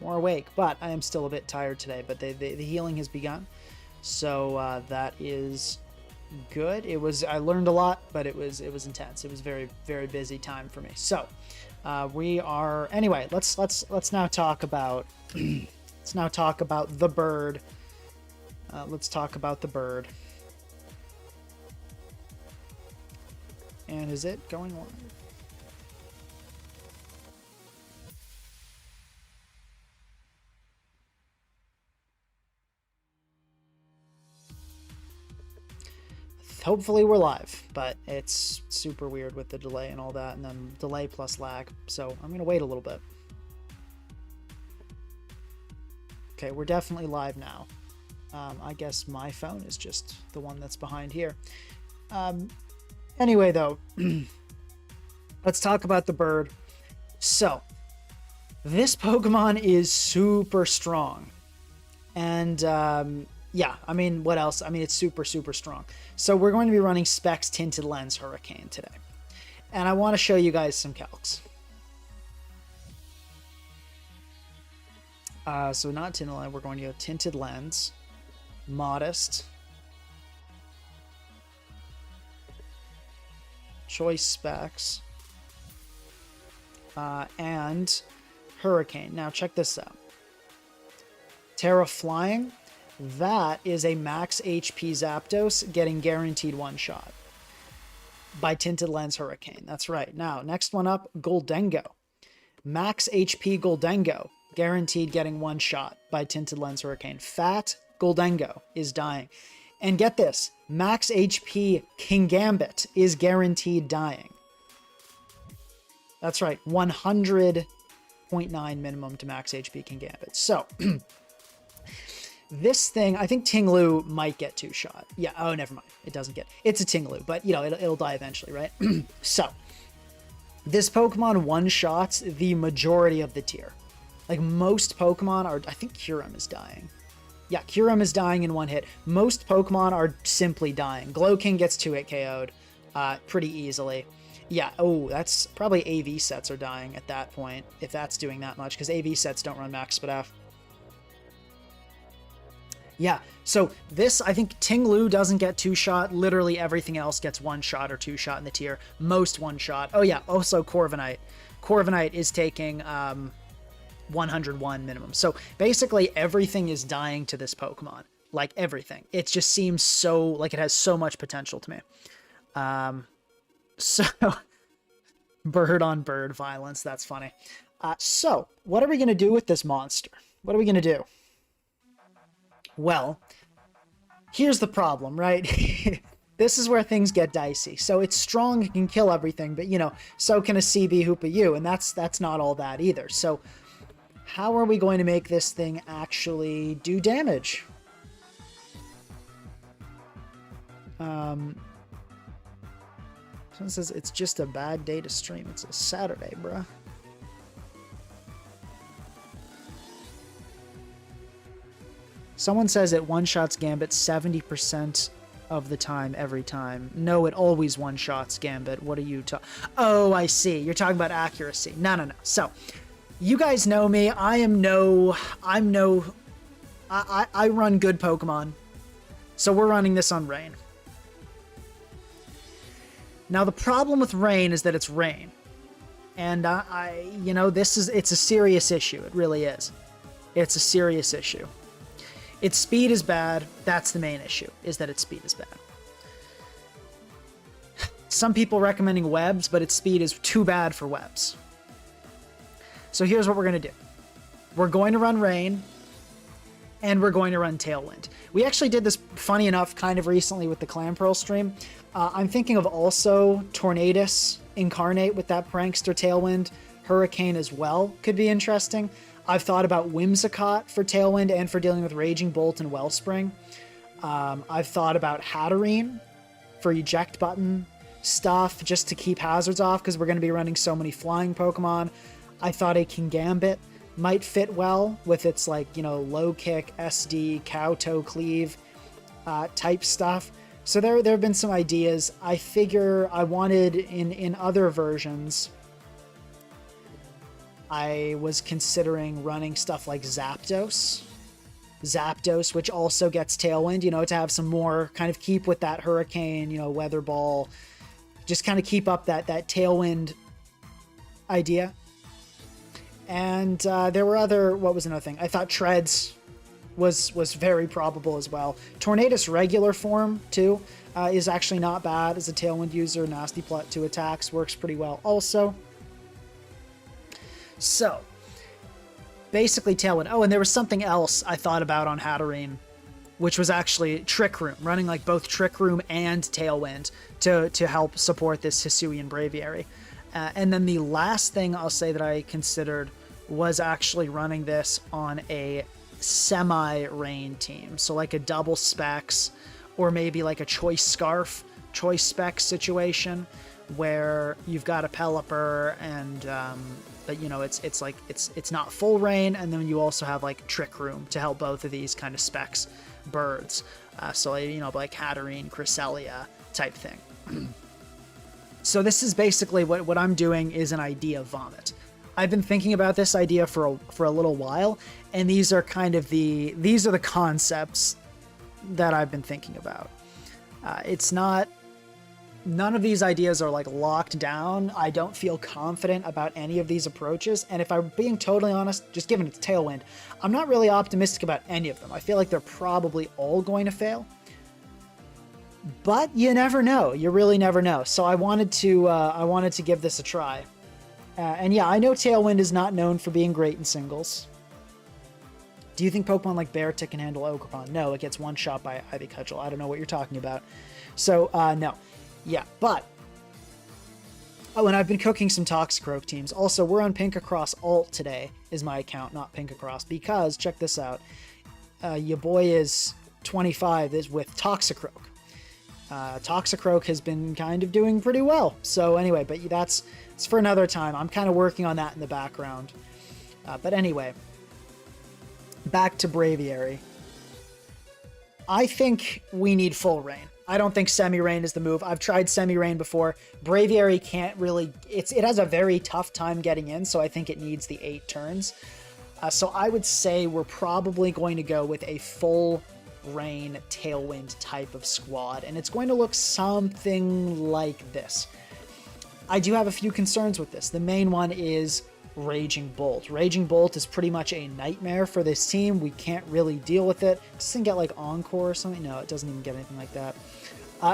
more awake, but I am still a bit tired today, but the healing has begun. So that is good. I learned a lot, but it was intense. It was very, very busy time for me. So we are, anyway, let's now talk about, let's now talk about the bird. Let's talk about the bird. And is it going live? Hopefully we're live, but it's super weird with the delay and all that, and then delay plus lag. So I'm going to wait a little bit. Okay, we're definitely live now. I guess my phone is just the one that's behind here. Anyway, though, let's talk about the bird. So, this Pokemon is super strong. And, yeah, I mean, what else? I mean, it's super, super strong. So, we're going to be running Specs Tinted Lens Hurricane today. And I want to show you guys some calcs. So, not Tinted Lens, we're going to go Tinted Lens, Modest, Choice Specs, and Hurricane. Now check this out. Terra Flying, that is a max HP Zapdos getting guaranteed one shot by Tinted Lens Hurricane. That's right. Now, next one up, Goldengo. Max HP Goldengo, guaranteed getting one shot by Tinted Lens Hurricane. Fat Goldengo is dying. And get this, max HP Kingambit is guaranteed dying. That's right, 100.9 minimum to max HP Kingambit. So, this thing, I think Tinglu might get two-shot. Yeah, oh, never mind. It doesn't get... It's a Tinglu, but, you know, it'll die eventually, right? So, this Pokemon one-shots the majority of the tier. Like, most Pokemon are... I think Kyurem is dying. Yeah, Kyurem is dying in one hit. Most Pokemon are simply dying. Glowking gets 2-hit KO'd pretty easily. Yeah, oh, that's probably AV sets are dying at that point, if that's doing that much, because AV sets don't run max SPDF. Yeah, so this, I think Tinglu doesn't get two-shot. Literally everything else gets one-shot or two-shot in the tier. Most one-shot. Oh yeah, also Corviknight. Corviknight is taking... 101 minimum. So basically everything is dying to this Pokemon. Like everything. It just seems so, like it has so much potential to me. So, bird on bird violence. That's funny. So, what are we going to do with this monster? What are we going to do? Well, here's the problem, right? This is where things get dicey. So it's strong, it can kill everything, but you know, so can a CB Hoopa U, and that's not all that either. So, how are we going to make this thing actually do damage? Someone says it's just a bad day to stream. It's a Saturday, bruh. Someone says it one-shots Gambit 70% of the time, every time. No, it always one-shots Gambit. What are you talking... Oh, I see. You're talking about accuracy. No. So... You guys know me. I run good Pokemon. So we're running this on Rain. Now the problem with Rain is that it's Rain. And you know, it's a serious issue. It really is. It's a serious issue. Its speed is bad. That's the main issue, is that its speed is bad. Some people recommending webs, but its speed is too bad for webs. So here's what we're going to do. We're going to run Rain, and we're going to run Tailwind. We actually did this, funny enough, kind of recently with the Clamperl stream. I'm thinking of also Tornadus Incarnate with that Prankster Tailwind. Hurricane as well could be interesting. I've thought about Whimsicott for Tailwind and for dealing with Raging Bolt and Wellspring. I've thought about Hatterene for Eject Button stuff, just to keep hazards off, because we're going to be running so many flying Pokemon. I thought a Kingambit might fit well with its, like, you know, low kick, SD, cow toe cleave type stuff. So there have been some ideas. I figure I wanted in other versions I was considering running stuff like Zapdos, which also gets Tailwind, you know, to have some more, kind of keep with that Hurricane, you know, Weather Ball, just kind of keep up that Tailwind idea. And there were what was another thing? I thought Treads was very probable as well. Tornadus regular form too is actually not bad as a Tailwind user. Nasty Plot 2 attacks works pretty well also. So basically Tailwind. Oh, and there was something else I thought about on Hatterene, which was actually Trick Room, running like both Trick Room and Tailwind to help support this Hisuian Braviary. And then the last thing I'll say that I considered was actually running this on a semi-rain team. So like a double specs, or maybe like a choice scarf, choice spec situation where you've got a Pelipper and but you know it's like it's not full rain, and then you also have like Trick Room to help both of these kind of specs birds. So you know, like Hatterene, Cresselia type thing. So this is basically what I'm doing is an idea vomit. I've been thinking about this idea for a little while, and these are kind of these are the concepts that I've been thinking about. It's not, none of these ideas are like locked down. I don't feel confident about any of these approaches, and if I'm being totally honest, just given its Tailwind, I'm not really optimistic about any of them. I feel like they're probably all going to fail. But you never know. You really never know. So I wanted to give this a try. And yeah, I know Tailwind is not known for being great in singles. Do you think Pokemon like Beartic can handle Ogerpon? No, it gets one shot by Ivy Cudgel. I don't know what you're talking about. So, no. Yeah, but... Oh, and I've been cooking some Toxicroak teams. Also, we're on Pinkacross Alt today, is my account, not Pinkacross, because, check this out, your boy is 25 is with Toxicroak. Toxicroak has been kind of doing pretty well. So anyway, but it's for another time. I'm kind of working on that in the background. But anyway, back to Braviary. I think we need full rain. I don't think semi-rain is the move. I've tried semi-rain before. Braviary can't really... It has a very tough time getting in, so I think it needs the 8 turns. So I would say we're probably going to go with a full rain Tailwind type of squad, and it's going to look something like this. I do have a few concerns with this. The main one is Raging Bolt. Raging Bolt is pretty much a nightmare for this team. We can't really deal with it. It doesn't get like Encore or something. No, it doesn't even get anything like that.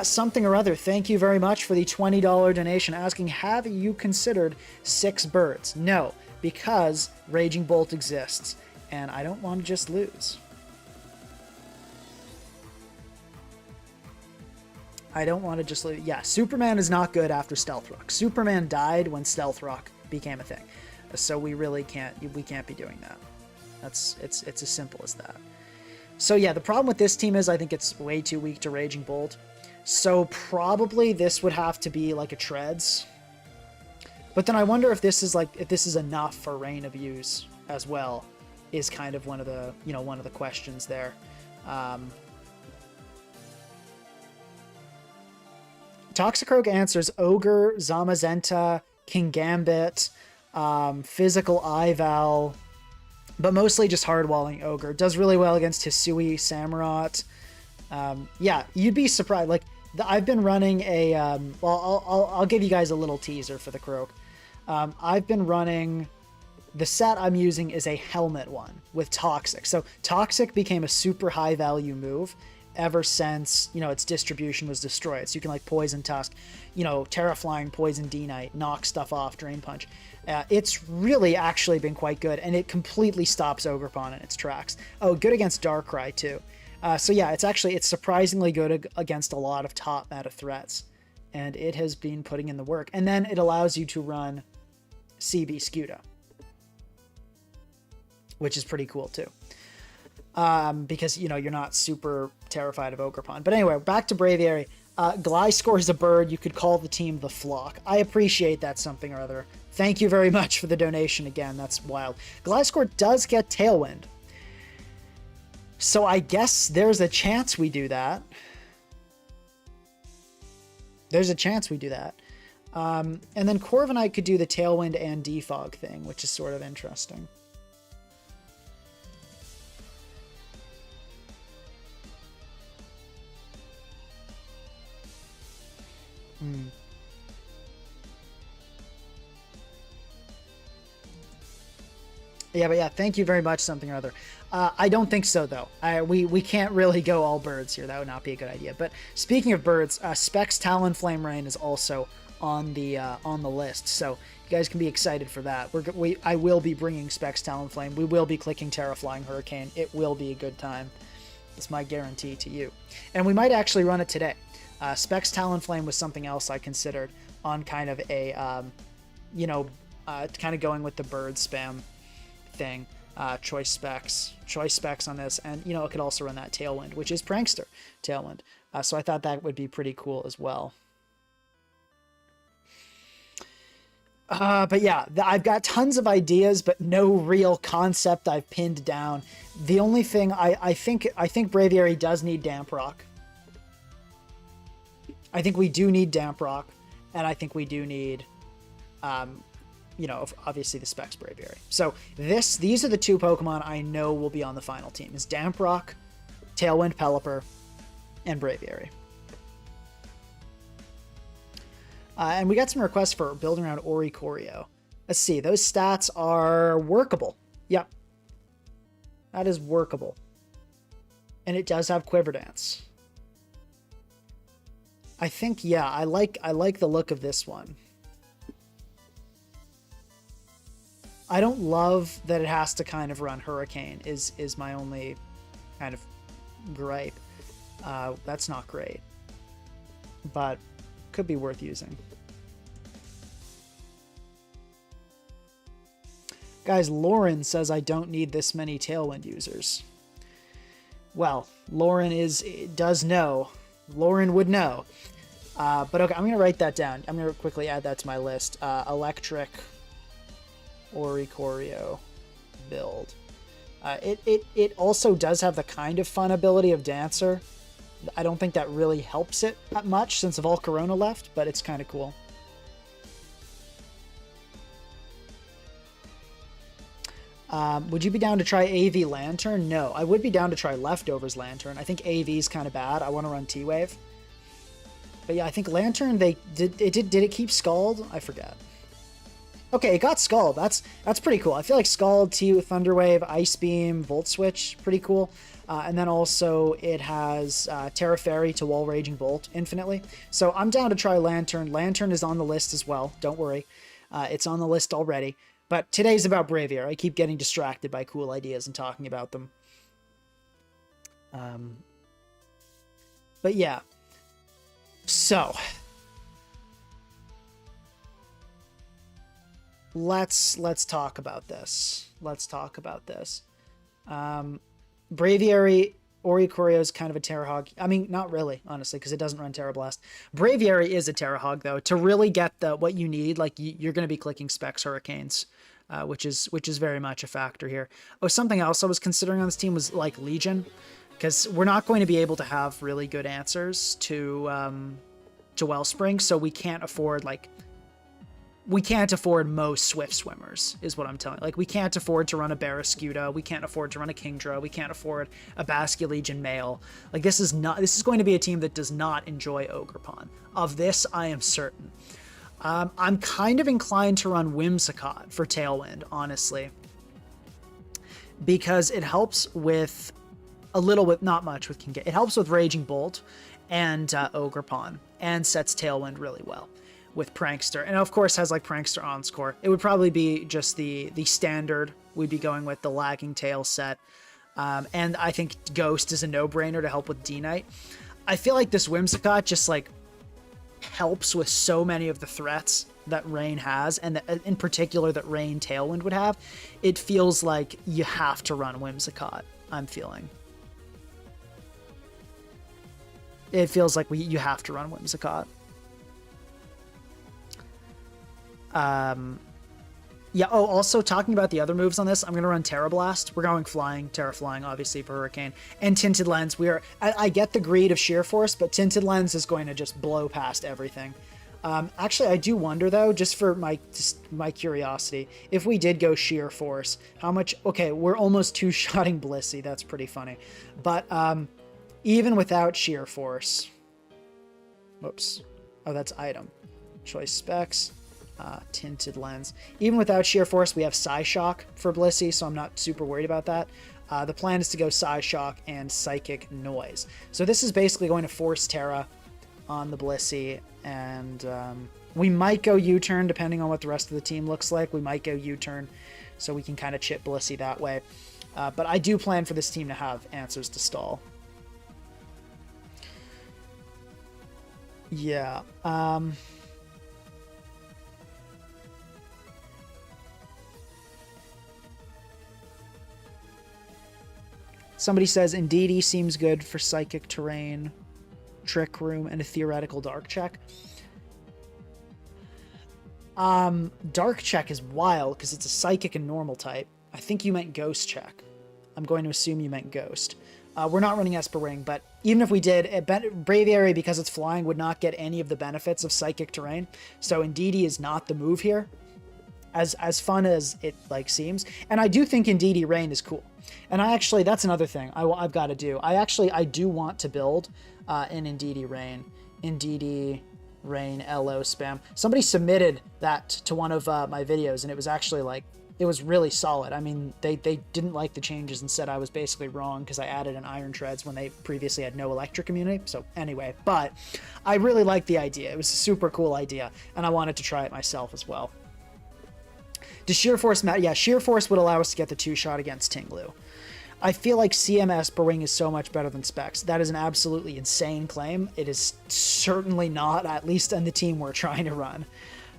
Something or other, thank you very much for the $20 donation asking, have you considered 6 birds? No, because Raging Bolt exists, and I don't want to just lose. I don't want to just lose. Yeah, Superman is not good after Stealth Rock. Superman died when Stealth Rock became a thing. So we really can't be doing that. It's as simple as that. So yeah, the problem with this team is I think it's way too weak to Raging Bolt. So probably this would have to be like a Treads. But then I wonder if this is enough for Rain of Use as well, is kind of one of the questions there. Toxicroak answers Ogre, Zamazenta, Kingambit, Physical Ival, but mostly just hardwalling Ogre. Does really well against Hisui, Samurott. Yeah, you'd be surprised. Like, I've been running a... I'll give you guys a little teaser for the Croak. I've been running... The set I'm using is a helmet one with Toxic. So Toxic became a super high value move ever since, its distribution was destroyed. So you can like Poison Tusk, Terraflying, Poison D-Knight, knock stuff off, Drain Punch. It's really actually been quite good, and it completely stops Ogerpon in its tracks. Oh, good against Darkrai too. So yeah, it's surprisingly good against a lot of top meta threats, and it has been putting in the work. And then it allows you to run CB Scuda, which is pretty cool too. Because, you're not super terrified of Ogerpon. But anyway, back to Braviary. Gliscor is a bird. You could call the team the Flock. I appreciate that something or other. Thank you very much for the donation again. That's wild. Gliscor does get Tailwind. So I guess there's a chance we do that. There's a chance we do that. And then Corviknight could do the Tailwind and Defog thing, which is sort of interesting. Yeah, but yeah, thank you very much, something or other. I don't think so, though. We can't really go all birds here. That would not be a good idea. But speaking of birds, Specs Talonflame Rain is also on the list, so you guys can be excited for that. I will be bringing Specs Talonflame. We will be clicking Terraflying Hurricane. It will be a good time. It's my guarantee to you. And we might actually run it today. Specs Talonflame was something else I considered on kind of a, kind of going with the bird spam thing. Choice specs on this, and it could also run that Tailwind, which is Prankster Tailwind. So I thought that would be pretty cool as well. But yeah, I've got tons of ideas, but no real concept I've pinned down. The only thing I think Braviary does need Damp Rock. I think we do need Damp Rock, and I think we do need, obviously the Specs Braviary. So these are the two Pokemon I know will be on the final team: is Damp Rock, Tailwind Pelipper, and Braviary. And we got some requests for building around Oricorio. Let's see, those stats are workable. Yep, that is workable, and it does have Quiver Dance. I think, yeah, I like the look of this one. I don't love that it has to kind of run Hurricane is my only kind of gripe. That's not great, but could be worth using. Guys, Lauren says I don't need this many Tailwind users. Well, Lauren does know. Lauren would know. But okay, I'm going to write that down. I'm going to quickly add that to my list. Electric Oricorio build. It also does have the kind of fun ability of Dancer. I don't think that really helps it that much since Volcarona left, but it's kind of cool. Would you be down to try AV Lantern? No, I would be down to try Leftovers Lantern. I think AV is kind of bad. I want to run T-Wave. But yeah, I think Lantern, did it keep Scald? I forget. Okay, it got Scald. That's pretty cool. I feel like Scald, Thunderwave, Ice Beam, Volt Switch, pretty cool. And then also it has Terra Fairy to Wall Raging Bolt infinitely. So I'm down to try Lantern. Lantern is on the list as well. Don't worry. It's on the list already. But today's about Braviary. I keep getting distracted by cool ideas and talking about them. But yeah. So let's talk about this. Braviary, Oricorio is kind of a Terra Hog. I mean, not really, honestly, because it doesn't run Terra Blast. Braviary is a Terra Hog, though. To really get what you need, like you're going to be clicking Specs Hurricanes, which is very much a factor here. Oh, something else I was considering on this team was like Legion, because we're not going to be able to have really good answers to Wellspring, so we can't afford most Swift Swimmers, is what I'm telling you. Like, we can't afford to run a Barraskewda, we can't afford to run a Kingdra, we can't afford a Basculegion male. Like, this is going to be a team that does not enjoy Ogerpon. Of this, I am certain. I'm kind of inclined to run Whimsicott for Tailwind, honestly, because it helps with a little bit, not much with King. It helps with Raging Bolt and Ogerpon, and sets Tailwind really well with Prankster, and of course has like Prankster on score. It would probably be just the standard. We'd be going with the Lagging Tail set, and I think Ghost is a no-brainer to help with D-Knight. I feel like this Whimsicott just like helps with so many of the threats that Rain has, and in particular that Rain Tailwind would have. It feels like you have to run Whimsicott. I'm feeling. It feels like you have to run Whimsicott. Yeah, oh, also talking about the other moves on this, I'm going to run Terra Blast. We're going Terra Flying, obviously, for Hurricane. And Tinted Lens. I get the greed of Sheer Force, but Tinted Lens is going to just blow past everything. Actually, I do wonder though, just for my curiosity, if we did go sheer force, how much? Okay, we're almost two-shotting Blissey. That's pretty funny. But even without sheer force, whoops. Oh, that's item. Choice specs, tinted lens. Even without sheer force, we have Psy Shock for Blissey, so I'm not super worried about that. The plan is to go Psy Shock and Psychic Noise. So this is basically going to force Terra on the Blissey, and we might go U-turn depending on what the rest of the team looks like. We might go U-turn so we can kind of chip Blissey that way. But I do plan for this team to have answers to stall. Yeah. Somebody says Indeedee seems good for Psychic Terrain, Trick Room, and a theoretical Dark Check. Dark Check is wild because it's a Psychic and Normal type. I think you meant Ghost Check. I'm going to assume you meant Ghost. We're not running Esper Ring, but even if we did, Braviary, because it's flying, would not get any of the benefits of Psychic Terrain. So Indeedee is not the move here, as fun as it seems. And I do think Indeedee Rain is cool. And I actually, that's another thing I've got to do. I do want to build an Indeedee Rain. Indeedee Rain LO spam. Somebody submitted that to one of my videos, and it was actually it was really solid. I mean, they didn't like the changes and said I was basically wrong because I added an Iron Treads when they previously had no electric immunity. So anyway, but I really liked the idea. It was a super cool idea, and I wanted to try it myself as well. Does Sheer Force matter? Yeah, Sheer Force would allow us to get the 2-shot against Tinglu. I feel like CMS per wing is so much better than Specs. That is an absolutely insane claim. It is certainly not, at least on the team we're trying to run.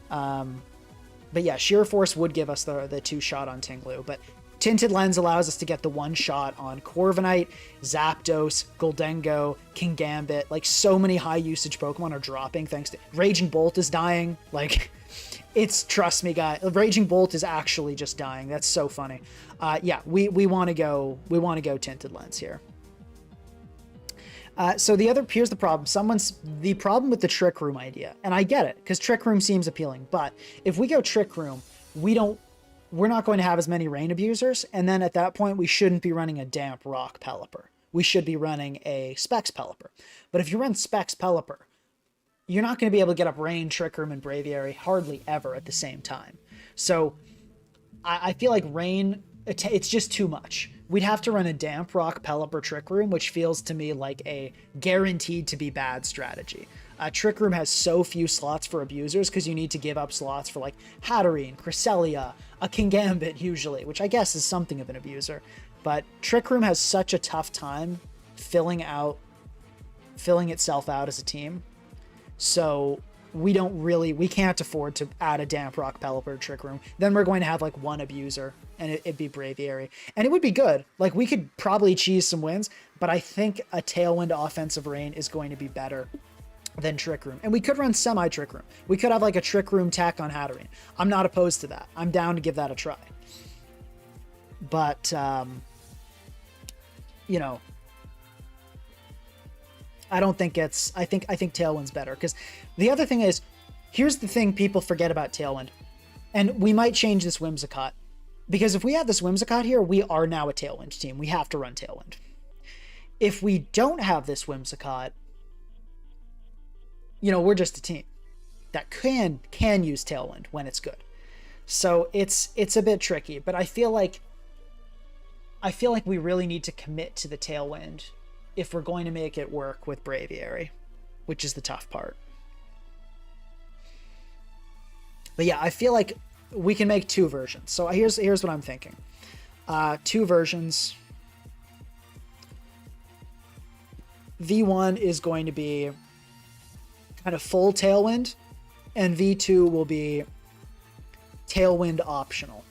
But yeah, Sheer Force would give us the 2-shot on Tinglu, but Tinted Lens allows us to get the 1-shot on Corviknight, Zapdos, Goldengo, Kingambit. So many high usage Pokemon are dropping thanks to Raging Bolt is dying. Trust me, guys, Raging Bolt is actually just dying. That's so funny. Yeah, we want to go Tinted Lens here. So here's the problem. The problem with the Trick Room idea, and I get it because Trick Room seems appealing, but if we go Trick Room, we're not going to have as many Rain Abusers, and then at that point we shouldn't be running a Damp Rock Pelipper. We should be running a Specs Pelipper. But if you run Specs Pelipper, you're not going to be able to get up Rain, Trick Room, and Braviary hardly ever at the same time. So I feel like Rain, it's just too much. We'd have to run a Damp Rock Pelipper Trick Room, which feels to me like a guaranteed to be bad strategy. Trick Room has so few slots for abusers because you need to give up slots for Hatterene, Cresselia, a Kingambit usually, which I guess is something of an abuser. But Trick Room has such a tough time filling itself out as a team. So we can't afford to add a Damp Rock Pelipper Trick Room. Then we're going to have one abuser, and it'd be Braviary. And it would be good. We could probably cheese some wins, but I think a Tailwind Offensive Rain is going to be better than Trick Room. And we could run semi-Trick Room. We could have a Trick Room tech on Hatterene. I'm not opposed to that. I'm down to give that a try. But, I don't think I think Tailwind's better, because the other thing is, here's the thing people forget about Tailwind, and we might change this Whimsicott, because if we have this Whimsicott here, we are now a Tailwind team. We have to run Tailwind. If we don't have this Whimsicott, we're just a team that can use Tailwind when it's good. So it's a bit tricky, but I feel like we really need to commit to the Tailwind if we're going to make it work with Braviary, which is the tough part. But yeah, I feel like we can make 2 versions. So here's what I'm thinking. 2 versions. V1 is going to be kind of full Tailwind, and V2 will be Tailwind optional.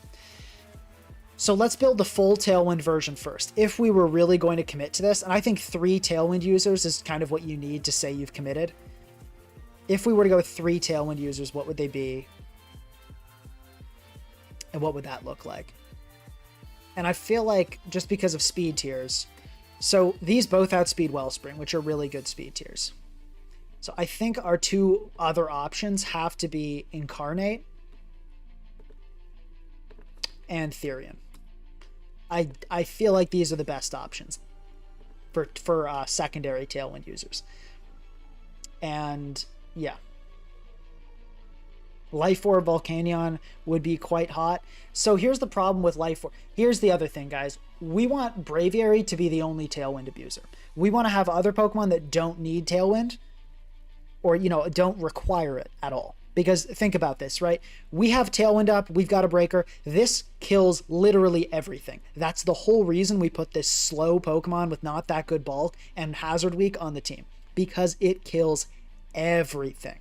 So let's build the full Tailwind version first. If we were really going to commit to this, and I think 3 Tailwind users is kind of what you need to say you've committed. If we were to go with 3 Tailwind users, what would they be? And what would that look like? And I feel like just because of speed tiers, so these both outspeed Wellspring, which are really good speed tiers. So I think our two other options have to be Incarnate and Therian. I feel like these are the best options for secondary Tailwind users. And yeah, Life Orb Volcanion would be quite hot. So here's the problem with Life Orb. Here's the other thing, guys. We want Braviary to be the only Tailwind abuser. We want to have other Pokemon that don't need Tailwind, or, you know, don't require it at all. Because think about this, right? We have Tailwind up, we've got a Breaker. This kills literally everything. That's the whole reason we put this slow Pokemon with not that good bulk and Hazard Weak on the team. Because it kills everything.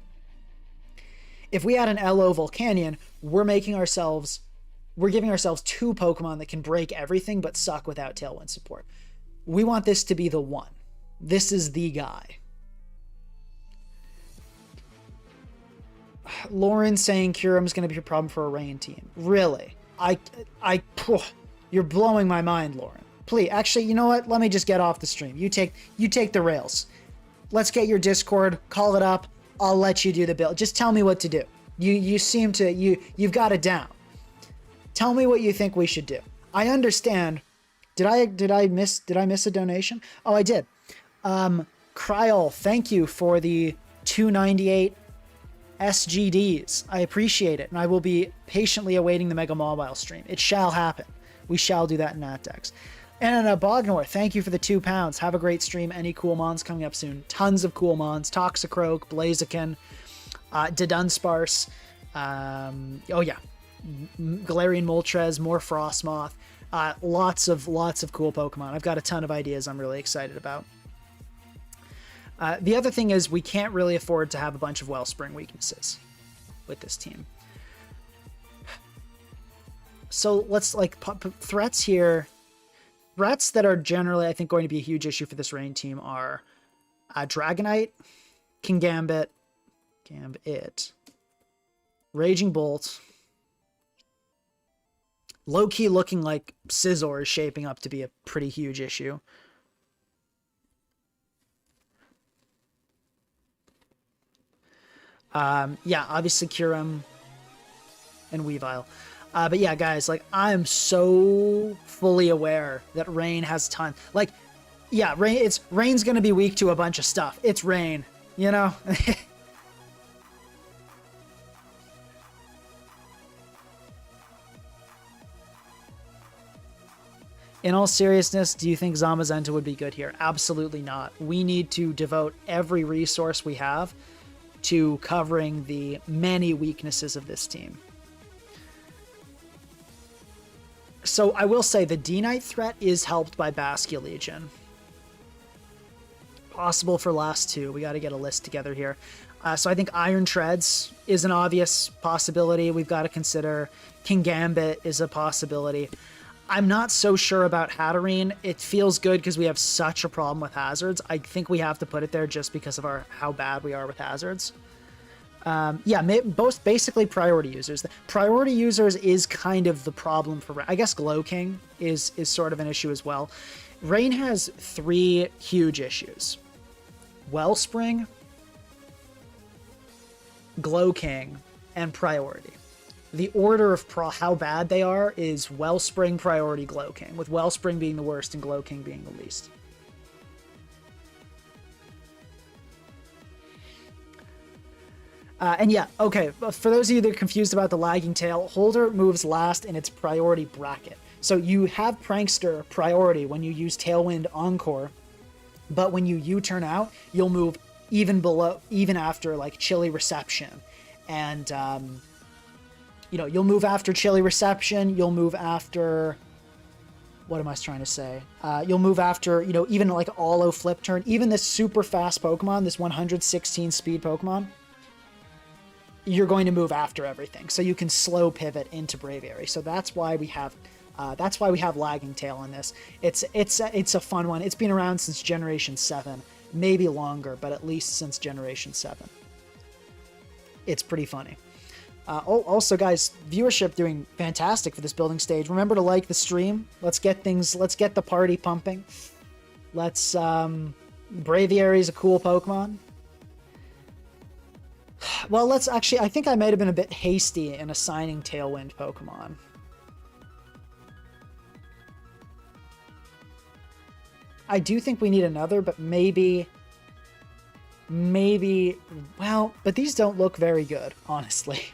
If we had an LO Volcanion, we're giving ourselves two Pokemon that can break everything but suck without Tailwind support. We want this to be the one. This is the guy. Lauren saying Kyurem's going to be a problem for a Rain team. Really? You're blowing my mind, Lauren. Please, actually, you know what? Let me just get off the stream. You take the rails. Let's get your Discord, call it up. I'll let you do the build. Just tell me what to do. You seem to, you've got it down. Tell me what you think we should do. I understand. Did I miss a donation? Oh, I did. Kryol, thank you for the 298 SGDs. I appreciate it, and I will be patiently awaiting the Mega Mobile stream. It shall happen. We shall do that in Natdex. And Bognor, thank you for the £2. Have a great stream. Any cool mons coming up soon? Tons of cool mons. Toxicroak, Blaziken, Dunsparce. Oh yeah, Galarian Moltres, more Frostmoth. Lots of cool Pokemon. I've got a ton of ideas I'm really excited about. The other thing is we can't really afford to have a bunch of Wellspring weaknesses with this team. So let's put threats here. Threats that are generally, I think, going to be a huge issue for this Rain team are Dragonite, Kingambit, Raging Bolt. Low-key looking like Scizor is shaping up to be a pretty huge issue. Yeah, obviously Kyurem and Weavile. But yeah, guys, like, I'm so fully aware that Rain has a ton. Like, yeah, Rain's gonna be weak to a bunch of stuff. It's Rain, you know? In all seriousness, do you think Zamazenta would be good here? Absolutely not. We need to devote every resource we have to covering the many weaknesses of this team. So I will say the D-Knight threat is helped by Basculegion. Possible for last two. We got to get a list together here. So I think Iron Treads is an obvious possibility we've got to consider. Kingambit is a possibility. I'm not so sure about Hatterene. It feels good because we have such a problem with hazards. I think we have to put it there just because of how bad we are with hazards. Yeah, both basically priority users. Priority users is kind of the problem for, I guess Glowking is sort of an issue as well. Rain has three huge issues. Wellspring, Glowking, and priority. The order of how bad they are is Wellspring, priority, Glowking, with Wellspring being the worst and Glowking being the least. And yeah, okay, for those of you that are confused about the lagging tail, Holder moves last in its priority bracket. So you have Prankster priority when you use Tailwind Encore, but when you U-turn out, you'll move even after like Chilly Reception. And, you know, you'll move after Chilly Reception, you'll move after, what am I trying to say? You'll move after, you know, even like Olo Flip Turn, even this super fast Pokemon, this 116 speed Pokemon, you're going to move after everything. So you can slow pivot into Braviary. So that's why we have lagging tail in this. It's a fun one. It's been around since Generation 7, maybe longer, but at least since Generation 7. It's pretty funny. Also, guys, viewership doing fantastic for this building stage. Remember to like the stream. Let's get the party pumping. Braviary is a cool Pokemon. Well, let's actually, I think I might have been a bit hasty in assigning Tailwind Pokemon. I do think we need another, but maybe, well, but these don't look very good, honestly.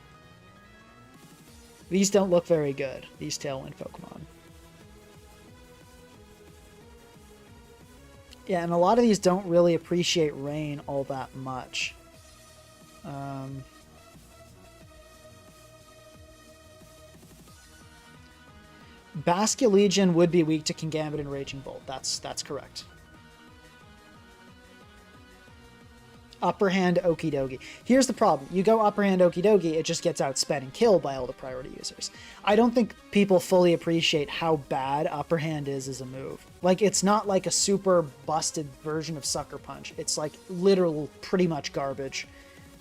These don't look very good, these Tailwind Pokemon. Yeah, and a lot of these don't really appreciate rain all that much. Basculegion would be weak to Kingambit and Raging Bolt. That's correct. Upper hand Okie dokie. Here's the problem. You go upper hand Okie dokie, it just gets outsped and killed by all the priority users. I don't think people fully appreciate how bad upper hand is as a move. Like, it's not like a super busted version of Sucker Punch. It's like literal pretty much garbage.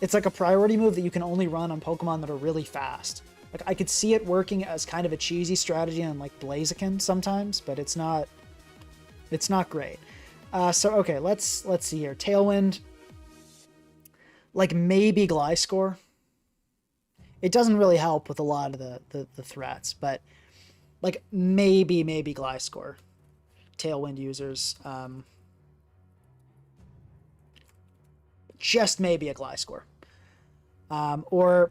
It's like a priority move that you can only run on Pokemon that are really fast. Like, I could see it working as kind of a cheesy strategy on like Blaziken sometimes, but it's not great. So okay, let's see here. Tailwind. Like maybe Gliscor. It doesn't really help with a lot of the threats, but like maybe Gliscor. Tailwind users. Just maybe a Gliscor. Or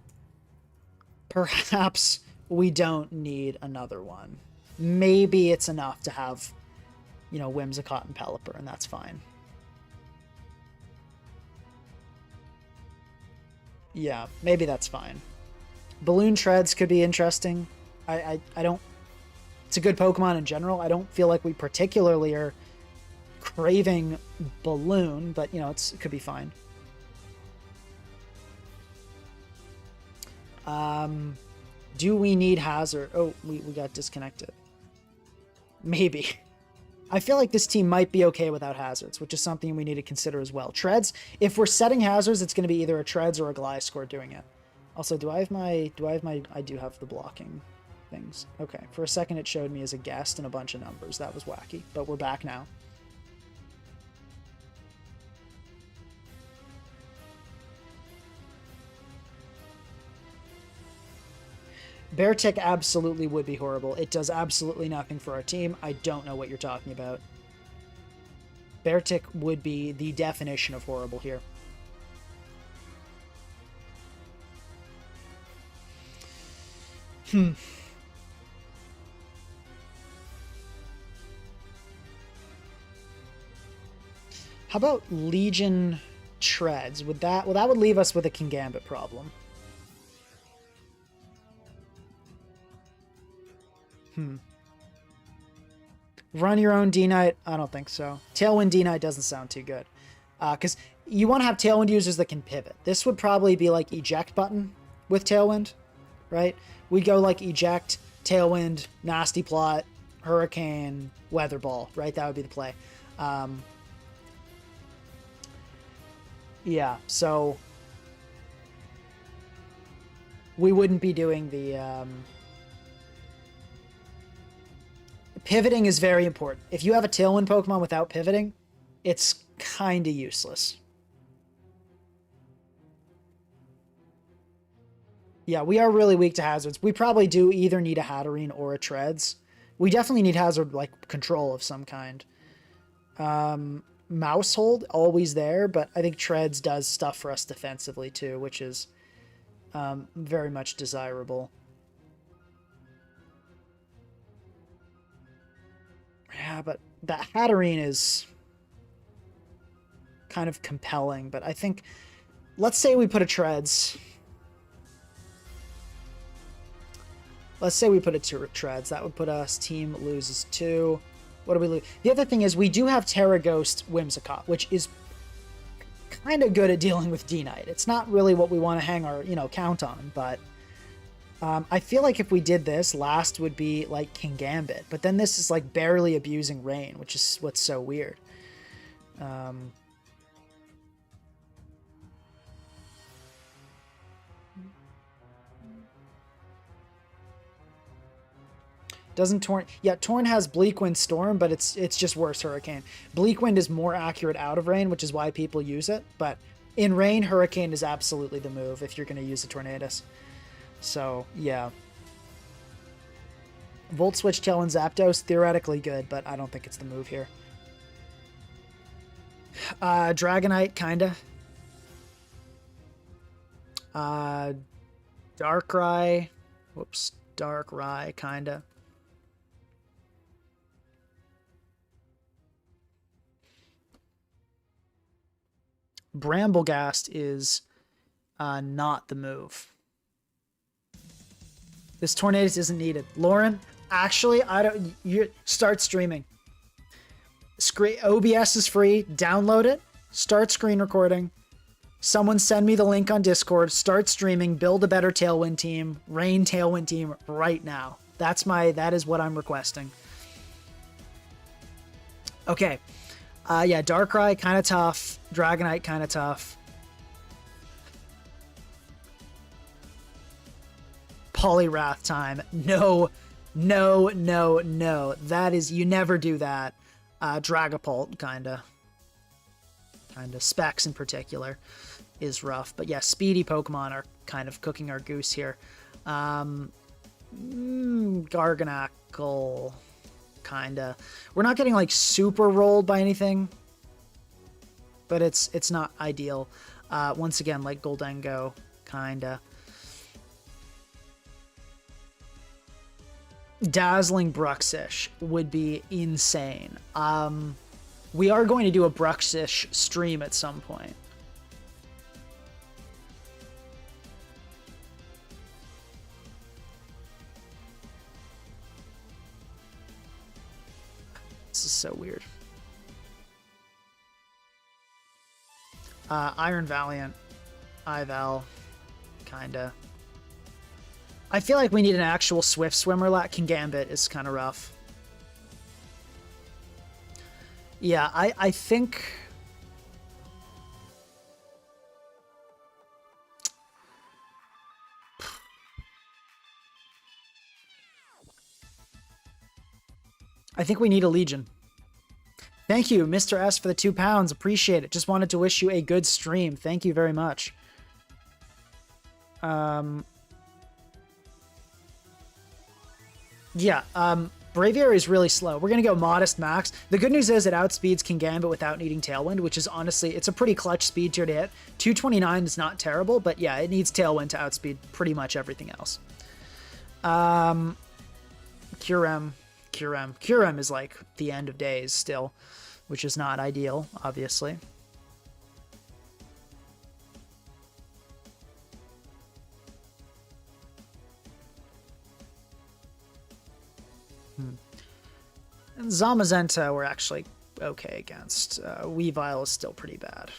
perhaps we don't need another one. Maybe it's enough to have, you know, Whimsicott and Pelipper, and that's fine. Yeah, maybe that's fine. Balloon Treads could be interesting. I don't... It's a good Pokemon in general. I don't feel like we particularly are craving Balloon, but, you know, it could be fine. Do we need Hazard? Oh, we got disconnected. Maybe. I feel like this team might be okay without hazards, which is something we need to consider as well. Treads, if we're setting hazards, it's going to be either a Treads or a Gliscor doing it. Also, I do have the blocking things. Okay, for a second it showed me as a guest and a bunch of numbers. That was wacky, but we're back now. Beartick absolutely would be horrible. It does absolutely nothing for our team. I don't know what you're talking about. Beartick would be the definition of horrible here. How about Legion Treads? Would that... Well, that would leave us with a Kingambit problem. Run your own D-Knight? I don't think so. Tailwind D-Knight doesn't sound too good. Because you want to have Tailwind users that can pivot. This would probably be like Eject button with Tailwind, right? We'd go like Eject, Tailwind, Nasty Plot, Hurricane, Weather Ball, right? That would be the play. Yeah, so we wouldn't be doing the... Pivoting is very important. If you have a Tailwind Pokemon without pivoting, it's kind of useless. Yeah, we are really weak to hazards. We probably do either need a Hatterene or a Treads. We definitely need hazard, like, control of some kind. Mousehold, always there, but I think Treads does stuff for us defensively, too, which is very much desirable. Yeah, but that Hatterene is kind of compelling, but I think... Let's say we put a Treads. Let's say we put a Treads. That would put us... Team loses 2. What do we lose? The other thing is we do have Terra Ghost Whimsicott, which is kind of good at dealing with D-Knight. It's not really what we want to hang our, you know, count on, but... I feel like if we did this, last would be like Kingambit, but then this is like barely abusing rain, which is what's so weird. Doesn't Torn... Yeah, Torn has Bleakwind Storm, but it's just worse Hurricane. Bleakwind is more accurate out of rain, which is why people use it, but In rain, Hurricane is absolutely the move if you're going to use a Tornadus. So, yeah. Volt Switch, Tailwind, Zapdos, theoretically good, but I don't think it's the move here. Dragonite, kinda. Darkrai. Whoops. Darkrai, kinda. Bramblegast is not the move. This Tornadus isn't needed. Lauren, actually, I don't. You start streaming. OBS is free. Download it. Start screen recording. Someone send me the link on Discord. Start streaming. Build a better Tailwind team. Rain Tailwind team right now. That is what I'm requesting. Okay. Yeah, Darkrai kind of tough. Dragonite kind of tough. Poliwrath time. No, no, no, no. That is, you never do that. Dragapult, kinda. Specs in particular is rough. But yeah, speedy Pokemon are kind of cooking our goose here. Garganacl, kinda. We're not getting like super rolled by anything, but it's not ideal. Once again, like Goldengo, kinda. Dazzling Bruxish would be insane. We are going to do a Bruxish stream at some point. This is so weird. Iron Valiant. Ival. Kinda. I feel like we need an actual Swift Swimmer. Kingambit is kind of rough. Yeah, I think... I think we need a Legion. Thank you, Mr. S, for the £2. Appreciate it. Just wanted to wish you a good stream. Thank you very much. Yeah, Braviary is really slow. We're going to go Modest Max. The good news is it outspeeds Kingambit without needing Tailwind, which is honestly, it's a pretty clutch speed tier to hit. 229 is not terrible, but yeah, it needs Tailwind to outspeed pretty much everything else. Curem is like the end of days still, which is not ideal, obviously. And Zamazenta we're actually okay against. Weavile is still pretty bad.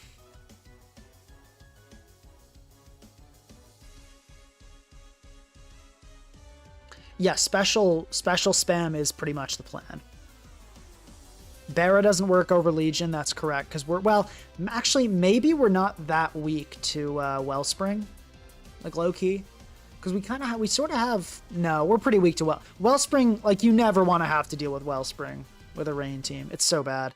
Yeah, special spam is pretty much the plan. Barra doesn't work over Legion, that's correct, because well, actually, maybe we're not that weak to Wellspring, like low-key. Because we sort of have... No, we're pretty weak to Wellspring. Like, you never want to have to deal with Wellspring with a Rain team. It's so bad.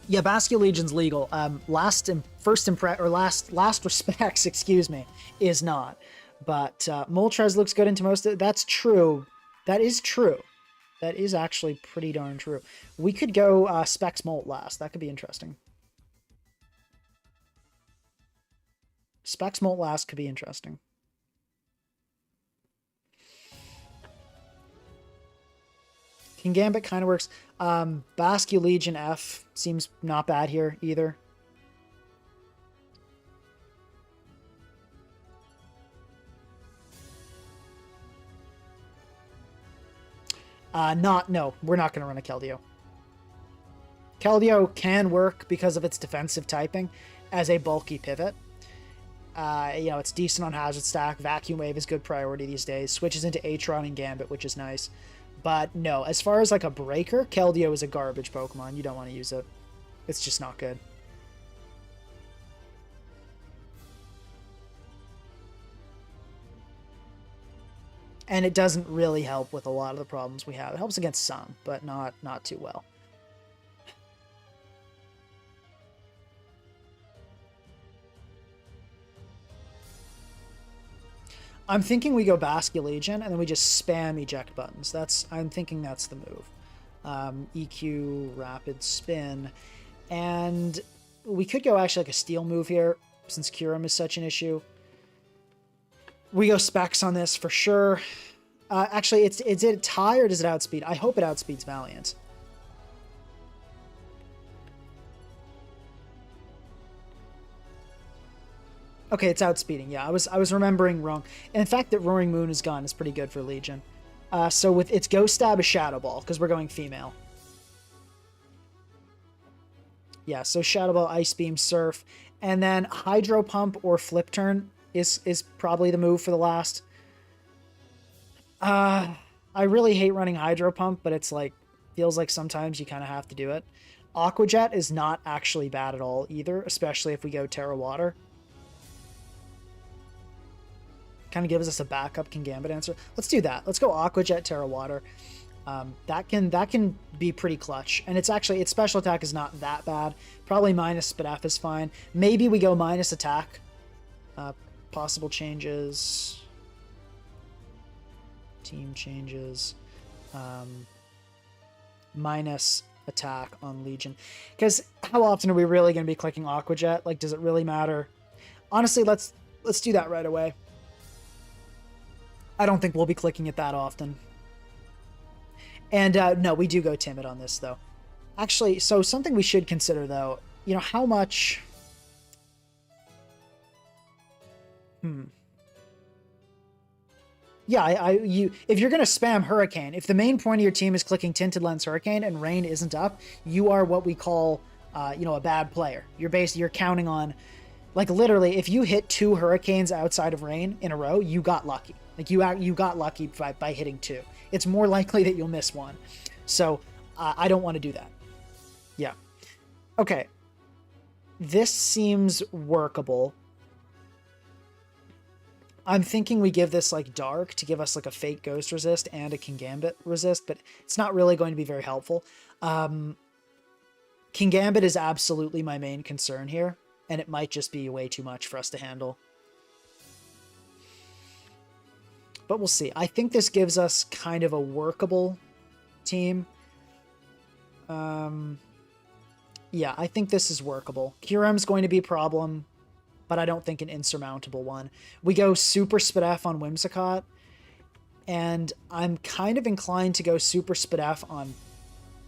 Yeah, Bastion Legion's legal. Last respects, excuse me, is not. But Moltres looks good into most of it. That's true. That is true. That is actually pretty darn true. We could go Specs Molt last. That could be interesting. Specs Molt last could be interesting. Kingambit kind of works. Basque Legion F seems not bad here either. No, we're not going to run a Keldeo. Keldeo can work because of its defensive typing as a bulky pivot. You know, it's decent on Hazard Stack. Vacuum Wave is good priority these days. Switches into Atron and Gambit, which is nice. But no, as far as like a breaker, Keldeo is a garbage Pokemon. You don't want to use it. It's just not good. And it doesn't really help with a lot of the problems we have. It helps against some, but not too well. I'm thinking we go Basque Legion and then we just spam eject buttons. I'm thinking that's the move. EQ, rapid spin, and we could go actually like a steal move here since Curum is such an issue. We go specs on this for sure. Actually, is it tie or does it outspeed? I hope it outspeeds Valiant. Okay, it's outspeeding. Yeah, I was remembering wrong. And in fact, that Roaring Moon is gone is pretty good for Legion. So with its Ghost Stab is Shadow Ball because we're going female. Yeah, so Shadow Ball, Ice Beam, Surf, and then Hydro Pump or Flip Turn is probably the move for the last. I really hate running Hydro Pump, but it's like feels like sometimes you kind of have to do it. Aqua Jet is not actually bad at all either, especially if we go Terra Water. Kind of gives us a backup Kingambit answer. Let's do that. Let's go Aqua Jet, Terra Water. That can be pretty clutch, and its special attack is not that bad. Probably minus Spadaf is fine. Maybe we go minus attack. Possible changes. Team changes. Minus attack on Legion. Because how often are we really going to be clicking Aqua Jet? Like, does it really matter? Honestly, let's do that right away. I don't think we'll be clicking it that often. And no, we do go Timid on this, though. Actually, so something we should consider, though, you know, how much... Yeah, if you're going to spam Hurricane, if the main point of your team is clicking Tinted Lens Hurricane and Rain isn't up, you are what we call, you know, a bad player. You're counting on... Like, literally, if you hit 2 Hurricanes outside of Rain in a row, you got lucky. Like, you got lucky by hitting 2. It's more likely that you'll miss 1. So, I don't want to do that. Yeah. Okay. This seems workable. I'm thinking we give this, like, Dark to give us, like, a fake Ghost resist and a Kingambit resist, but it's not really going to be very helpful. Kingambit is absolutely my main concern here, and it might just be way too much for us to handle. But we'll see. I think this gives us kind of a workable team. Yeah, I think this is workable. Curum's going to be a problem, but I don't think an insurmountable one. We go Super Spadaf on Whimsicott, and I'm kind of inclined to go Super Spadaf on...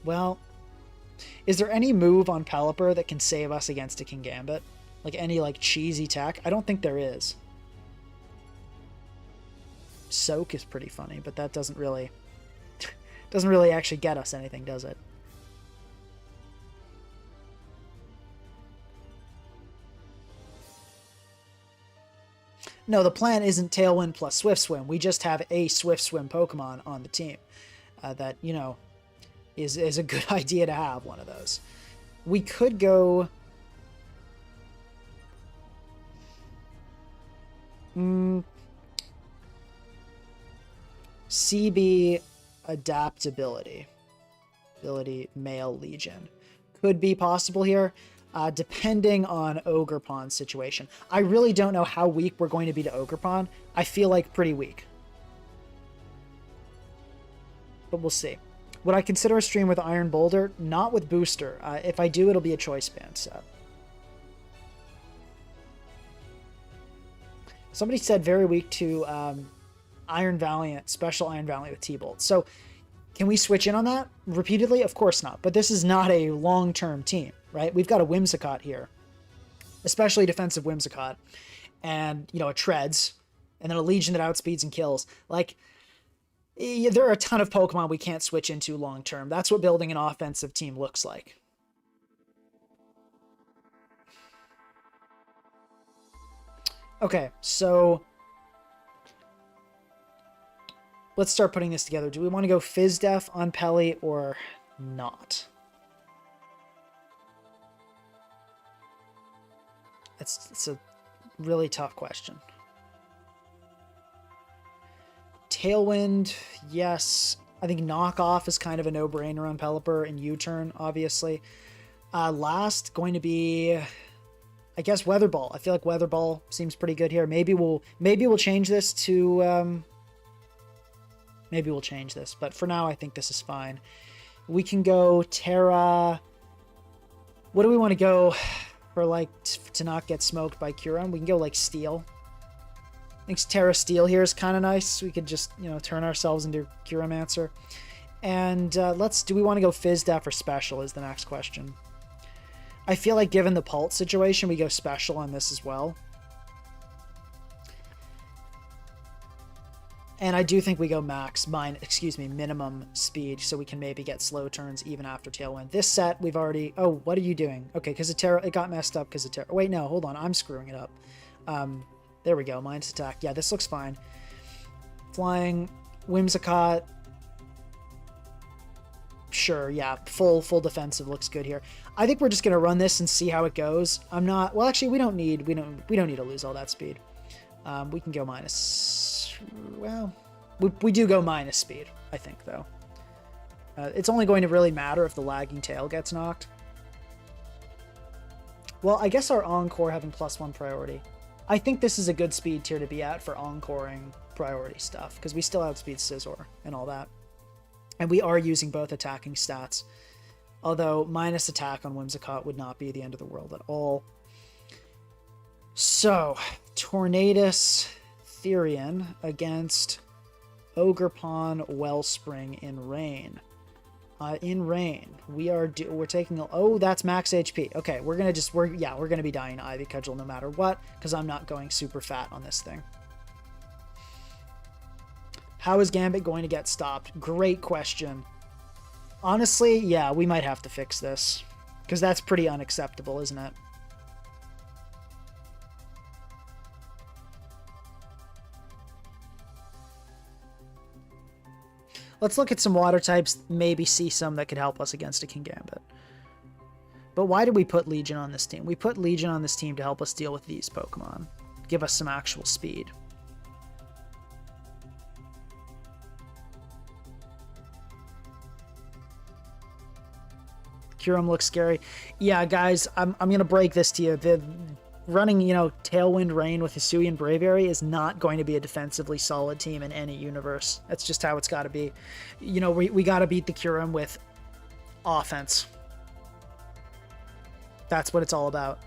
Well, is there any move on Pelipper that can save us against a Kingambit? Like any like cheesy tech? I don't think there is. Soak is pretty funny, but that doesn't really actually get us anything, does it? No, the plan isn't Tailwind plus Swift Swim. We just have a Swift Swim Pokemon on the team that, you know, is a good idea to have one of those. We could go... CB Adaptability. Ability Male Legion. Could be possible here, depending on Ogerpon's situation. I really don't know how weak we're going to be to Ogerpon. I feel like pretty weak. But we'll see. Would I consider a stream with Iron Boulder? Not with Booster. If I do, it'll be a Choice Band set. Somebody said very weak to Iron Valiant, Special Iron Valiant with T-Bolt. So can we switch in on that repeatedly? Of course not. But this is not a long-term team, right? We've got a Whimsicott here, especially defensive Whimsicott, and, you know, a Treads, and then a Legion that outspeeds and kills. Like, there are a ton of Pokemon we can't switch into long-term. That's what building an offensive team looks like. Okay, so let's start putting this together. Do we want to go Fizdef on Pelly or not? It's a really tough question. Tailwind, yes. I think Knockoff is kind of a no-brainer on Pelipper, and U-Turn, obviously. Last, going to be, I guess, Weather Ball. I feel like Weather Ball seems pretty good here. Maybe we'll change this to... maybe we'll change this, but for now, I think this is fine. We can go Terra... What do we want to go for, like, to not get smoked by Curon? We can go, like, Steel. I think Terra Steel here is kind of nice. We could just, you know, turn ourselves into Curomancer. And do we want to go Fizz Def or Special is the next question. I feel like given the Pult situation, we go Special on this as well. And I do think we go minimum speed, so we can maybe get slow turns even after Tailwind. This set, we've already... Oh, what are you doing? Okay, because of Terra, it got messed up because of Terra. Wait, no, hold on, I'm screwing it up. There we go, Minus Attack. Yeah, this looks fine. Flying, Whimsicott. Sure, yeah, full defensive looks good here. I think we're just gonna run this and see how it goes. I'm not... Well, actually, we don't need to lose all that speed. We can go minus... Well, we do go minus speed, I think, though. It's only going to really matter if the lagging tail gets knocked. Well, I guess our Encore having +1 priority. I think this is a good speed tier to be at for Encoring priority stuff, because we still outspeed Scizor and all that. And we are using both attacking stats. Although minus attack on Whimsicott would not be the end of the world at all. So, Tornadus... Therian against Ogerpon Wellspring in Rain. We're taking... Oh, that's max HP. Okay, we're gonna be dying to Ivy Cudgel no matter what, because I'm not going super fat on this thing. How is Gambit going to get stopped? Great question. Honestly, yeah, we might have to fix this, because that's pretty unacceptable, isn't it? Let's look at some water types, maybe see some that could help us against a Kingambit. But why did we put Legion on this team? We put Legion on this team to help us deal with these Pokemon. Give us some actual speed. Kyurem looks scary. Yeah, guys, I'm going to break this to you. The running, Tailwind Rain with Hisuian Braviary is not going to be a defensively solid team in any universe. That's just how it's got to be. We got to beat the Kyurem with offense. That's what it's all about.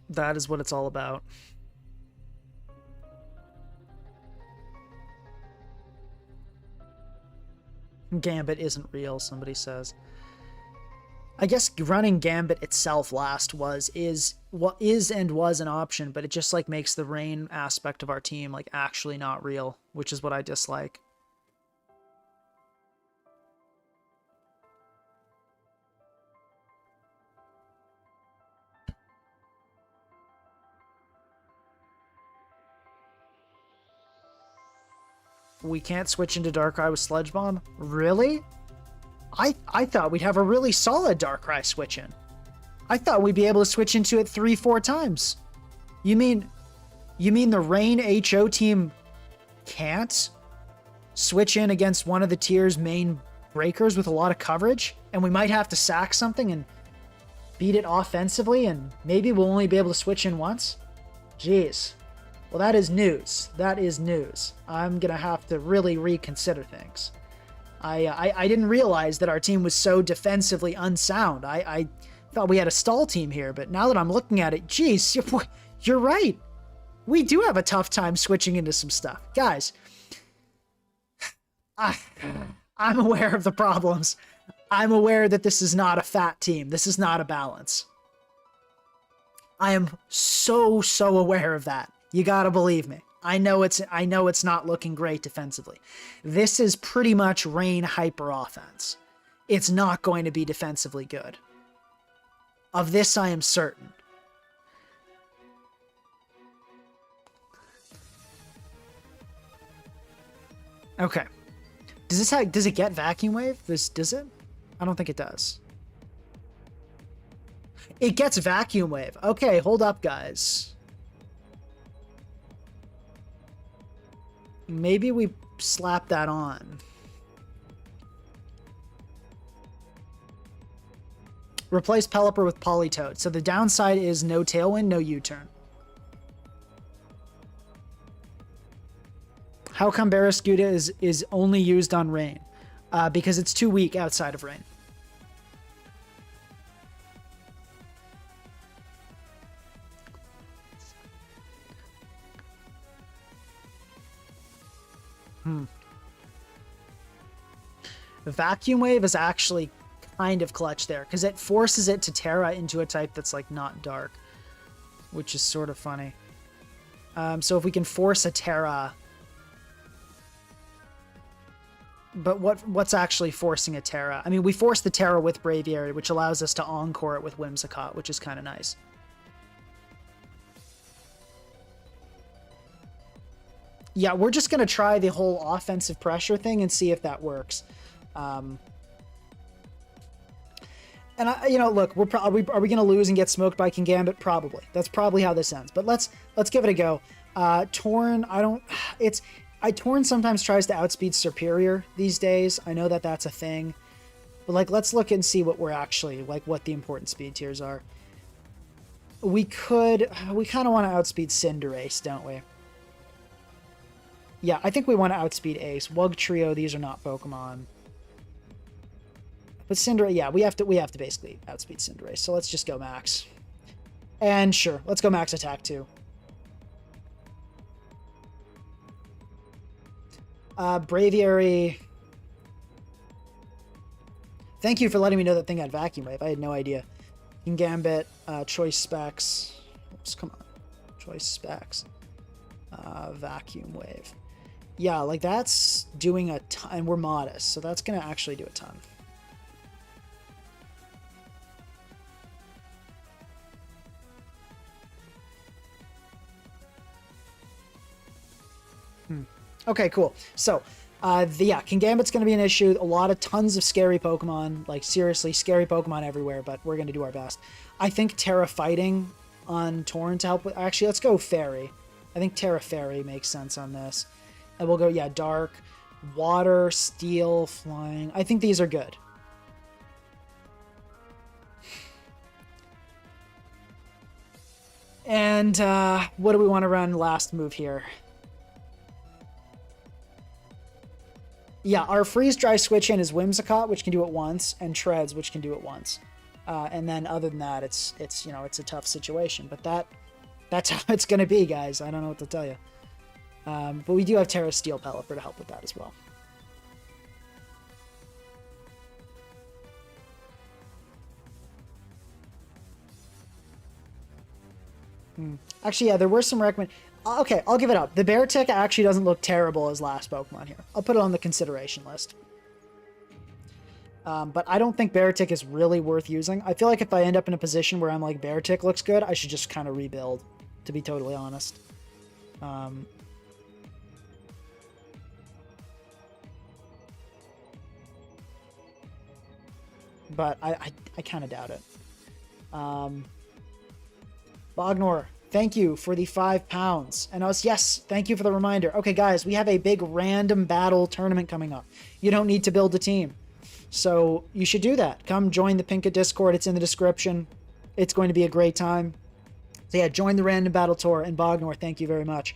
That is what it's all about. Gambit isn't real, somebody says. I guess running Gambit itself last is an option, but it just like makes the rain aspect of our team like actually not real, which is what I dislike. We can't switch into Darkrai with Sludge Bomb? Really? I thought we'd have a really solid Darkrai switch in. I thought we'd be able to switch into it 3-4 times. You mean the Rain HO team can't switch in against one of the tier's main breakers with a lot of coverage? And we might have to sack something and beat it offensively, and maybe we'll only be able to switch in once? Jeez. Well, that is news. That is news. I'm going to have to really reconsider things. I didn't realize that our team was so defensively unsound. I thought we had a stall team here, but now that I'm looking at it, geez, you're right. We do have a tough time switching into some stuff. Guys, I'm aware of the problems. I'm aware that this is not a fat team. This is not a balance. I am so aware of that. You gotta believe me. I know it's not looking great defensively. This is pretty much Rain hyper offense. It's not going to be defensively good. Of this, I am certain. Okay. Does it get Vacuum Wave? Does it? I don't think it does. It gets Vacuum Wave. Okay, hold up, guys. Maybe we slap that on. Replace Pelipper with Politoed. So the downside is no Tailwind, no U-turn. How come Barraskewda is only used on Rain? Because it's too weak outside of Rain. Vacuum Wave is actually kind of clutch there because it forces it to Terra into a type that's like not dark, which is sort of funny. So if we can force a Terra, but what's actually forcing a Terra? I mean, we force the Terra with Braviary, which allows us to Encore it with Whimsicott, which is kind of nice. Yeah, we're just going to try the whole offensive pressure thing and see if that works. And you know, look, are we going to lose and get smoked by Kingambit? Probably. That's probably how this ends. But let's give it a go. Torn, Torn sometimes tries to outspeed Superior these days. I know that that's a thing. But like, let's look and see what we're actually, like, what the important speed tiers are. We kind of want to outspeed Cinderace, don't we? Yeah, I think we want to outspeed Ace. Wugtrio, these are not Pokemon. But Cinderace, yeah, we have to basically outspeed Cinderace. So let's just go max. And sure, let's go max attack too. Braviary. Thank you for letting me know that thing had Vacuum Wave. I had no idea. Kingambit, Choice Specs. Oops, come on. Choice Specs. Vacuum Wave. Yeah, like that's doing a ton, and we're modest, so that's going to actually do a ton. Okay, cool. So, yeah, Kingambit's going to be an issue. Tons of scary Pokemon, like seriously scary Pokemon everywhere, but we're going to do our best. I think Terra Fighting on Torn to help with, actually, let's go Fairy. I think Terra Fairy makes sense on this. And we'll go, yeah, Dark, Water, Steel, Flying. I think these are good. And what do we want to run last move here? Yeah, our Freeze-Dry switch-in is Whimsicott, which can do it once, and Treads, which can do it once. And then other than that, it's you know, it's a tough situation. But that's how it's going to be, guys. I don't know what to tell you. But we do have Terra Steel Pelipper to help with that as well. Actually, yeah, there were some okay, I'll give it up. The Beartic actually doesn't look terrible as last Pokemon here. I'll put it on the consideration list. But I don't think Beartic is really worth using. I feel like if I end up in a position where I'm like, Beartic looks good, I should just kind of rebuild, to be totally honest. But I kind of doubt it. Bognor, thank you for the £5. And yes, thank you for the reminder. Okay, guys, we have a big random battle tournament coming up. You don't need to build a team. So you should do that. Come join the Pinka Discord. It's in the description. It's going to be a great time. So yeah, join the random battle tour. And Bognor, thank you very much.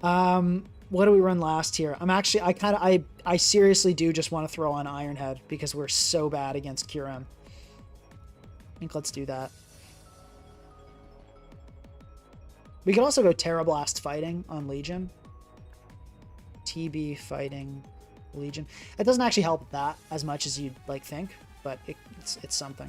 What do we run last here? I seriously do just want to throw on Ironhead because we're so bad against Kyurem. I think let's do that. We could also go Terra Blast Fighting on Legion. TB Fighting Legion. It doesn't actually help that as much as you'd like think, but it's something.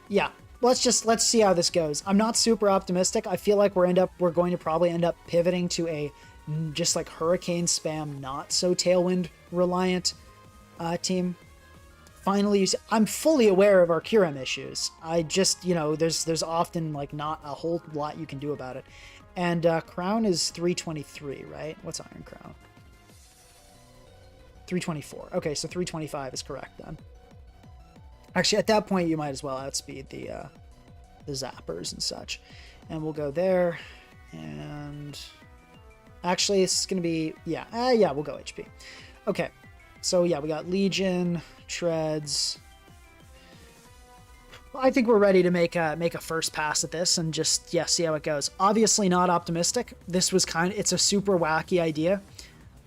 Yeah, let's see how this goes. I'm not super optimistic. I feel like we're going to probably end up pivoting to a just like Hurricane spam, not so Tailwind reliant team. Finally, I'm fully aware of our Kyurem issues. I just, you know, there's often like not a whole lot you can do about it. And Crown is 323, right? What's Iron Crown? 324. Okay, so 325 is correct then. Actually, at that point, you might as well outspeed the zappers and such. And we'll go there. And actually, it's going to be... Yeah, yeah, we'll go HP. Okay, so yeah, we got Legion, Treads... I think we're ready to make a first pass at this and just, yeah, see how it goes. Obviously not optimistic. This was it's a super wacky idea.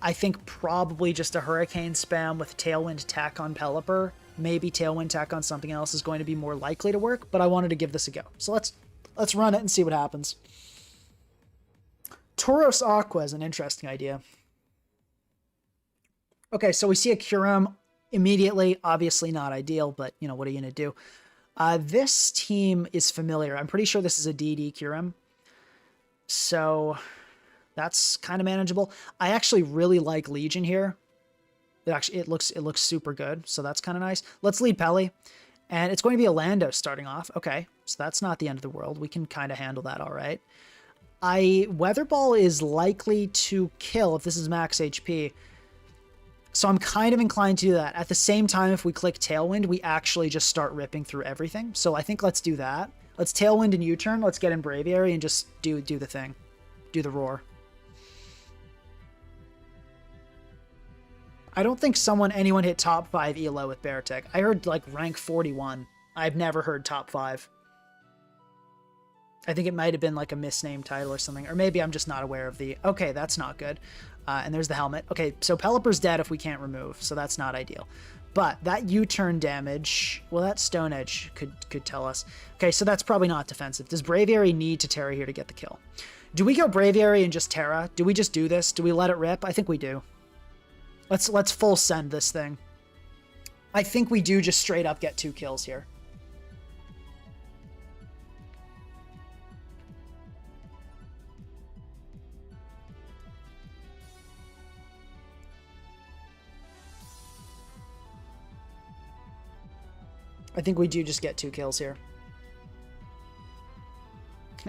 I think probably just a Hurricane spam with Tailwind tech on Pelipper. Maybe Tailwind tech on something else is going to be more likely to work, but I wanted to give this a go. So let's run it and see what happens. Tauros Aqua is an interesting idea. Okay, so we see a Curum immediately. Obviously not ideal, but, you know, what are you going to do? This team is familiar. I'm pretty sure this is a DD Curum. So that's kind of manageable. I actually really like Legion here. It looks super good. So that's kind of nice. Let's lead Peli. And it's going to be a Lando starting off. Okay. So that's not the end of the world. We can kind of handle that all right. Weather Ball is likely to kill if this is max HP. So I'm kind of inclined to do that. At the same time, if we click Tailwind, we actually just start ripping through everything. So I think let's do that. Let's Tailwind and U-turn. Let's get in Braviary and just do the thing. Do the roar. I don't think anyone hit top 5 ELO with Beartech. I heard like rank 41. I've never heard top 5. I think it might have been like a misnamed title or something. Or maybe I'm just not aware of the... Okay, that's not good. And there's the helmet. Okay, so Pelipper's dead if we can't remove, so that's not ideal. But that U-turn damage... Well, that Stone Edge could tell us. Okay, so that's probably not defensive. Does Braviary need to Terra here to get the kill? Do we go Braviary and just Terra? Do we just do this? Do we let it rip? I think we do. Let's full send this thing. I think we do just straight up get 2 kills here. I think we do just get 2 kills here.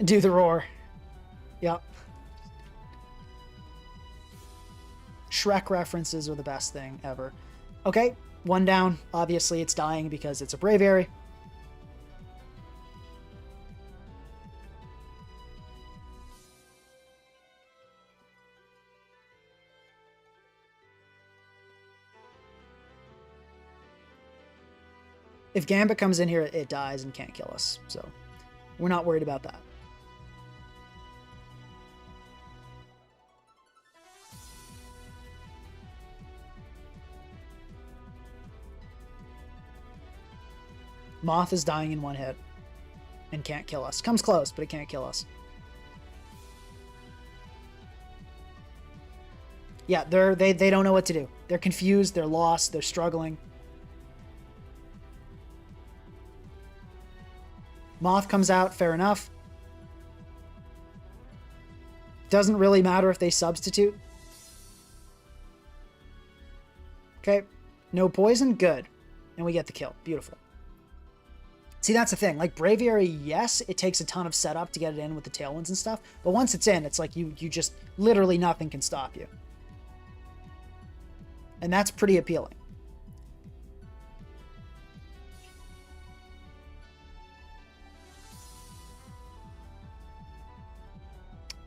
Do the roar. Yep. Shrek references are the best thing ever. Okay, 1 down. Obviously it's dying because it's a Braviary. If Gambit comes in here, it dies and can't kill us. So we're not worried about that. Moth is dying in 1 hit and can't kill us. Comes close, but it can't kill us. Yeah, they don't know what to do. They're confused, they're lost, they're struggling. Moth comes out, fair enough. Doesn't really matter if they substitute. Okay, no poison, good. And we get the kill, beautiful. See, that's the thing. Like, Braviary, yes, it takes a ton of setup to get it in with the Tailwinds and stuff, but once it's in, it's like you just, literally nothing can stop you. And that's pretty appealing.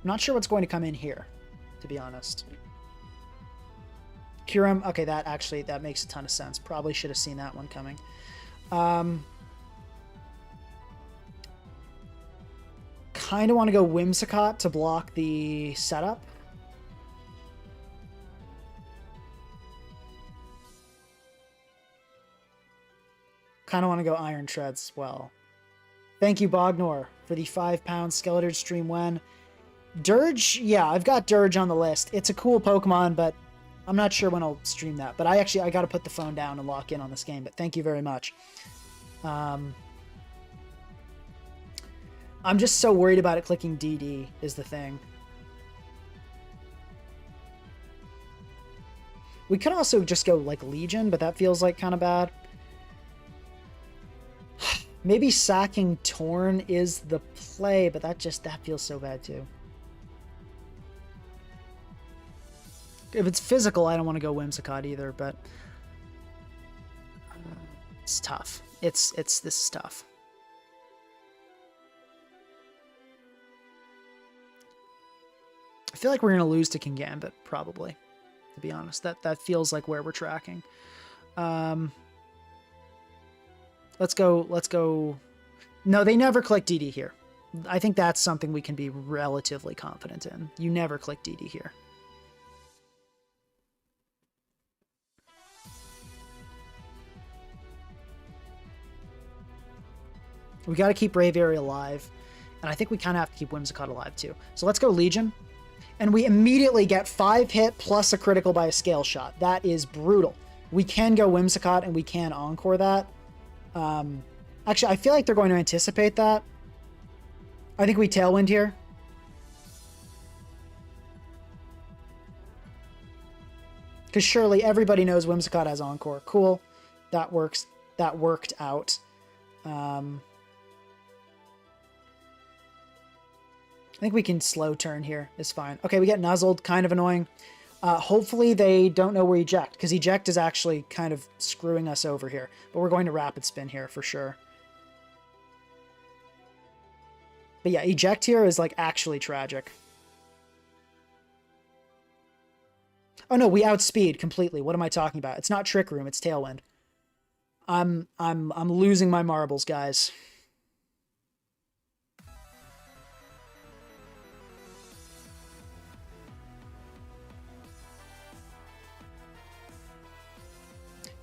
I'm not sure what's going to come in here, to be honest. Curum, okay, that makes a ton of sense. Probably should have seen that one coming. Kind of want to go Whimsicott to block the setup. Kind of want to go Iron Treads as well. Thank you, Bognor, for the £5 Skeletor stream when. Dirge, yeah, I've got Dirge on the list. It's a cool Pokemon, but I'm not sure when I'll stream that. But I got to put the phone down and lock in on this game, but thank you very much. I'm just so worried about it clicking DD is the thing. We could also just go like Legion, but that feels like kind of bad. Maybe sacking Torn is the play, but that feels so bad too. If it's physical, I don't want to go Whimsicott either, but it's tough. This is tough. I feel like we're gonna lose to King Gambit, probably. To be honest, that feels like where we're tracking. Let's go. No, they never click DD here. I think that's something we can be relatively confident in. You never click DD here. We got to keep Braviary alive, and I think we kind of have to keep Whimsicott alive too. So let's go Legion, and we immediately get 5 hit plus a critical by a scale shot. That is brutal. We can go Whimsicott, and we can Encore that. Actually, I feel like they're going to anticipate that. I think we Tailwind here. Because surely everybody knows Whimsicott has Encore. Cool. That works. That worked out. I think we can slow turn here. It's fine. Okay, we get Nuzzled. Kind of annoying. Hopefully they don't know where Eject, because Eject is actually kind of screwing us over here. But we're going to Rapid Spin here for sure. But yeah, Eject here is like actually tragic. Oh no, we outspeed completely. What am I talking about? It's not Trick Room, it's Tailwind. I'm losing my marbles, guys.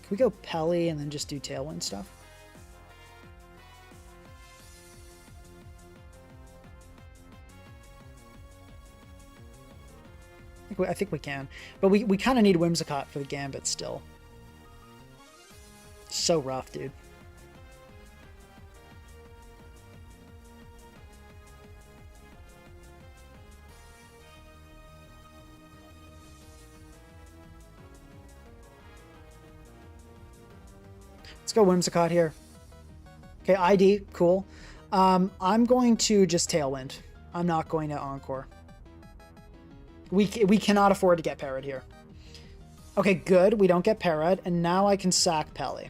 Can we go Pelly and then just do Tailwind stuff? I think we can. But we kind of need Whimsicott for the Gambit still. So rough, dude. Let's go Whimsicott here. Okay, ID, cool. I'm going to just Tailwind. I'm not going to Encore. We cannot afford to get parried here. Okay, good. We don't get parried, and now I can sack Pelly.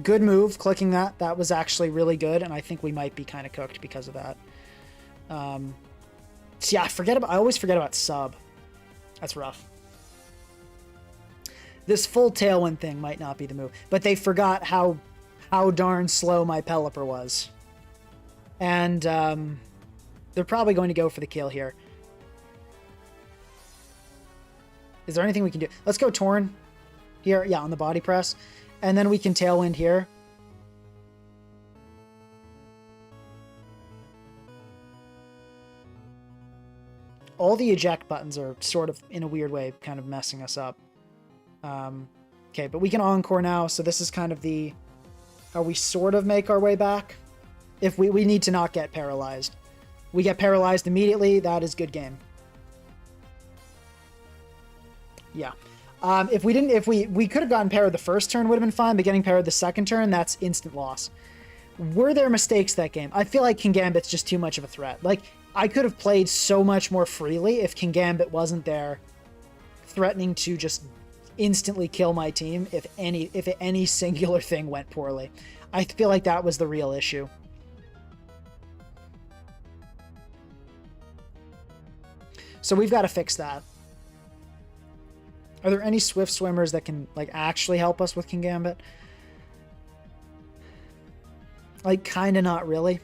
Good move, clicking that. That was actually really good, and I think we might be kind of cooked because of that. So yeah, I always forget about sub. That's rough. This full Tailwind thing might not be the move, but they forgot how darn slow my Pelipper was. And they're probably going to go for the kill here. Is there anything we can do? Let's go Torn here. Yeah, on the body press. And then we can Tailwind here. All the eject buttons are sort of, in a weird way, kind of messing us up. Okay, but we can Encore now, so this is kind of the... how we sort of make our way back. If we need to not get paralyzed. We get paralyzed immediately, that is good game. Yeah. If we could have gotten parried the first turn would have been fine, but getting parried the second turn, that's instant loss. Were there mistakes that game? I feel like King Gambit's just too much of a threat. Like, I could have played so much more freely if King Gambit wasn't there threatening to just instantly kill my team if any singular thing went poorly. I feel like that was the real issue. So we've got to fix that. Are there any Swift Swimmers that can like actually help us with King Gambit? Like, kind of not really.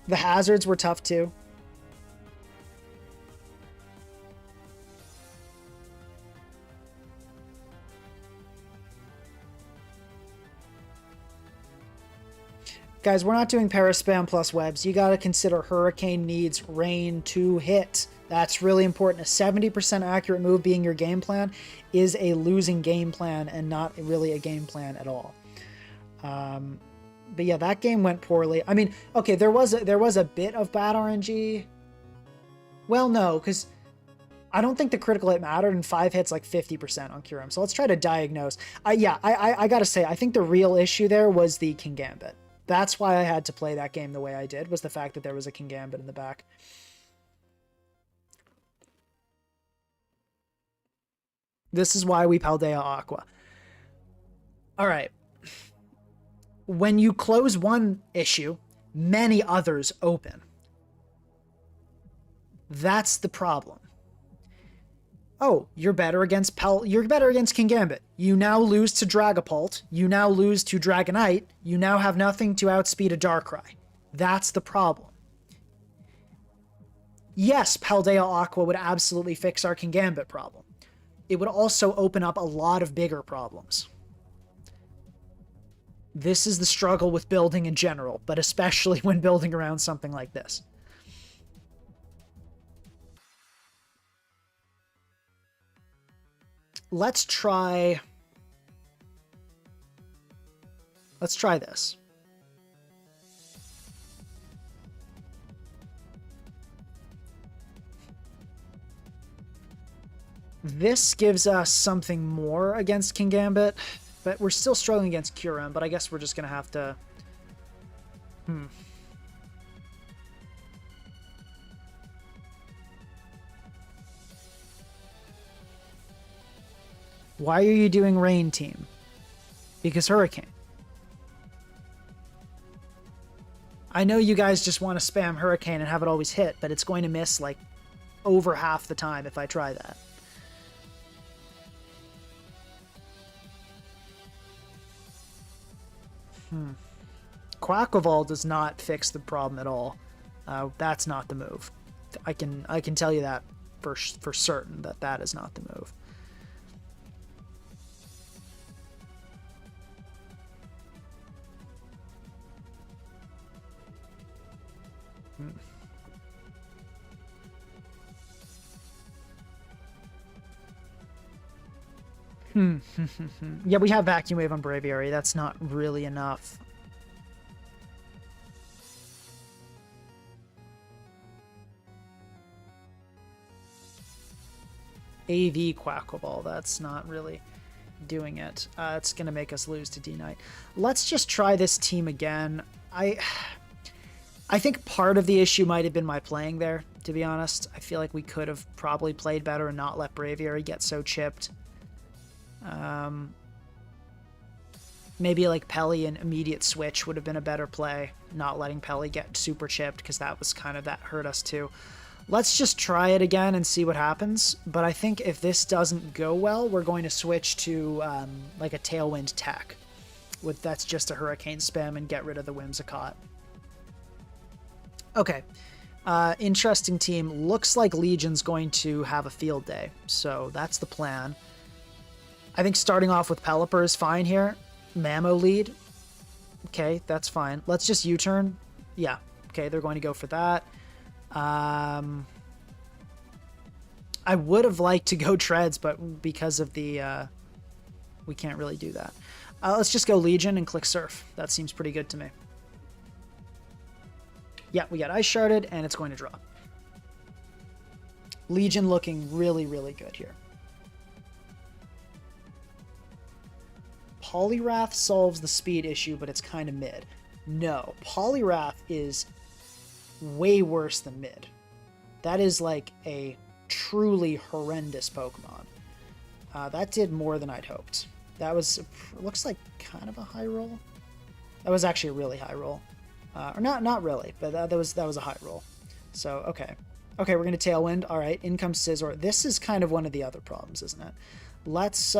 The hazards were tough too. Guys, we're not doing Paraspam plus webs. You got to consider Hurricane needs rain to hit. That's really important. A 70% accurate move being your game plan is a losing game plan and not really a game plan at all. But yeah, that game went poorly. I mean, okay, there was a bit of bad RNG. Well, no, because I don't think the critical hit mattered, and 5 hits like 50% on Kyurem. So let's try to diagnose. I gotta say, I think the real issue there was the King Gambit. That's why I had to play that game the way I did, was the fact that there was a King Gambit in the back. This is why we Paldea Aqua. All right. When you close one issue, many others open. That's the problem. Oh, you're better against King Gambit. You now lose to Dragapult. You now lose to Dragonite. You now have nothing to outspeed a Darkrai. That's the problem. Yes, Paldea Aqua would absolutely fix our King Gambit problem. It would also open up a lot of bigger problems. This is the struggle with building in general, but especially when building around something like this. Let's try this. This gives us something more against King Gambit, but we're still struggling against Kyurem, but I guess we're just going to have to... Why are you doing Rain Team? Because Hurricane. I know you guys just want to spam Hurricane and have it always hit, but it's going to miss like over half the time if I try that. Quaquaval does not fix the problem at all. That's not the move. I can tell you that for certain that is not the move. Yeah, we have Vacuum Wave on Braviary. That's not really enough. AV Quaquaval. That's not really doing it. It's going to make us lose to D-Knight. Let's just try this team again. I think part of the issue might have been my playing there, to be honest. I feel like we could have probably played better and not let Braviary get so chipped. Maybe like Pelly and immediate switch would have been a better play, not letting Pelly get super chipped, because that hurt us too. Let's just try it again and see what happens, but I think if this doesn't go well, we're going to switch to like a Tailwind tech. That's just a Hurricane spam and get rid of the Whimsicott. Okay, interesting team. Looks like Legion's going to have a field day, so that's the plan. I think starting off with Pelipper is fine here. Mamo lead. Okay, that's fine. Let's just U-turn. Yeah, okay, they're going to go for that. I would have liked to go Treads, but because of the... we can't really do that. Let's just go Legion and click Surf. That seems pretty good to me. Yeah, we got Ice Sharded, and it's going to drop. Legion looking really, really good here. Poliwrath solves the speed issue, but it's kind of mid. No, Poliwrath is way worse than mid. That is like a truly horrendous Pokemon. That did more than I'd hoped. That was, looks like kind of a high roll. That was actually a really high roll. Or not really, but that was a high roll. So, okay. Okay, we're going to Tailwind. All right, in comes Scizor. This is kind of one of the other problems, isn't it? Let's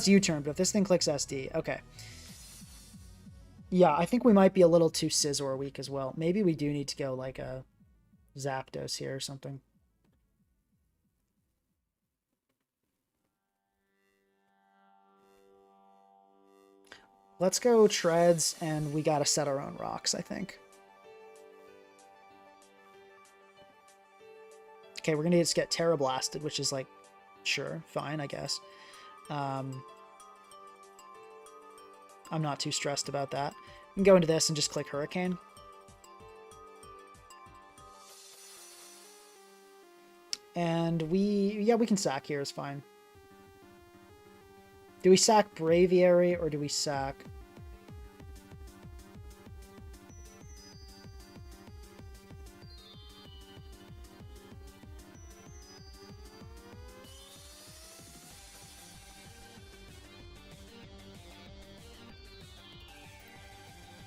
U-turn, but if this thing clicks SD, okay. Yeah, I think we might be a little too Scizor weak as well. Maybe we do need to go like a Zapdos here or something. Let's go Treads, and we gotta set our own rocks, I think. Okay, we're gonna just get Terra Blasted, which is like, sure, fine, I guess. I'm not too stressed about that. We can go into this and just click Hurricane. And we can sack here, is fine. Do we sack Braviary or do we sack...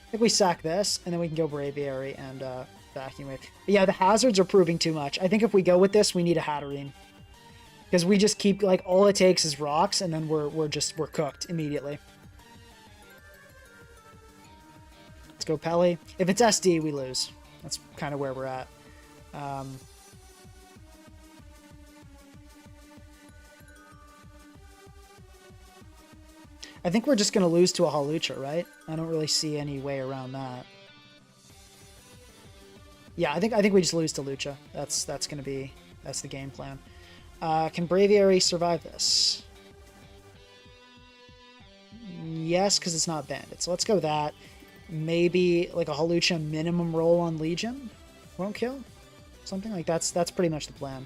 I think we sack this, and then we can go Braviary and Vacuum Wave. But yeah, the hazards are proving too much. I think if we go with this, we need a Hatterene. Because we just keep, like, all it takes is rocks, and then we're cooked immediately. Let's go Pelly. If it's SD, we lose. That's kind of where we're at. I think we're just going to lose to a Hawlucha, right? I don't really see any way around that. Yeah, I think we just lose to Lucha. That's the game plan. Can Braviary survive this? Yes, because it's not banded. So let's go that. Maybe like a Hawlucha minimum roll on Legion won't kill. Something like that's pretty much the plan.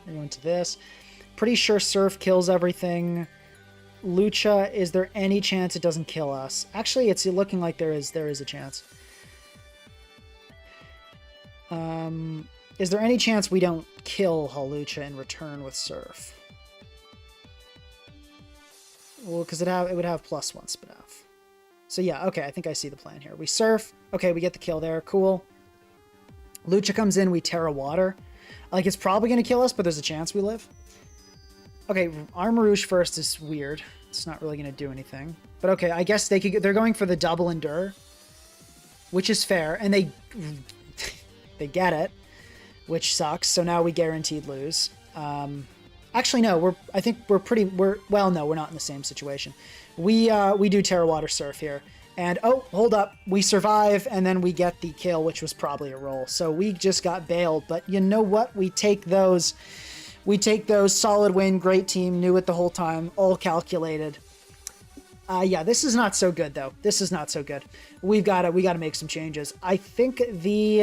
We're going to this. Pretty sure Surf kills everything. Lucha, is there any chance it doesn't kill us? Actually, it's looking like there is a chance. Is there any chance we don't kill Hawlucha in return with Surf? Well, because it would have +1 spin-off. So yeah, okay, I think I see the plan here. We Surf. Okay, we get the kill there. Cool. Lucha comes in, we Terra Water. Like, it's probably going to kill us, but there's a chance we live. Okay, Armarouge first is weird. It's not really going to do anything. But okay, I guess they're going for the double Endure, which is fair. And they get it, which sucks. So now we guaranteed lose. Actually, no, well, no, we're not in the same situation. We do Terra Water Surf here. And, oh, hold up. We survive, and then we get the kill, which was probably a roll. So we just got bailed. But you know what? We take those. We take those. Solid win. Great team. Knew it the whole time. All calculated. Yeah, this is not so good, though. This is not so good. We gotta make some changes. I think the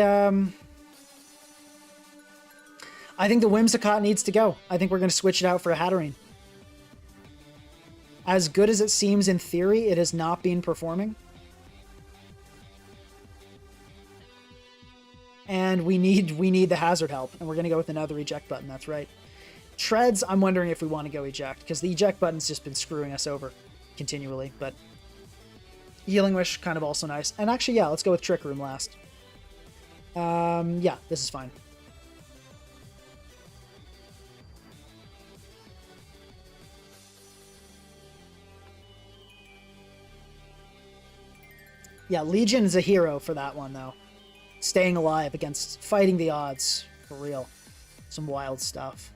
Whimsicott needs to go. I think we're going to switch it out for a Hatterene. As good as it seems in theory, it has not been performing. And we need the hazard help, and we're going to go with another eject button, that's right. Treads, I'm wondering if we want to go eject, because the eject button's just been screwing us over continually, but Healing Wish, kind of also nice. And actually, yeah, let's go with Trick Room last. Yeah, this is fine. Yeah, Legion is a hero for that one, though. Staying alive against fighting the odds. For real. Some wild stuff.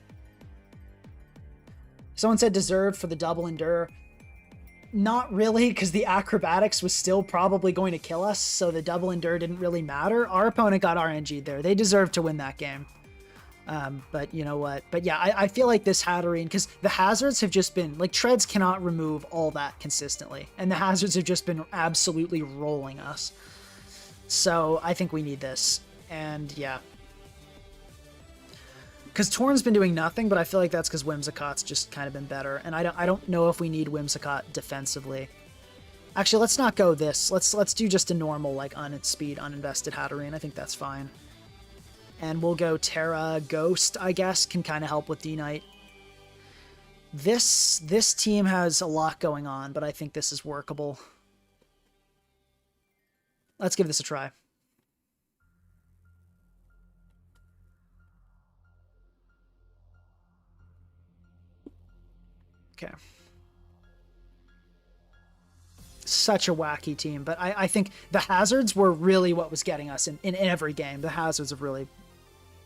Someone said deserved for the double Endure. Not really, because the Acrobatics was still probably going to kill us, so the double Endure didn't really matter. Our opponent got RNG'd there. They deserved to win that game. But you know what? But yeah, I feel like this Hatterene, because the hazards have just been, like, Treads cannot remove all that consistently. And the hazards have just been absolutely rolling us. So I think we need this. And yeah. Because Torn's been doing nothing, but I feel like that's because Whimsicott's just kind of been better. And I don't know if we need Whimsicott defensively. Actually, let's not go this. Let's do just a normal, like, speed, uninvested Hatterene. I think that's fine. And we'll go Terra Ghost, I guess, can kind of help with D-Knight. This team has a lot going on, but I think this is workable. Let's give this a try. Okay. Such a wacky team, but I think the hazards were really what was getting us in every game. The hazards have really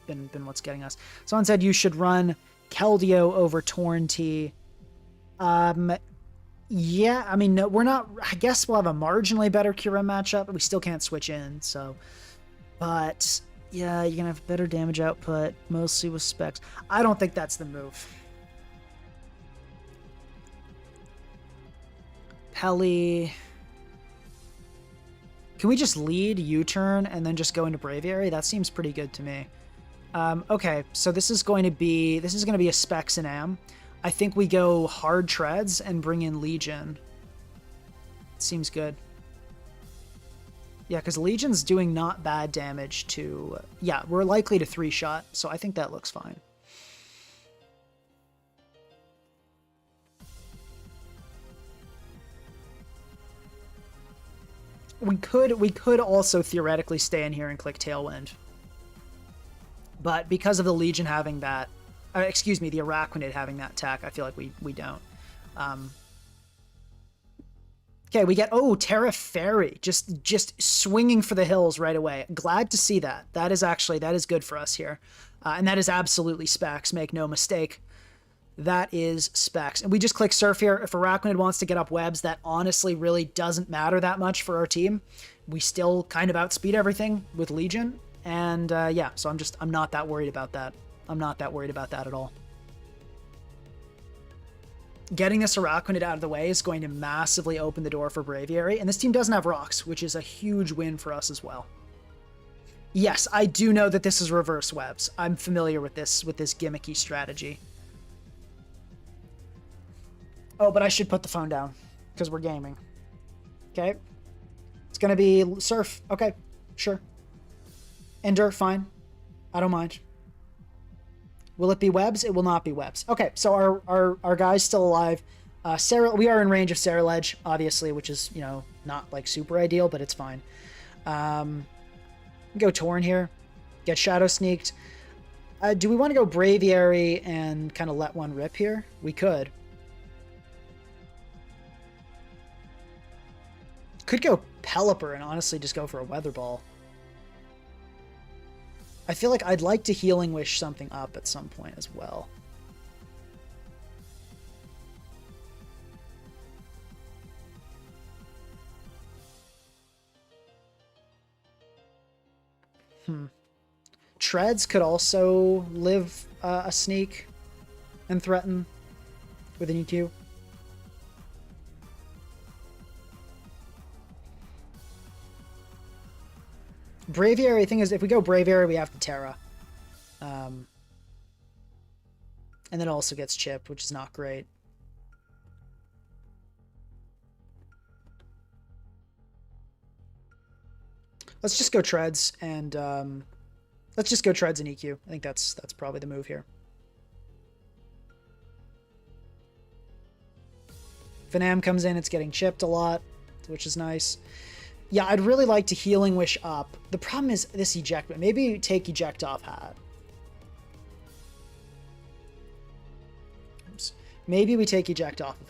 been what's getting us. Someone said you should run Keldeo over Torn T. Yeah, I mean, no, we're not. I guess we'll have a marginally better Kyurem matchup, but we still can't switch in. So, but yeah, you're gonna have better damage output, mostly with specs. I don't think that's the move. Heli. Can we just lead U-turn and then just go into Braviary? That seems pretty good to me. Okay, so this is going to be a Specs and Am. I think we go hard treads and bring in Legion. Seems good. Yeah, because Legion's doing not bad damage to... yeah, we're likely to 3-shot, so I think that looks fine. We could also theoretically stay in here and click Tailwind. But because of the Legion having that... excuse me, the Arachnid having that attack, I feel like we don't. Okay, we get... oh, Terra Fairy. Just swinging for the hills right away. Glad to see that. That is good for us here. And that is absolutely specs, make no mistake. That is specs. And we just click Surf here. If Arachnid wants to get up webs, that honestly really doesn't matter that much for our team. We still kind of outspeed everything with Legion. And yeah, so I'm not that worried about that. I'm not that worried about that at all. Getting this Arachnid out of the way is going to massively open the door for Braviary. And this team doesn't have rocks, which is a huge win for us as well. Yes, I do know that this is reverse webs. I'm familiar with this gimmicky strategy. Oh, but I should put the phone down because we're gaming. Okay. It's going to be Surf. Okay, sure. Ender, fine. I don't mind. Will it be webs? It will not be webs. Okay, so our guy's still alive. Sarah, we are in range of Sarah Ledge, obviously, which is, you know, not like super ideal, but it's fine. Go Torn here. Get Shadow Sneaked. Do we want to go Braviary and kind of let one rip here? We could. Could go Pelipper and honestly just go for a Weather Ball. I feel like I'd like to Healing Wish something up at some point as well. Treads could also live a sneak and threaten with an EQ. Braviary, thing is, if we go Braviary, we have to Terra. And then it also gets chipped, which is not great. Let's just go Treads and let's just go Treads and EQ. I think that's probably the move here. If an Am comes in, it's getting chipped a lot, which is nice. Yeah, I'd really like to Healing Wish up. The problem is this Eject. Maybe take Eject off Hat. Oops. Maybe we take Eject off of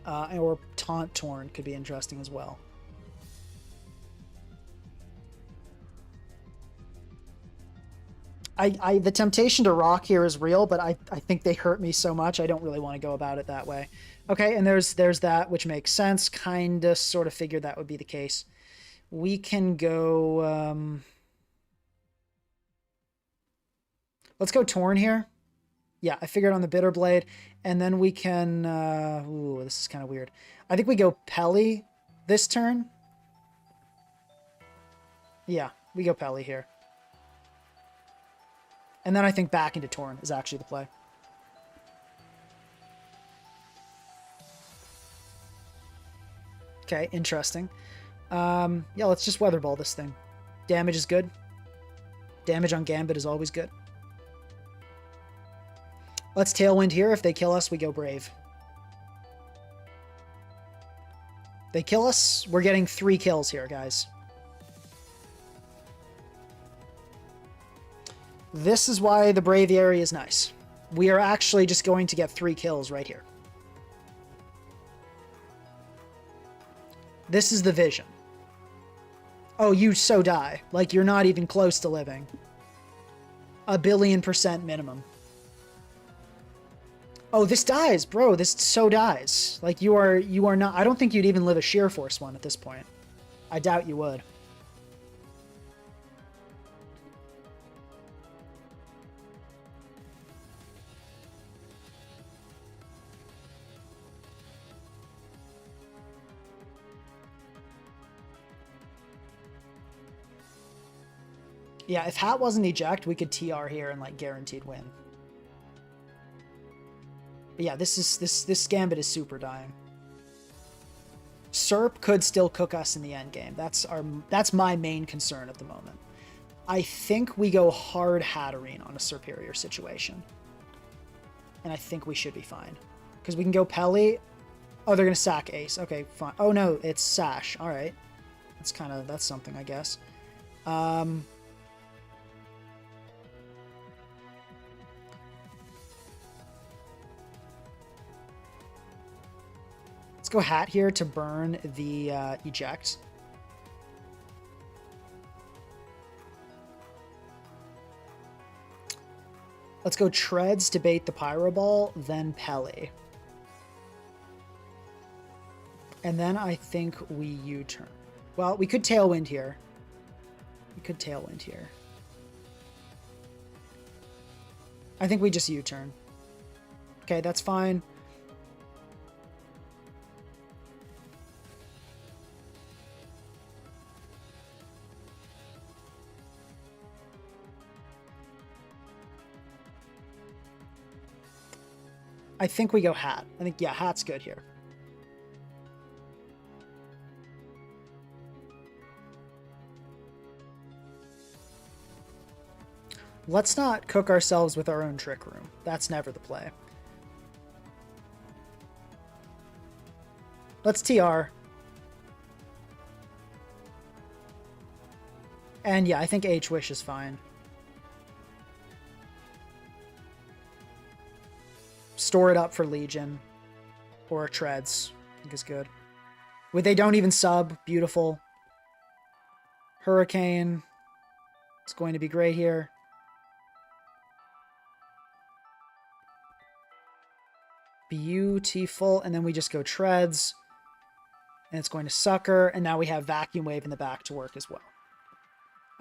Hat. Or Taunt Torn could be interesting as well. The temptation to rock here is real, but I think they hurt me so much I don't really want to go about it that way. Okay, and there's that, which makes sense. Kinda, sort of figured that would be the case. We can go... let's go Torn here. Yeah, I figured on the Bitter Blade. And then we can... ooh, this is kind of weird. I think we go Pelly this turn. Yeah, we go Pelly here. And then I think back into Torn is actually the play. Okay, interesting. Yeah, let's just Weather Ball this thing. Damage is good. Damage on Gambit is always good. Let's Tailwind here. If they kill us, we go Brave. They kill us, we're getting 3 kills here, guys. This is why the Braviary is nice. We are actually just going to get 3 kills right here. This is the vision. Oh, you so die. Like, you're not even close to living. 1,000,000,000% minimum. Oh, this dies, bro. This so dies. Like, you are not... I don't think you'd even live a Sheer Force one at this point. I doubt you would. Yeah, if Hat wasn't eject, we could TR here and like guaranteed win. But yeah, this Gambit is super dying. Serp could still cook us in the end game. That's my main concern at the moment. I think we go hard Hatterene on a superior situation. And I think we should be fine. Because we can go Pelly. Oh, they're going to sack Ace. Okay, fine. Oh, no, it's Sash. All right. That's something, I guess. Let's go Hat here to burn the eject. Let's go Treads to bait the Pyro Ball, then Pelly. And then I think we U-turn. Well, we could Tailwind here. I think we just U-turn. Okay, that's fine. I think we go Hat. I think, yeah, Hat's good here. Let's not cook ourselves with our own Trick Room. That's never the play. Let's TR. And yeah, I think H-Wish is fine. Store it up for Legion. Or Treads. I think is good. They don't even sub. Beautiful. Hurricane. It's going to be great here. Beautiful. And then we just go Treads. And it's going to Sucker. And now we have Vacuum Wave in the back to work as well.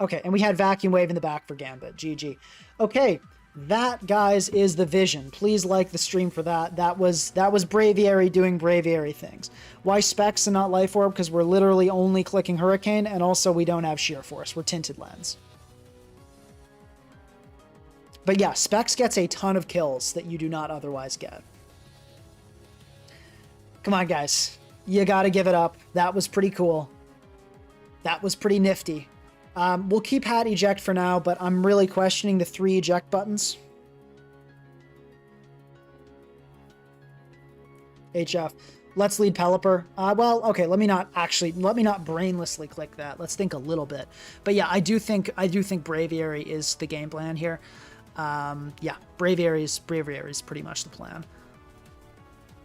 Okay, and we had Vacuum Wave in the back for Gambit. GG. Okay, that, guys, is the vision. Please like the stream for that. That was Braviary doing Braviary things. Why Specs and not Life Orb? Because we're literally only clicking Hurricane, and also we don't have Sheer Force. We're Tinted Lens. But yeah, Specs gets a ton of kills that you do not otherwise get. Come on, guys. You gotta give it up. That was pretty cool. That was pretty nifty. We'll keep Hat Eject for now, but I'm really questioning the 3 eject buttons. HF. Let's lead Pelipper. Well, okay, let me not brainlessly click that. Let's think a little bit. But yeah, I do think Braviary is the game plan here. Yeah, Braviary is pretty much the plan.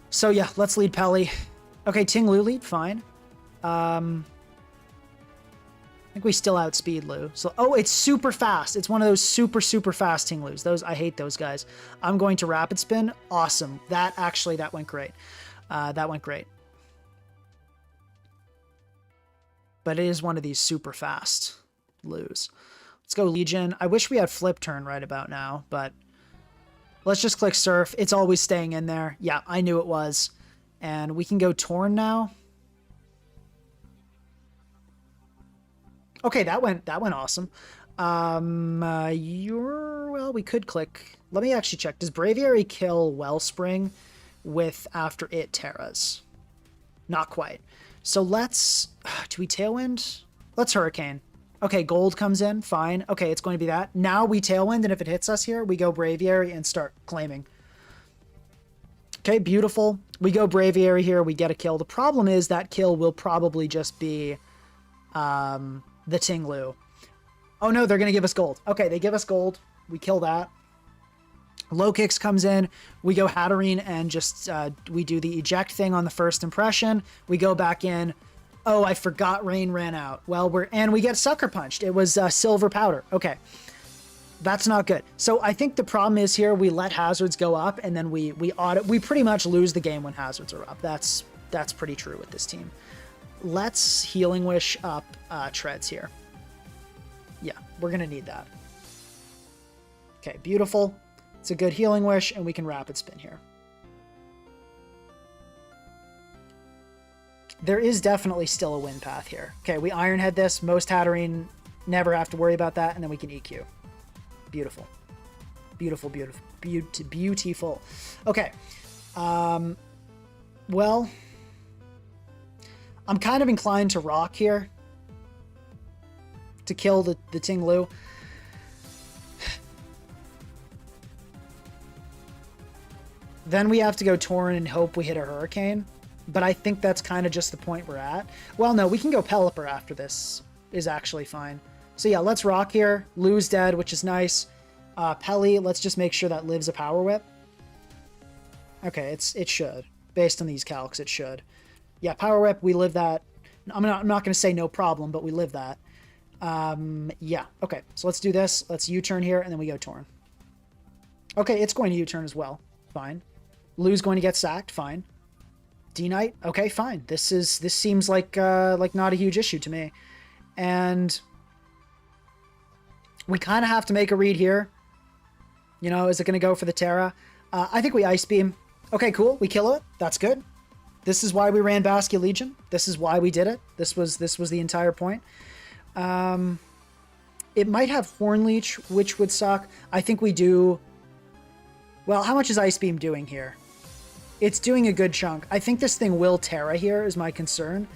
So yeah, let's lead Pelly. Okay, Ting Lu lead, fine. I think we still outspeed Lu. So, oh, it's super fast. It's one of those super, super fast Ting Lus. I hate those guys. I'm going to Rapid Spin. Awesome. That went great. That went great. But it is one of these super fast Lus. Let's go Legion. I wish we had Flip Turn right about now, but let's just click Surf. It's always staying in there. Yeah, I knew it was. And we can go Torn now. Okay, that went awesome. Well, we could click. Let me actually check. Does Braviary kill Wellspring with after it Terras? Not quite. So let's. Do we Tailwind? Let's Hurricane. Okay, Gold comes in. Fine. Okay, it's going to be that. Now we Tailwind, and if it hits us here, we go Braviary and start claiming. Okay, beautiful. We go Braviary here. We get a kill. The problem is that kill will probably just be the Ting Lu. Oh no, they're going to give us gold. Okay, they give us gold. We kill that. Low Kicks comes in. We go Hatterene and just we do the eject thing on the first impression. We go back in. Oh, I forgot Rain ran out. Well, we get Sucker Punched. It was Silver Powder. Okay. That's not good. So I think the problem is here we let hazards go up and then we pretty much lose the game when hazards are up. That's pretty true with this team. Let's Healing Wish up Treads here. Yeah, we're going to need that. Okay, beautiful. It's a good Healing Wish, and we can Rapid Spin here. There is definitely still a win path here. Okay, we Ironhead this. Most Hatterene Never have to worry about that, and then we can EQ. Beautiful. Beautiful, beautiful, beautiful. Okay. Well, I'm kind of inclined to rock here to kill the Ting Lu. Then we have to go Tauren and hope we hit a Hurricane. But I think that's kind of just the point we're at. Well, no, we can go Pelipper after this is actually fine. So yeah, let's rock here. Lu's dead, which is nice. Pelly, let's just make sure that lives a Power Whip. Okay, it should. Based on these calcs, it should. Yeah, Power Whip, we live that. I'm not going to say no problem, but we live that. Yeah, okay. So let's do this. Let's U-turn here, and then we go Tauren. Okay, it's going to U-turn as well. Fine. Lu's going to get sacked. Fine. D-Knight. Okay, fine. This seems like not a huge issue to me. And we kind of have to make a read here. You know, is it going to go for the Terra? I think we Ice Beam. Okay, cool. We kill it. That's good. This is why we ran Baskia Legion. This is why we did it. This was the entire point. It might have Horn Leech, which would suck. I think we do. Well, how much is Ice Beam doing here? It's doing a good chunk. I think this thing will Terra here is my concern.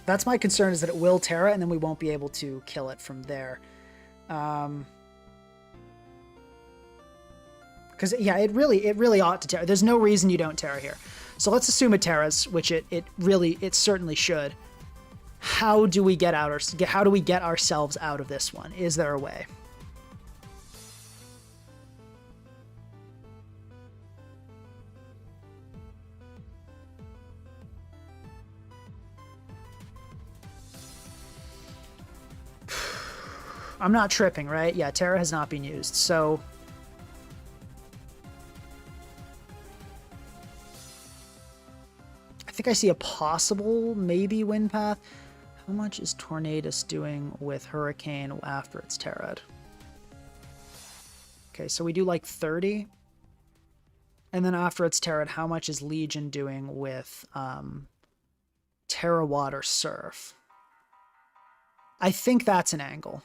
That's my concern, is that it will Terra and then we won't be able to kill it from there. Because, yeah, it really ought to Terra. There's no reason you don't Terra here. So let's assume it Terras, which it certainly should. How do we get ourselves out of this one? Is there a way? I'm not tripping, right? Yeah, Terra has not been used, so... I think I see a possible, maybe, win path. How much is Tornadus doing with Hurricane after it's Terra'd? Okay, so we do like 30. And then after it's Terra'd, how much is Legion doing with Terra Water Surf? I think that's an angle.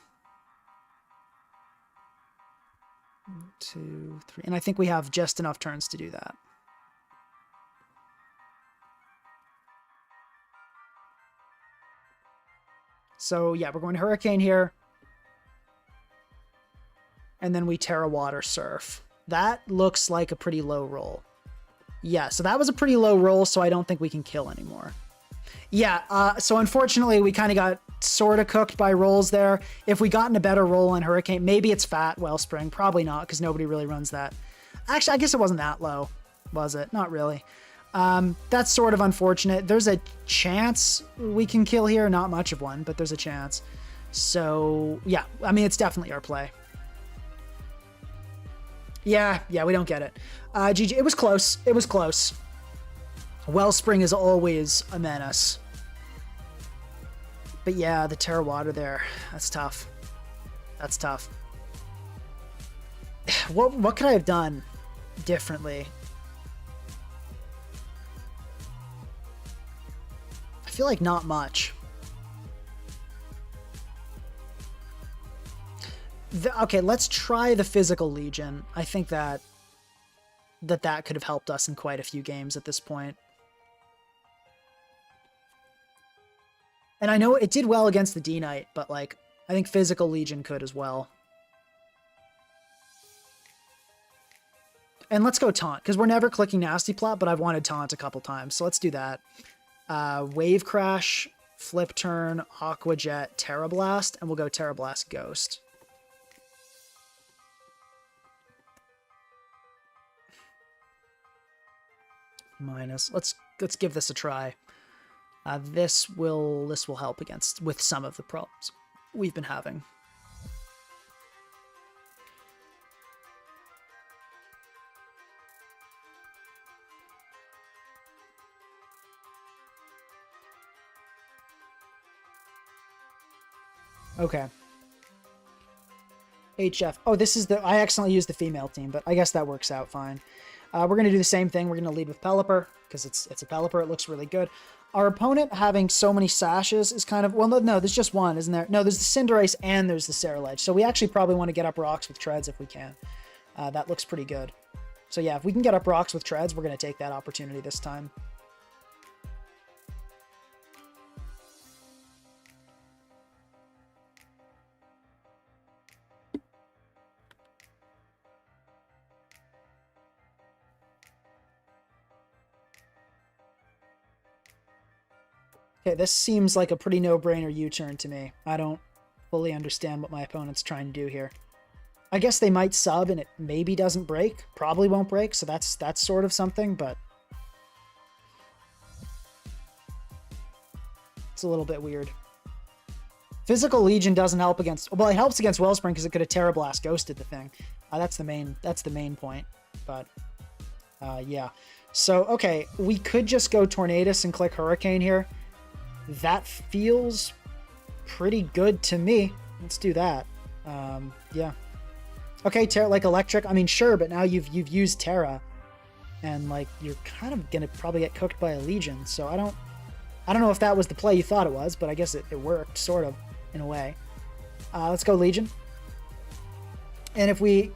1, 2, 3. And I think we have just enough turns to do that. So, yeah, we're going to Hurricane here. And then we Terra Water Surf. That looks like a pretty low roll. Yeah, so that was a pretty low roll, so I don't think we can kill anymore. Yeah, so unfortunately, we kind of got sort of cooked by rolls there. If we gotten a better roll on Hurricane, maybe it's Fat Wellspring. Probably not, because nobody really runs that. Actually, I guess it wasn't that low, was it? Not really. That's sort of unfortunate. There's a chance we can kill here. Not much of one, but there's a chance. So, yeah, I mean, it's definitely our play. Yeah, we don't get it. GG, it was close. It was close. Wellspring is always a menace. But yeah, the Terra Water there. That's tough. That's tough. What could I have done differently? I feel like not much. Okay, let's try the Physical Legion. I think that could have helped us in quite a few games at this point. And I know it did well against the D-Knight, but like, I think Physical Legion could as well. And let's go Taunt, because we're never clicking Nasty Plot, but I've wanted Taunt a couple times, so let's do that. Wave Crash, Flip Turn, Aqua Jet, Terra Blast, and we'll go Terra Blast Ghost. Minus. Let's give this a try. This will help with some of the problems we've been having. Okay. HF. Oh, this is I accidentally used the female team, but I guess that works out fine. We're going to do the same thing. We're going to lead with Pelipper, because it's a Pelipper. It looks really good. our opponent having so many sashes is kind of, well, no, there's just one, isn't there? No, there's the Cinderace and there's the Ceruledge. So we actually probably want to get up rocks with treads if we can. That looks pretty good. So yeah, if we can get up rocks with treads, we're going to take that opportunity this time. Okay, this seems like a pretty no-brainer U-turn to me. I don't fully understand what my opponent's trying to do here. I guess they might sub and it maybe doesn't break. Probably won't break, so that's sort of something, but it's a little bit weird. Physical Legion doesn't help against... Well, it helps against Wellspring because it could have Terra Blast ghosted the thing. That's the main point. But, yeah. So, okay, we could just go Tornadus and click Hurricane here. That feels pretty good to me. Let's do that. Yeah. Okay, Terra, like Electric. I mean, sure, but now you've used Terra, and like you're kind of gonna probably get cooked by a Legion. So I don't know if that was the play you thought it was, but I guess it worked sort of in a way. Let's go Legion. And if we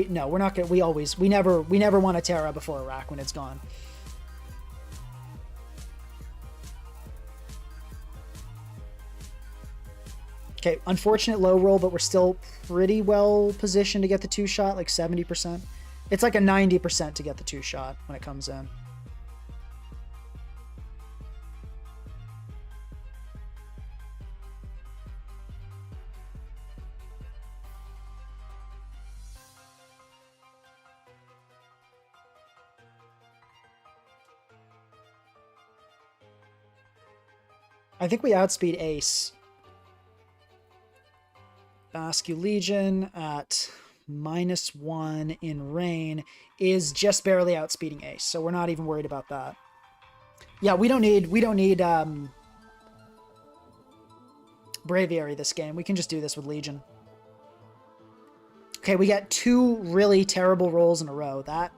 no, we're not gonna. We never want a Terra before a rack when it's gone. Okay, unfortunate low roll, but we're still pretty well positioned to get the 2-shot, like 70%. It's like a 90% to get the 2-shot when it comes in. I think we outspeed Ace. Askew Legion at -1 in rain is just barely outspeeding Ace, so we're not even worried about that. Yeah, we don't need Braviary this game. We can just do this with Legion. Okay, we got 2 really terrible rolls in a row. That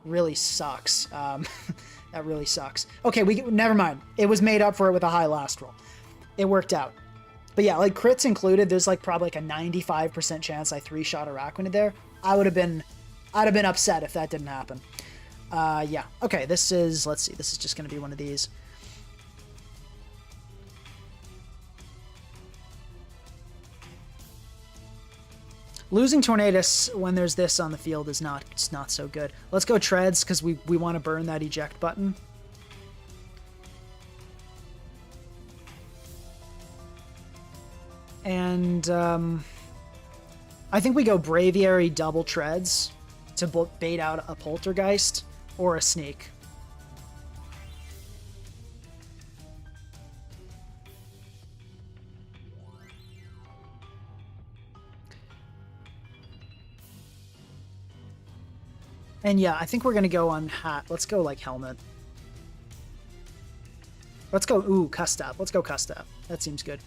really sucks. That really sucks. Okay, never mind. It was made up for it with a high last roll. It worked out. But yeah, like crits included, there's like probably like a 95% chance I 3-shot Araquanid there. I'd have been upset if that didn't happen. Yeah. Okay, let's see. This is just going to be one of these. Losing Tornadus when there's this on the field is not so good. Let's go Treads because we want to burn that eject button. And I think we go Braviary double Treads to bait out a Poltergeist or a Sneak. And yeah, I think we're going to go on Hat. Let's go like Helmet. Let's go, ooh, Custap. Let's go Custap. That seems good.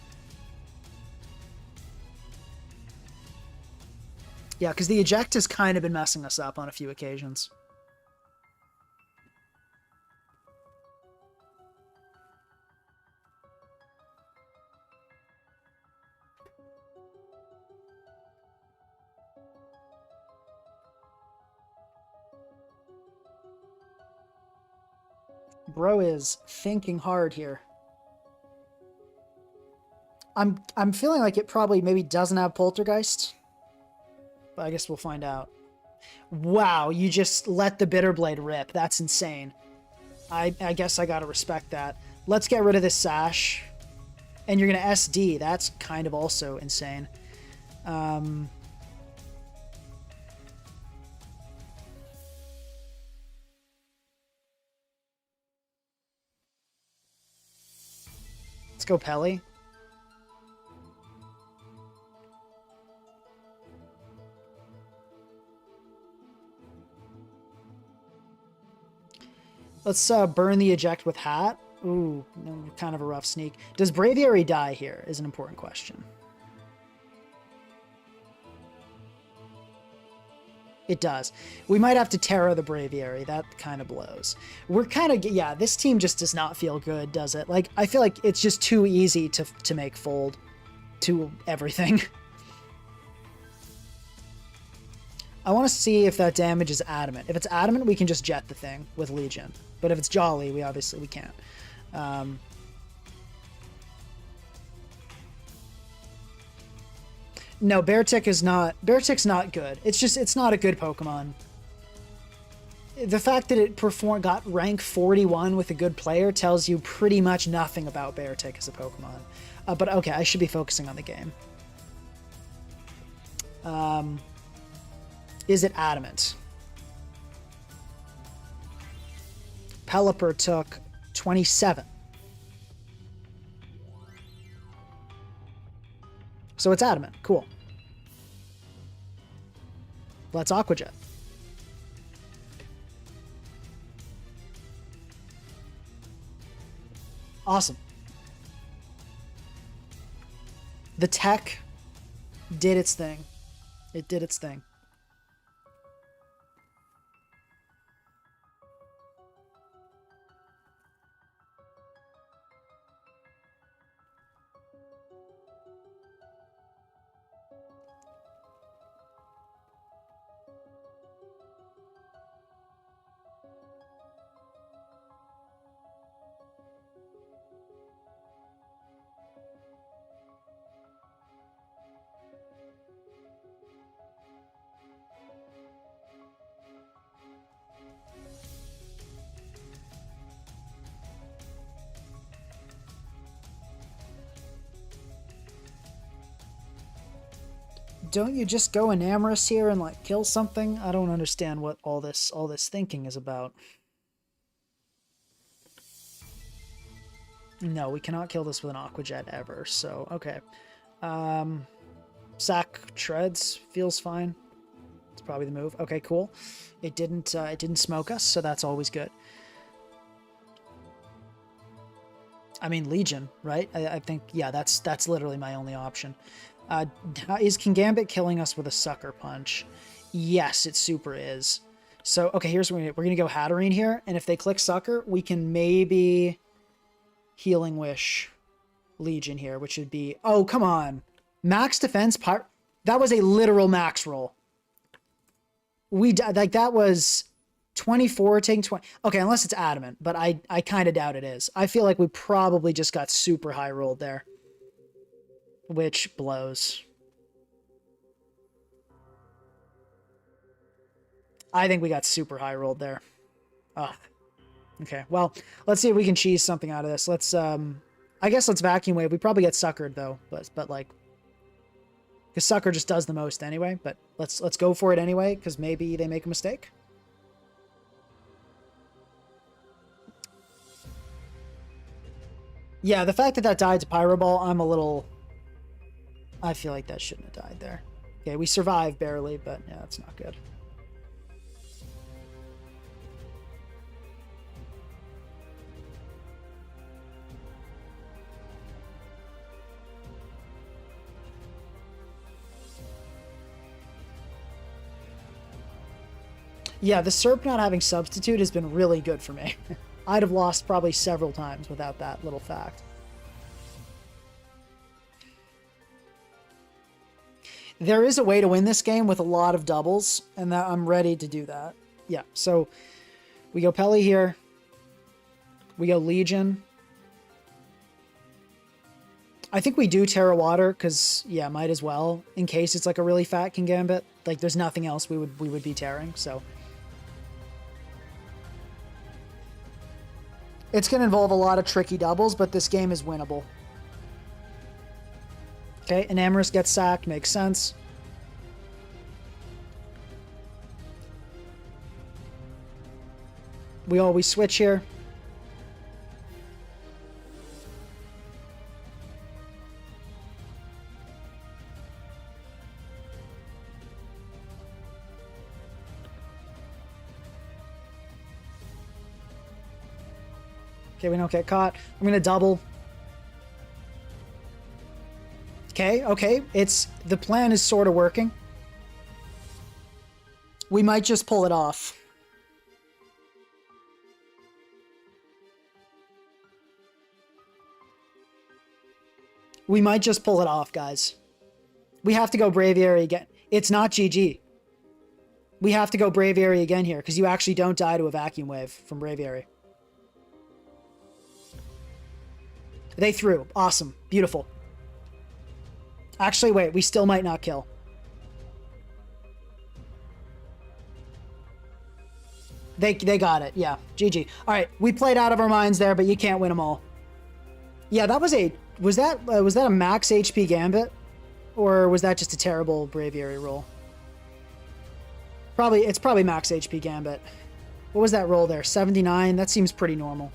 Yeah, because the eject has kind of been messing us up on a few occasions. Bro is thinking hard here. I'm feeling like it probably maybe doesn't have Poltergeist. But I guess we'll find out. Wow, you just let the Bitterblade rip. That's insane. I guess I gotta respect that. Let's get rid of this Sash. And you're gonna SD. That's kind of also insane. Let's go Pelly. Let's burn the eject with Hat. Ooh, kind of a rough sneak. Does Braviary die here is an important question. It does. We might have to Terra the Braviary. That kind of blows. We're kind of, yeah, this team just does not feel good, does it? Like, I feel like it's just too easy to make fold to everything. I want to see if that damage is adamant. If it's adamant, we can just jet the thing with Legion. But if it's Jolly, we can't. No, Beartick's not good. It's not a good Pokemon. The fact that it got rank 41 with a good player tells you pretty much nothing about Beartick as a Pokemon. But okay, I should be focusing on the game. Is it adamant? Pelipper took 27. So it's adamant. Cool. Let's Aqua Jet. Awesome. The tech did its thing. It did its thing. Don't you just go Enamorous here and like kill something? I don't understand what all this thinking is about. No, we cannot kill this with an Aqua Jet ever, so okay. Sack Treads feels fine. It's probably the move. Okay, cool. It didn't smoke us, so that's always good. I mean, Legion, right? I think, yeah, that's literally my only option. Is Kingambit killing us with a Sucker Punch? Yes, it super is. So, okay, here's what we're going to go Hatterene here, and if they click Sucker, we can maybe Healing Wish Legion here, which would be... Oh, come on. Max Defense part... That was a literal max roll. Like, that was 24 taking 20... Okay, unless it's adamant, but I kind of doubt it is. I feel like we probably just got super high rolled there. Which blows. I think we got super high rolled there. Oh. Okay, well, let's see if we can cheese something out of this. Let's, I guess let's Vacuum Wave. We probably get suckered, though, but like... Because Sucker just does the most anyway, but let's go for it anyway, because maybe they make a mistake. Yeah, the fact that that died to Pyro Ball, I'm a little... I feel like that shouldn't have died there. Okay, we survived barely, but yeah, that's not good. Yeah, the Serp not having Substitute has been really good for me. I'd have lost probably several times without that little fact. There is a way to win this game with a lot of doubles, and that I'm ready to do that. Yeah, so we go Pelly here. We go Legion. I think we do Terra Water, because, yeah, might as well, in case it's like a really fat Kingambit. Like, there's nothing else we would be tearing, so... It's going to involve a lot of tricky doubles, but this game is winnable. Okay, Enamorous gets sacked, makes sense. We always switch here. Okay, we don't get caught. I'm going to double. Okay, it's... The plan is sort of working. We might just pull it off. We might just pull it off, guys. We have to go Braviary again. It's not GG. We have to go Braviary again here, because you actually don't die to a Vacuum Wave from Braviary. They threw. Awesome. Beautiful. Actually, wait. We still might not kill. They got it. Yeah. GG. All right. We played out of our minds there, but you can't win them all. Yeah, that was a... Was that a max HP Gambit? Or was that just a terrible Braviary roll? It's probably max HP Gambit. What was that roll there? 79? That seems pretty normal.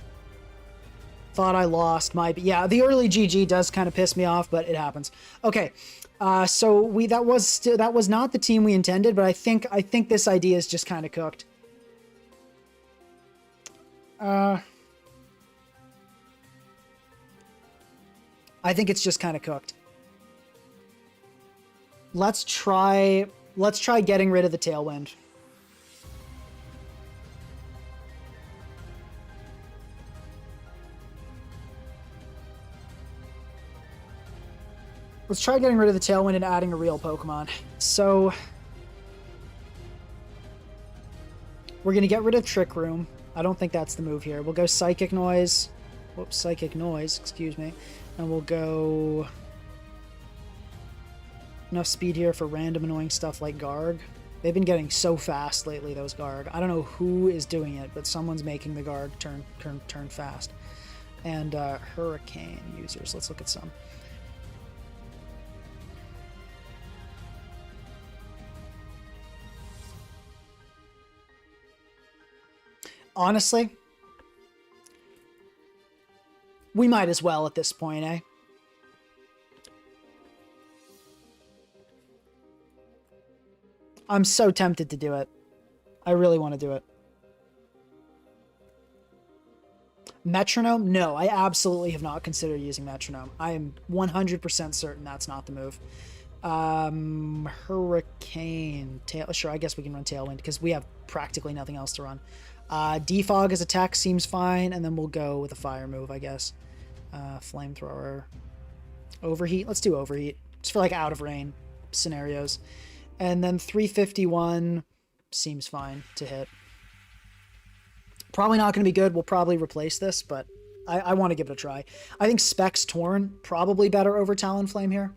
Thought I lost my... Yeah, the early GG does kind of piss me off, but it happens. Okay, so that was not the team we intended, but I think this idea is just kind of cooked. I think it's just kind of cooked. Let's try getting rid of the Tailwind. Let's try getting rid of the Tailwind and adding a real Pokemon. So we're going to get rid of Trick Room. I don't think that's the move here. We'll go Psychic Noise. Whoops, Psychic Noise, excuse me. And we'll go... Enough speed here for random annoying stuff like Garg. They've been getting so fast lately, those Garg. I don't know who is doing it, but someone's making the Garg turn fast. And Hurricane users. Let's look at some. Honestly, we might as well at this point, eh? I'm so tempted to do it. I really want to do it. Metronome? No, I absolutely have not considered using Metronome. I am 100% certain that's not the move. Hurricane. Sure, I guess we can run Tailwind because we have practically nothing else to run. Defog as a tech seems fine, and then we'll go with a fire move, I guess. Flamethrower. Overheat? Let's do Overheat. Just for like out of rain scenarios. And then 351 seems fine to hit. Probably not going to be good. We'll probably replace this, but I want to give it a try. I think Specs Torn, probably better over Talonflame here.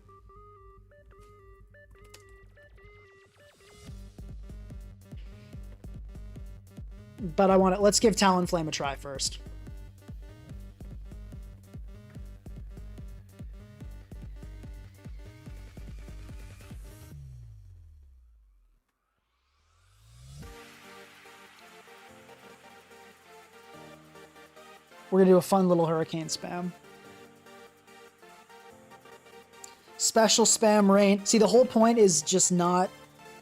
But let's give Talonflame a try first. We're going to do a fun little Hurricane spam. Special spam rain. See, the whole point is just not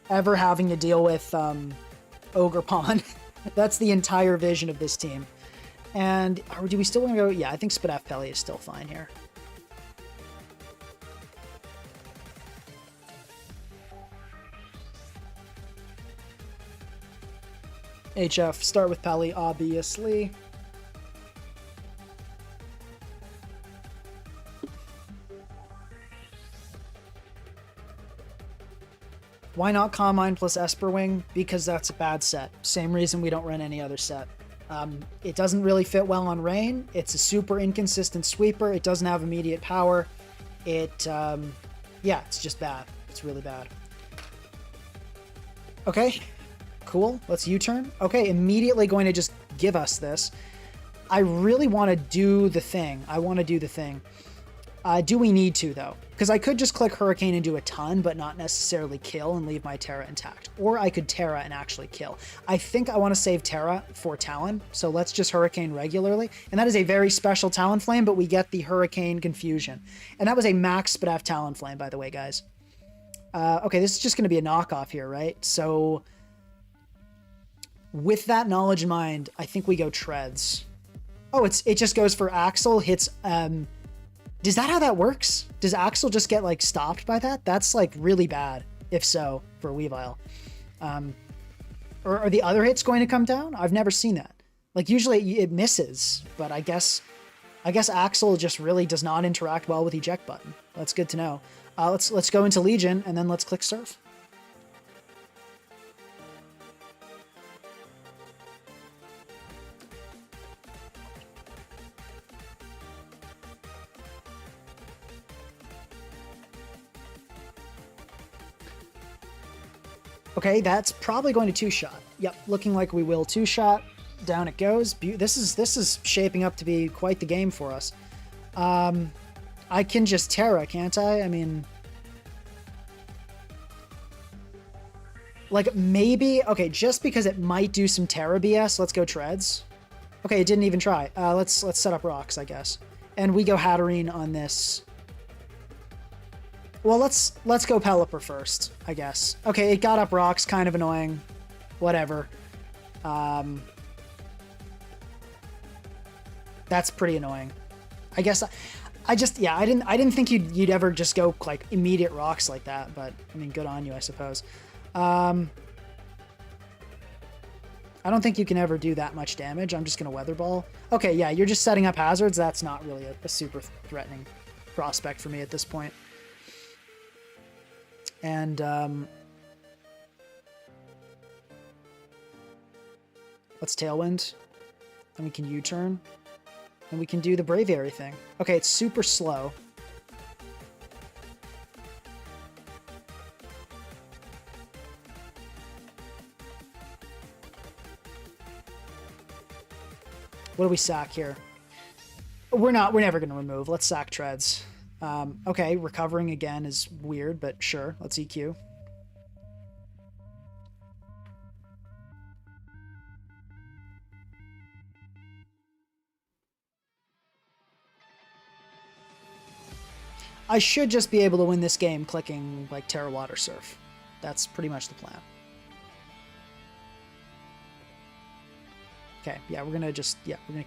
ever having to deal with Ogerpon. That's the entire vision of this team. And do we still want to go? Yeah, I think Spadaf Pelly is still fine here. HF, start with Pelly, obviously. Why not Combine plus Esperwing? Because that's a bad set. Same reason we don't run any other set. It doesn't really fit well on Rain. It's a super inconsistent sweeper. It doesn't have immediate power. Yeah, it's just bad. It's really bad. Okay, cool. Let's U-turn. Okay, immediately going to just give us this. I really want to do the thing. Do we need to, though? Because I could just click Hurricane and do a ton, but not necessarily kill and leave my Terra intact. Or I could Terra and actually kill. I think I want to save Terra for Talon, so let's just Hurricane regularly. And that is a very special Talonflame, but we get the Hurricane Confusion. And that was a max Spadaf Talonflame, by the way, guys. Okay, this is just going to be a knockoff here, right? So with that knowledge in mind, I think we go Treads. Oh, it just goes for Axel, hits... Is that how that works? Does Axel just get, like, stopped by that? That's, like, really bad, if so, for Weavile. Or are the other hits going to come down? I've never seen that. Like usually it misses, but I guess Axel just really does not interact well with eject button. That's good to know. Let's go into Legion and then let's click Surf. Okay, that's probably going to two-shot. Yep, looking like we will two-shot. Down it goes. This is shaping up to be quite the game for us. I can just Terra, can't I? I mean, like maybe, okay, just because it might do some Terra BS, let's go Treads. Okay, it didn't even try. Let's set up rocks, I guess. And we go Hatterene on this. Well, let's go Pelipper first, I guess. Okay, it got up rocks, kind of annoying. Whatever. That's pretty annoying. I guess I just, yeah, I didn't think you'd ever just go like immediate rocks like that, but I mean, good on you, I suppose. I don't think you can ever do that much damage. I'm just gonna Weather Ball. Okay, yeah, you're just setting up hazards. That's not really a super threatening prospect for me at this point. And let's Tailwind, and we can U-turn, and we can do the Braviary thing. Okay, it's super slow. What do we sack here? We're never going to remove. Let's sack Treads. Okay, recovering again is weird, but sure, let's EQ. I should just be able to win this game clicking like Terra Water Surf. That's pretty much the plan. Okay, yeah, we're gonna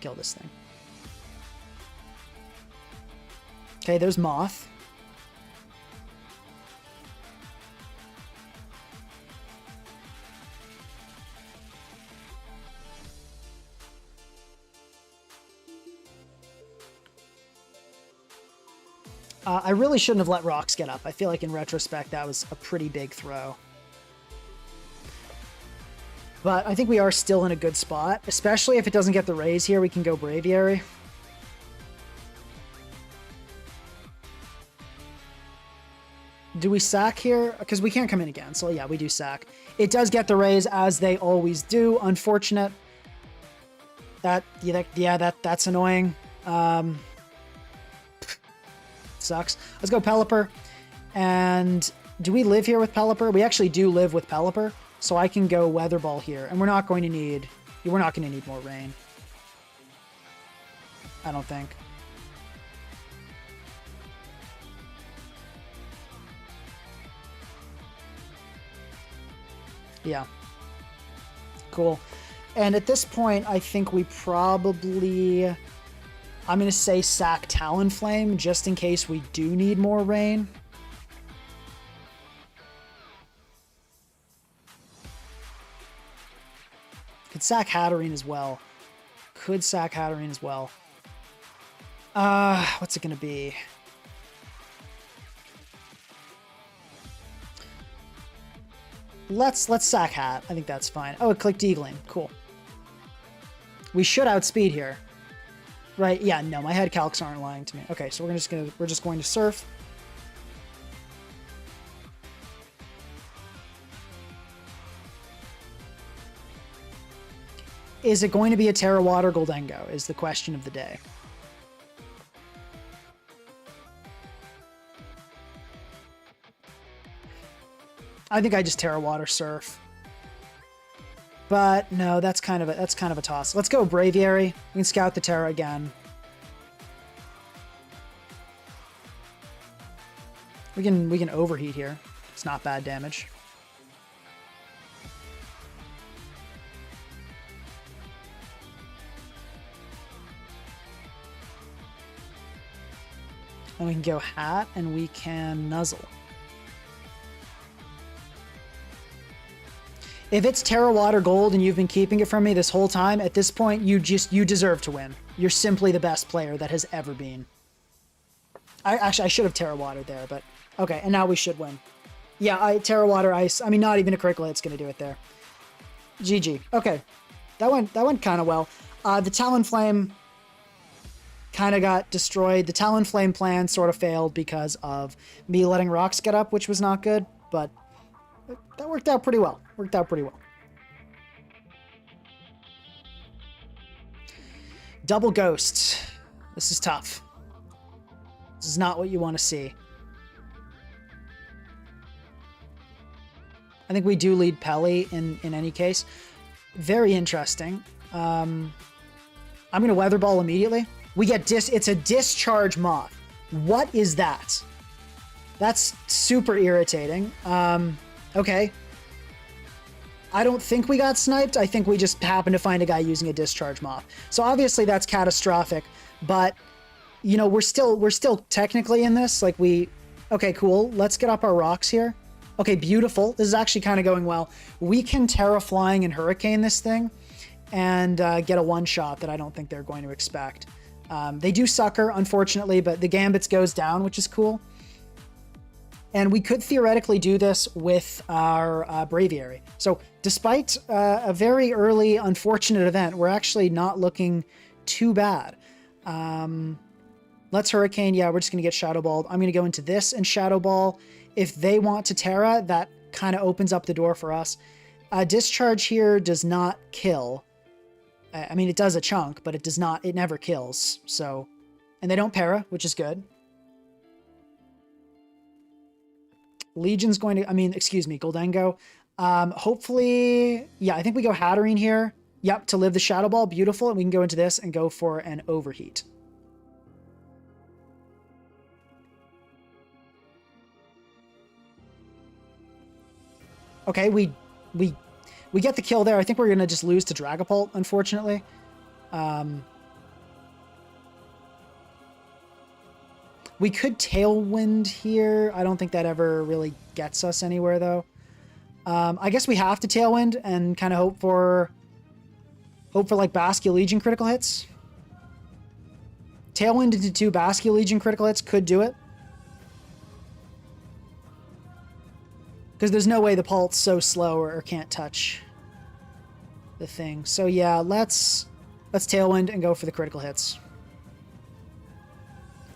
kill this thing. Okay, there's Moth. I really shouldn't have let rocks get up. I feel like in retrospect that was a pretty big throw. But I think we are still in a good spot, especially if it doesn't get the raise here. We can go Braviary. Do we sack here? Because we can't come in again. So yeah, we do sack. It does get the raise, as they always do. Unfortunate. That's annoying. Sucks. Let's go Pelipper. And do we live here with Pelipper? We actually do live with Pelipper. So I can go Weather Ball here. And we're not going to need more rain. I don't think. Yeah. Cool. And at this point, I think we probably... I'm going to say sack Talonflame, just in case we do need more rain. Could sack Hatterene as well. What's it going to be? Let's sack Hat. I think that's fine. Oh, it clicked Eagling. Cool. We should outspeed here. Right, yeah, no, my head calcs aren't lying to me. Okay, so we're just going to Surf. Is it going to be a Terra Water Goldengo is the question of the day. I think I just Terra Water Surf. But no, that's kind of a toss. Let's go Braviary. We can scout the Terra again. We can overheat here. It's not bad damage. And we can go Hat, and we can Nuzzle. If it's Terra Water Gold and you've been keeping it from me this whole time, at this point, you deserve to win. You're simply the best player that has ever been. I should have Terra Water there, but okay, and now we should win. Yeah, Terra Water Ice. I mean, not even a critical hit's gonna do it there. GG. Okay, that went kind of well. The Talonflame kind of got destroyed. The Talonflame plan sort of failed because of me letting rocks get up, which was not good, but that worked out pretty well. Double ghosts. This is tough. This is not what you want to see. I think we do lead Pelly in any case. Very interesting. I'm going to Weather Ball immediately. We get it's a Discharge Moth. What is that? That's super irritating. Okay. I don't think we got sniped. I think we just happened to find a guy using a Discharge Moth. So obviously that's catastrophic, but you know, we're still technically in this. Like okay, cool. Let's get up our rocks here. Okay, beautiful. This is actually kind of going well. We can Terra Flying and Hurricane this thing and get a one-shot that I don't think they're going to expect. They do sucker, unfortunately, but the Gambits goes down, which is cool. And we could theoretically do this with our Braviary. So despite a very early unfortunate event, we're actually not looking too bad. Let's Hurricane. Yeah, we're just going to get Shadow Balled. I'm going to go into this and Shadow Ball. If they want to Terra, that kind of opens up the door for us. Discharge here does not kill. I mean, it does a chunk, but it never kills. So, and they don't para, which is good. Legion's going to, excuse me, Goldengo. Hopefully, yeah, I think we go Hatterene here. Yep, to live the Shadow Ball, beautiful. And we can go into this and go for an Overheat. Okay, we get the kill there. I think we're going to just lose to Dragapult, unfortunately. We could Tailwind here. I don't think that ever really gets us anywhere, though. I guess we have to Tailwind and kind of hope for like Basque Legion critical hits. Tailwind into 2 Basque Legion critical hits could do it. Because there's no way the Pult's so slow or can't touch the thing. So yeah, let's Tailwind and go for the critical hits.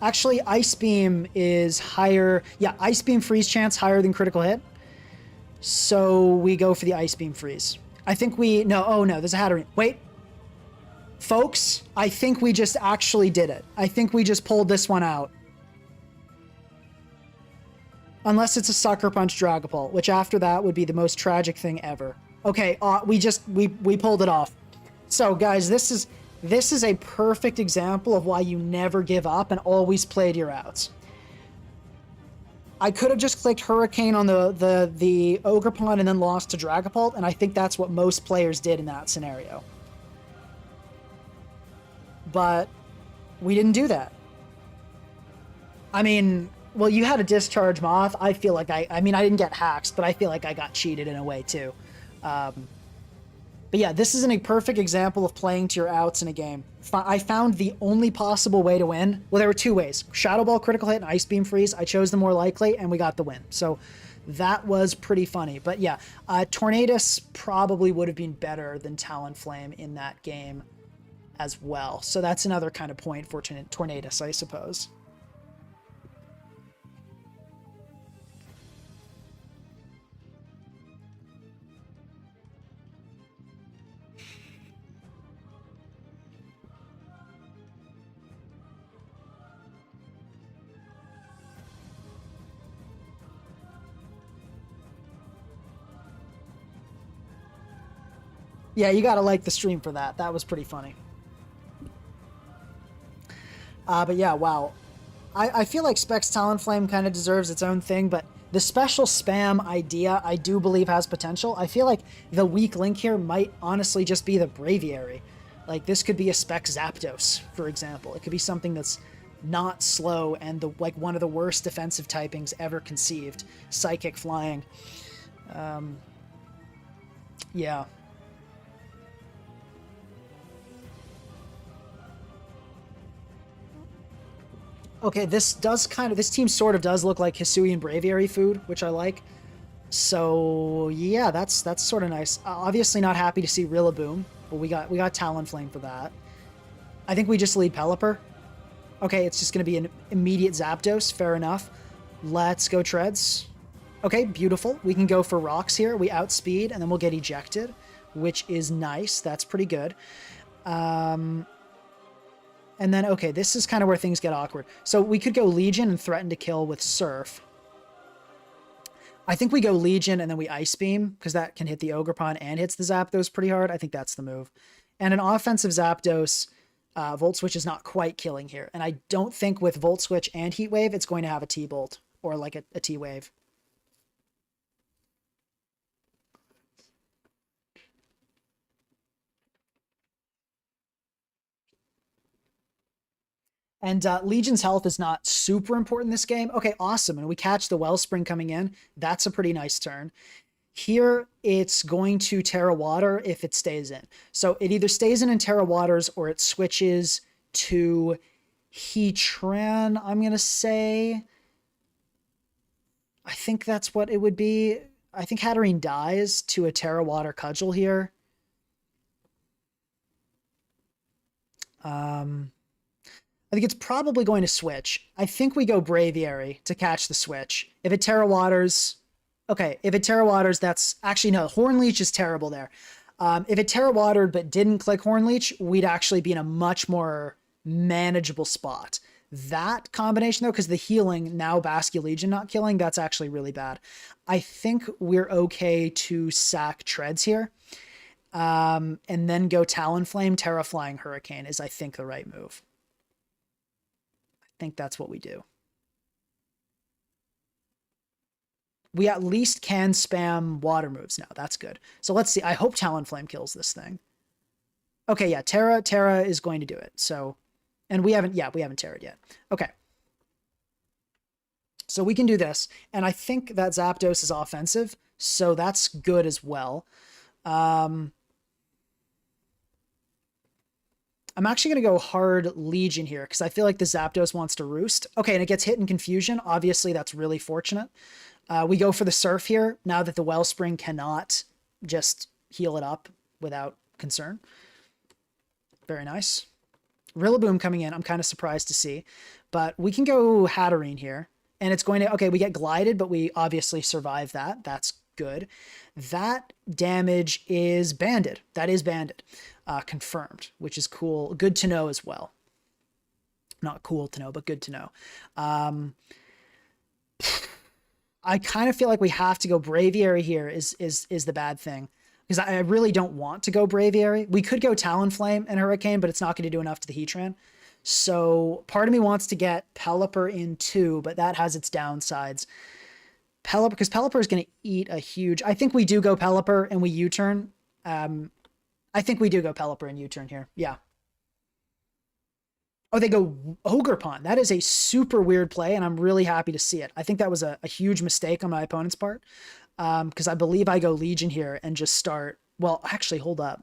Actually, Ice Beam is higher. Yeah, Ice Beam freeze chance higher than critical hit. So we go for the Ice Beam freeze. I think no, oh no, there's a Hatterene. Wait. Folks, I think we just actually did it. I think we just pulled this one out. Unless it's a Sucker Punch Dragapult, which after that would be the most tragic thing ever. Okay, we pulled it off. So guys, this is a perfect example of why you never give up and always play to your outs. I could have just clicked Hurricane on the Ogerpon and then lost to Dragapult, and I think that's what most players did in that scenario. But we didn't do that. I mean, well, you had a Discharge Moth. I feel like I didn't get hacks, but I feel like I got cheated in a way too. But yeah, this isn't a perfect example of playing to your outs in a game. I found the only possible way to win. Well, there were 2 ways. Shadow Ball critical hit and Ice Beam freeze. I chose the more likely, and we got the win. So that was pretty funny. But yeah, Tornadus probably would have been better than Talonflame in that game as well. So that's another kind of point for Tornadus, I suppose. Yeah, you gotta like the stream for that. That was pretty funny. But yeah, wow. I feel like Specs Talonflame kind of deserves its own thing, but the special spam idea I do believe has potential. I feel like the weak link here might honestly just be the Braviary. Like, this could be a Spec Zapdos, for example. It could be something that's not slow and one of the worst defensive typings ever conceived. Psychic Flying. Yeah. Okay, this team sort of does look like Hisuian Braviary food, which I like. So yeah, that's sort of nice. Obviously not happy to see Rillaboom, but we got Talonflame for that. I think we just lead Pelipper. Okay, it's just going to be an immediate Zapdos. Fair enough. Let's go Treads. Okay, beautiful. We can go for rocks here. We outspeed, and then we'll get ejected, which is nice. That's pretty good. And then, okay, this is kind of where things get awkward. So we could go Legion and threaten to kill with Surf. I think we go Legion and then we Ice Beam, because that can hit the Ogerpon and hits the Zapdos pretty hard. I think that's the move. And an offensive Zapdos, Volt Switch is not quite killing here. And I don't think with Volt Switch and Heat Wave, it's going to have a T-Bolt or like a T-Wave. And Legion's health is not super important this game. Okay, awesome. And we catch the Wellspring coming in. That's a pretty nice turn. Here, it's going to Terra Water if it stays in. So it either stays in Terra Waters or it switches to Heatran, I'm going to say. I think that's what it would be. I think Hatterene dies to a Terra Water Cudgel here. I think it's probably going to switch. I think we go Braviary to catch the switch. If it Terra Waters... Okay, if it Terra Waters, that's... Actually, no, Horn Leech is terrible there. If it Terra Watered but didn't click Horn Leech, we'd actually be in a much more manageable spot. That combination, though, because the healing, now Basculegion not killing, that's actually really bad. I think we're okay to sack Treads here. And then go Talonflame, Terra Flying Hurricane is, I think, the right move. I think that's what we do. We at least can spam water moves now. That's good. So let's see. I hope Talonflame kills this thing. Okay, yeah, Terra is going to do it. So, and we haven't Terra'd yet. Okay. So we can do this. And I think that Zapdos is offensive. So that's good as well. I'm actually going to go hard Legion here because I feel like the Zapdos wants to roost. Okay, and it gets hit in Confusion. Obviously, that's really fortunate. We go for the Surf here now that the Wellspring cannot just heal it up without concern. Very nice. Rillaboom coming in, I'm kind of surprised to see. But we can go Hatterene here. And it's going to... Okay, we get Glided, but we obviously survive that. That's good. That damage is banded. That is banded. Confirmed, which is cool. Good to know as well. Not cool to know, but good to know. I kind of feel like we have to go Braviary here is the bad thing. Because I really don't want to go Braviary. We could go Talonflame and Hurricane, but it's not going to do enough to the Heatran. So part of me wants to get Pelipper in too, but that has its downsides. Pelipper, because Pelipper is going to eat a huge... I think we do go Pelipper and we U-turn. I think we do go Pelipper and U-turn here. Yeah. Oh, they go Ogerpon. That is a super weird play, and I'm really happy to see it. I think that was a huge mistake on my opponent's part, because I believe I go Legion here and just start... Well, actually, hold up.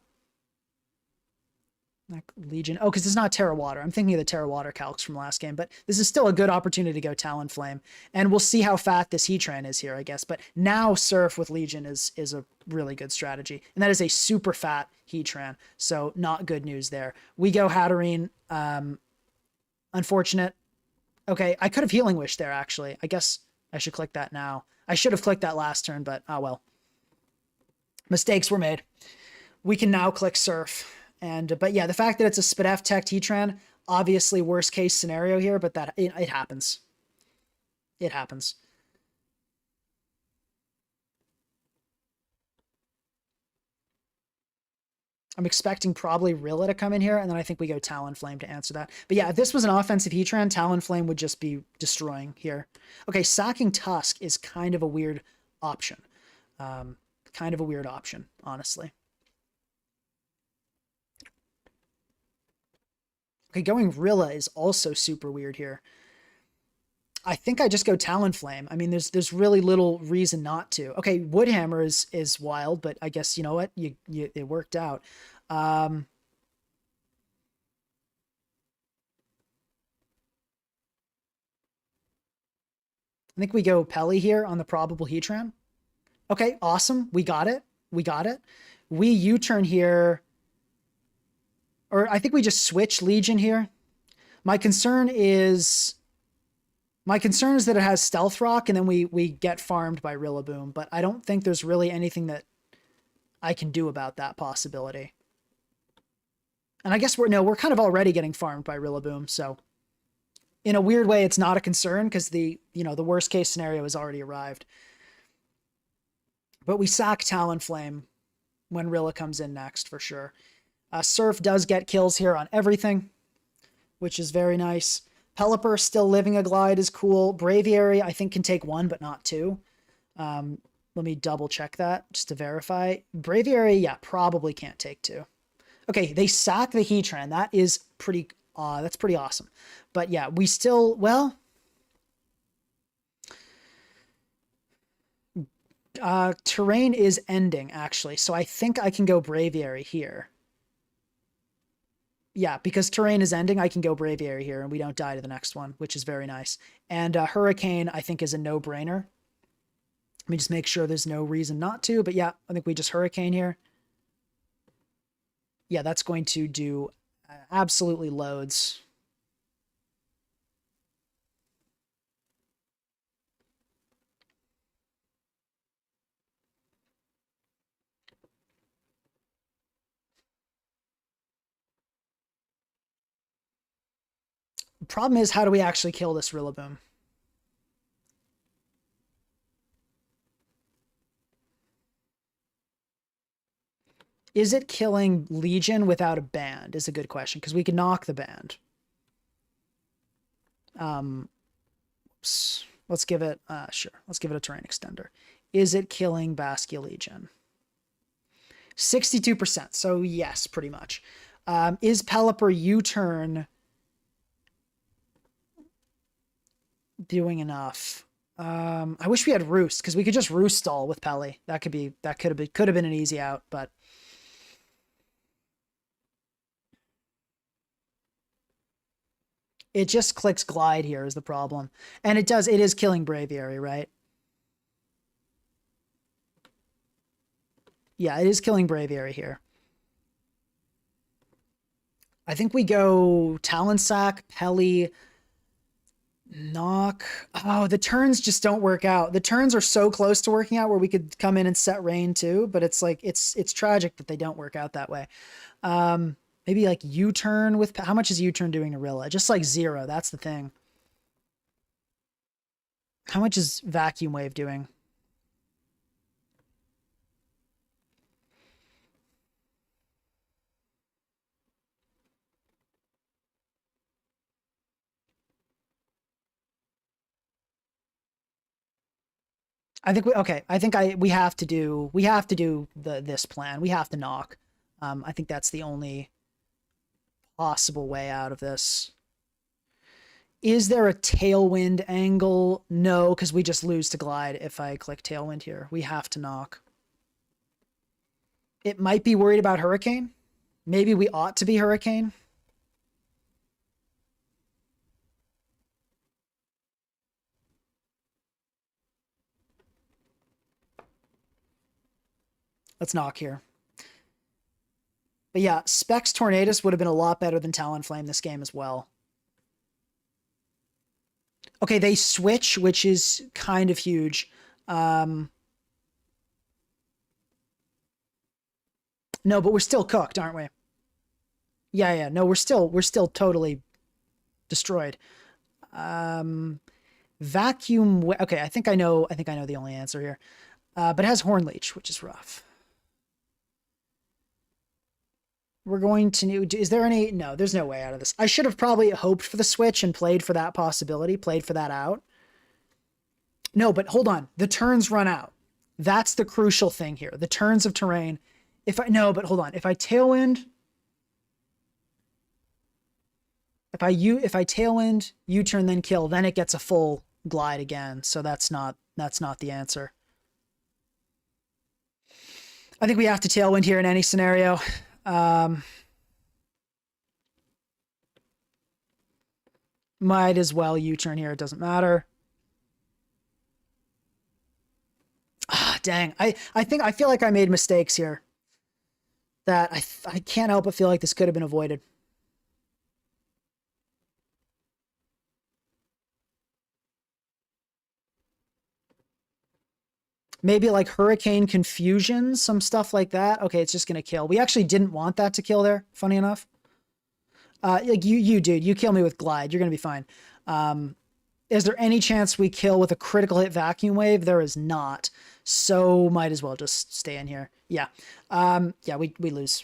Legion. Oh, because it's not Terra Water. I'm thinking of the Terra Water calcs from last game, but this is still a good opportunity to go Talonflame. And we'll see how fat this Heatran is here, I guess. But now Surf with Legion is a really good strategy. And that is a super fat Heatran, so not good news there. We go Hatterene. Unfortunate. Okay, I could have Healing Wish there, actually. I guess I should click that now. I should have clicked that last turn, but oh well. Mistakes were made. We can now click Surf. But yeah, the fact that it's a Spadef Tech Heatran, obviously worst case scenario here, but that it happens. It happens. I'm expecting probably Rilla to come in here, and then I think we go Talonflame to answer that. But yeah, if this was an offensive Heatran, Talonflame would just be destroying here. Okay, sacking Tusk is kind of a weird option. Kind of a weird option, honestly. Okay, going Rilla is also super weird here. I think I just go Talonflame. I mean, there's really little reason not to. Okay, Woodhammer is wild, but I guess you know what? You it worked out. Um, I think we go Pelly here on the probable Heatran. Okay, awesome. We got it. We got it. We U-turn here. Or I think we just switch Legion here. My concern is that it has Stealth Rock and then we get farmed by Rillaboom, but I don't think there's really anything that I can do about that possibility. And I guess we're kind of already getting farmed by Rillaboom, so in a weird way it's not a concern because the worst case scenario has already arrived. But we sack Talonflame when Rilla comes in next for sure. Surf does get kills here on everything, which is very nice. Pelipper still living a glide is cool. Braviary I think can take one but not two. Let me double check that just to verify. Braviary, yeah, probably can't take two. Okay, they sack the Heatran. That is that's pretty awesome. But yeah, we still, well, terrain is ending actually, so I think I can go Braviary here. Yeah, because terrain is ending, I can go Braviary here and we don't die to the next one, which is very nice. And Hurricane, I think, is a no-brainer. Let me just make sure there's no reason not to, but yeah, I think we just Hurricane here. Yeah, that's going to do absolutely loads. The problem is, how do we actually kill this Rillaboom? Is it killing Legion without a band is a good question, because we can knock the band. Let's give it, sure, let's give it a terrain extender. Is it killing Basculegion? 62%, so yes, pretty much. Is Pelipper U-turn doing enough? I wish we had Roost, because we could just Roost stall with Pelly. That could have been an easy out, but it just clicks Glide here is the problem. And it is killing Braviary, right? Yeah, it is killing Braviary here. I think we go Talonsack, Pelly, Knock. Oh, the turns just don't work out. The turns are so close to working out where we could come in and set rain too, but it's like it's tragic that they don't work out that way. Maybe like U-turn with, how much is U-turn doing to Rilla? Just like 0. That's the thing. How much is Vacuum Wave doing? I think we have to do this plan. We have to knock. I think that's the only possible way out of this. Is there a Tailwind angle? No, because we just lose to Glide if I click Tailwind here. We have to knock. It might be worried about Hurricane. Maybe we ought to be Hurricane. Let's knock here. But yeah, Specs Tornadus would have been a lot better than Talonflame this game as well. Okay, they switch, which is kind of huge. No, but we're still cooked, aren't we? Yeah. No, we're still totally destroyed. Vacuum. Okay, I think I know the only answer here. But it has Horn Leech, which is rough. We're going to, is there any, no, there's no way out of this. I should have probably hoped for the switch and played for that possibility, played for that out. No, but hold on. The turns run out. That's the crucial thing here. The turns of terrain. No, but hold on. If I Tailwind, if I Tailwind, U-turn, then kill, then it gets a full glide again, so that's not the answer. I think we have to tailwind here in any scenario. Might as well U-turn here. It doesn't matter. Ah, dang. I feel like I made mistakes here that I can't help but feel like this could have been avoided. Maybe like Hurricane Confusion, some stuff like that. Okay, it's just going to kill. We actually didn't want that to kill there, funny enough. Like you dude, you kill me with Glide. You're going to be fine. Is there any chance we kill with a critical hit Vacuum Wave? There is not. So might as well just stay in here. Yeah. Yeah, we lose.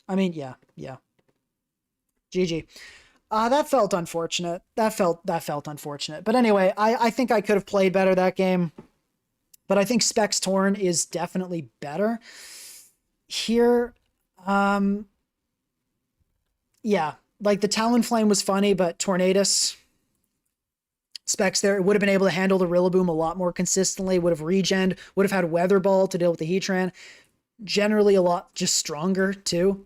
I mean, yeah. GG. That felt unfortunate. That felt unfortunate. But anyway, I think I could have played better that game. But I think Specs Torn is definitely better. Here, yeah, like the Talonflame was funny, but Tornadus, Specs there, would have been able to handle the Rillaboom a lot more consistently, would have regened, would have had Weather Ball to deal with the Heatran. Generally a lot just stronger too.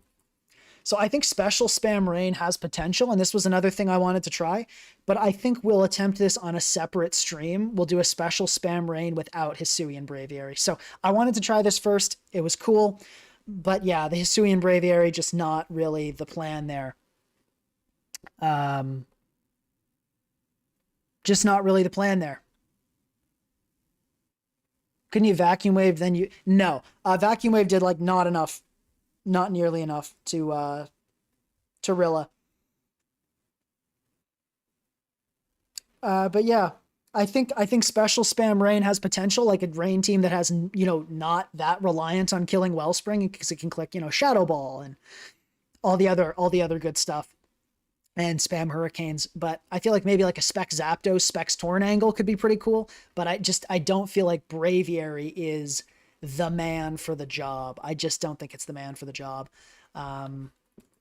So I think Special Spam Rain has potential, and this was another thing I wanted to try, but I think we'll attempt this on a separate stream. We'll do a Special Spam Rain without Hisuian Braviary. So I wanted to try this first. It was cool, but yeah, the Hisuian Braviary, just not really the plan there. Just not really the plan there. Couldn't you Vacuum Wave? Then you, no, Vacuum Wave did like not enough, not nearly enough to Rilla. But yeah, I think Special Spam Rain has potential, like a Rain team that has, you know, not that reliant on killing Wellspring, because it can click, you know, Shadow Ball and all the other good stuff and spam Hurricanes. But I feel like maybe like a Spec Zapdos, Specs Torn angle could be pretty cool. But I don't feel like Braviary is the man for the job. I just don't think it's the man for the job.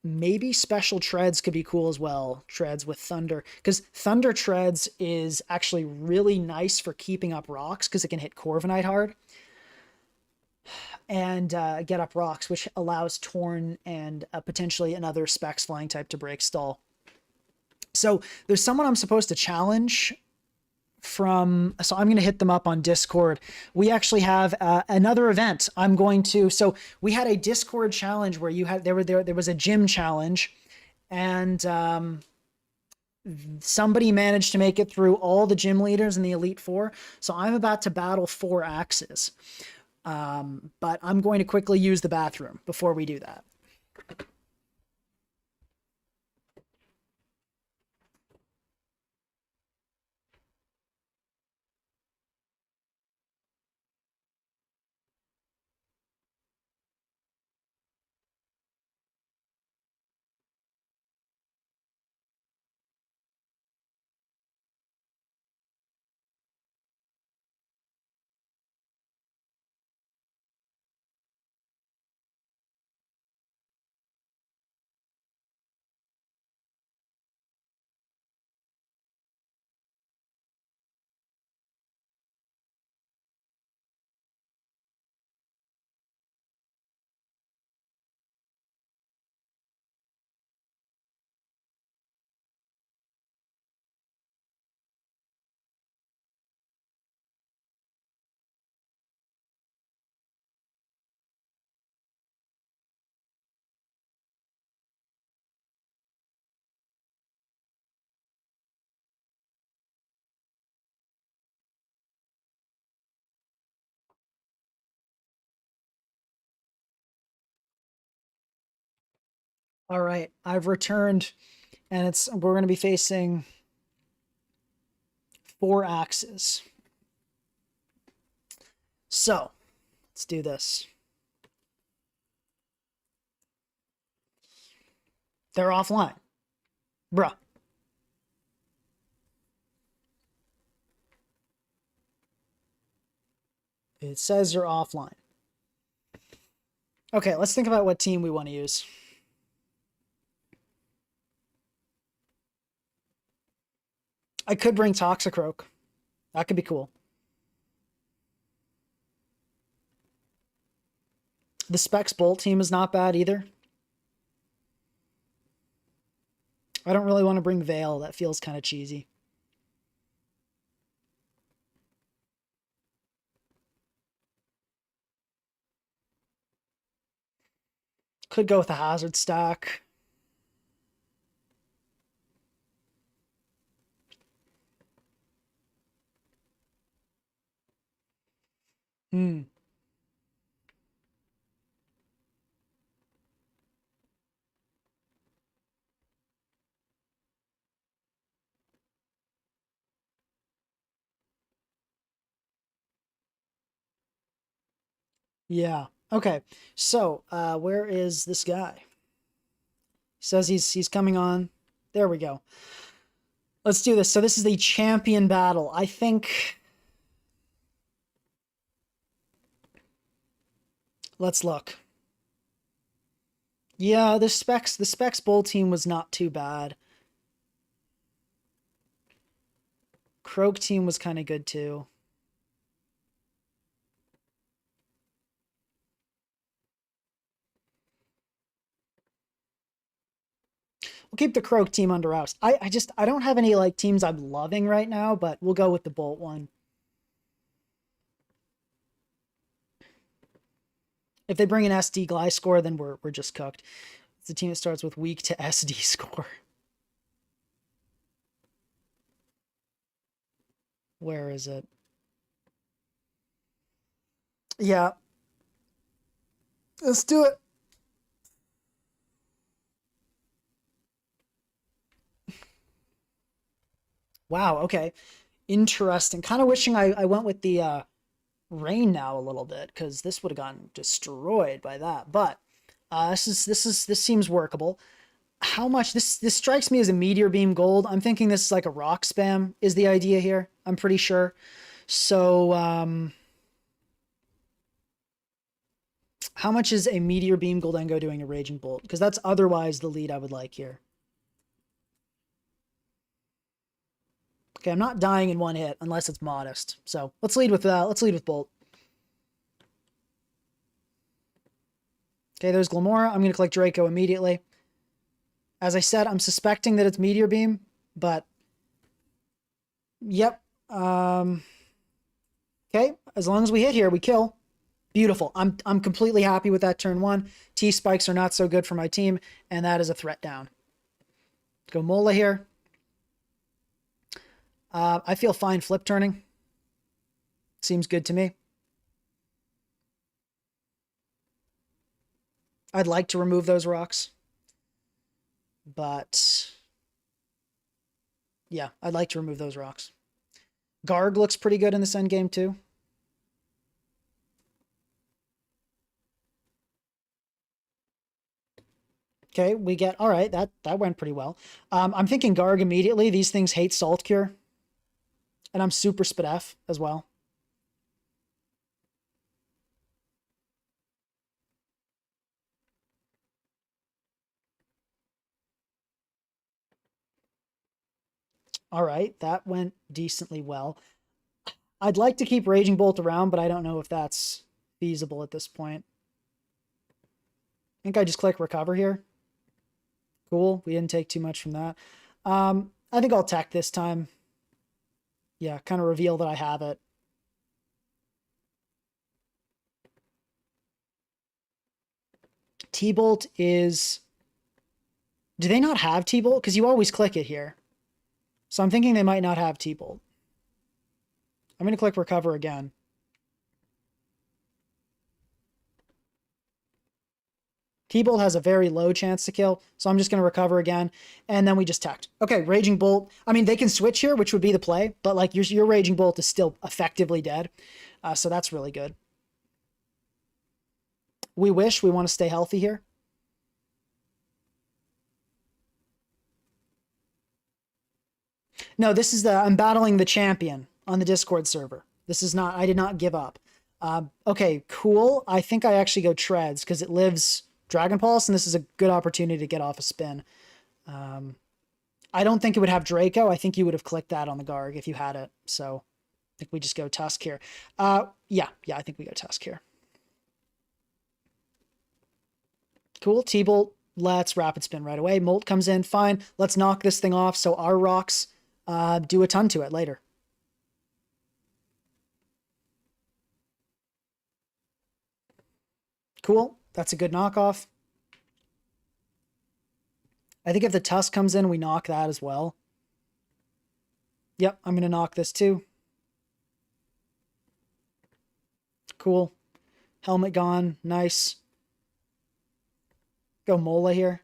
Maybe Special Treads could be cool as well. Treads with Thunder, because Thunder Treads is actually really nice for keeping up rocks, because it can hit Corviknight hard and get up rocks, which allows Torn and potentially another Specs Flying type to break stall. So there's someone I'm supposed to challenge from, so I'm going to hit them up on Discord. We actually have another event. So we had a Discord challenge where there was a gym challenge, and somebody managed to make it through all the gym leaders in the Elite Four. So I'm about to battle 4 axes. But I'm going to quickly use the bathroom before we do that. All right, I've returned, and we're going to be facing 4 axes. So let's do this. They're offline. Bruh. It says you're offline. Okay, let's think about what team we want to use. I could bring Toxicroak. That could be cool. The Specs Bolt team is not bad either. I don't really want to bring Veil. That feels kind of cheesy. Could go with a Hazard stack. Hmm. Yeah. Okay. So, where is this guy? He says he's coming on. There we go. Let's do this. So this is the champion battle. I think. Let's look. Yeah, the Specs Bowl team was not too bad. Croak team was kind of good too. We'll keep the Croak team under ours. I don't have any like teams I'm loving right now, but we'll go with the Bolt one. If they bring an SD Gly score, then we're just cooked. It's a team that starts with weak to SD score. Where is it? Yeah. Let's do it. Wow, okay. Interesting. Kind of wishing I went with the rain now a little bit, because this would have gotten destroyed by that. But this seems workable. How much this strikes me as a meteor beam gold. I'm thinking this is like a rock spam is the idea here. I'm pretty sure. So how much is a meteor beam Goldengo doing a raging bolt? Because that's otherwise the lead I would like here. Okay, I'm not dying in one hit unless it's modest. So let's lead with bolt. Okay, there's Glamora. I'm gonna click Draco immediately. As I said, I'm suspecting that it's Meteor Beam, but yep. Okay, as long as we hit here, we kill. Beautiful. I'm completely happy with that turn one. T-spikes are not so good for my team, and that is a threat down. Go Mola here. I feel fine flip turning. Seems good to me. I'd like to remove those rocks. But yeah, I'd like to remove those rocks. Garg looks pretty good in this endgame too. Okay, we get all right. That went pretty well. I'm thinking Garg immediately. These things hate Salt Cure, and I'm super Spadef as well. All right, that went decently well. I'd like to keep Raging Bolt around, but I don't know if that's feasible at this point. I think I just click Recover here. Cool, we didn't take too much from that. I think I'll tech this time. Yeah, kind of reveal that I have it. T-Bolt is... Do they not have T-Bolt? Because you always click it here. So I'm thinking they might not have T-Bolt. I'm going to click Recover again. T-Bolt has a very low chance to kill, so I'm just going to Recover again, and then we just teched. Okay, Raging Bolt. I mean, they can switch here, which would be the play, but like your Raging Bolt is still effectively dead, so that's really good. We wish we want to stay healthy here. No, this is I'm battling the champion on the Discord server. This is not, I did not give up. Okay, cool. I think I actually go Treads because it lives Dragon Pulse, and this is a good opportunity to get off a spin. I don't think it would have Draco. I think you would have clicked that on the Garg if you had it. So I think we just go Tusk here. Yeah, I think we go Tusk here. Cool. T-Bolt, let's Rapid Spin right away. Molt comes in, fine. Let's knock this thing off so our rocks do a ton to it later. Cool. That's a good knockoff. I think if the Tusk comes in, we knock that as well. Yep, I'm going to knock this too. Cool. Helmet gone. Nice. Go Mola here.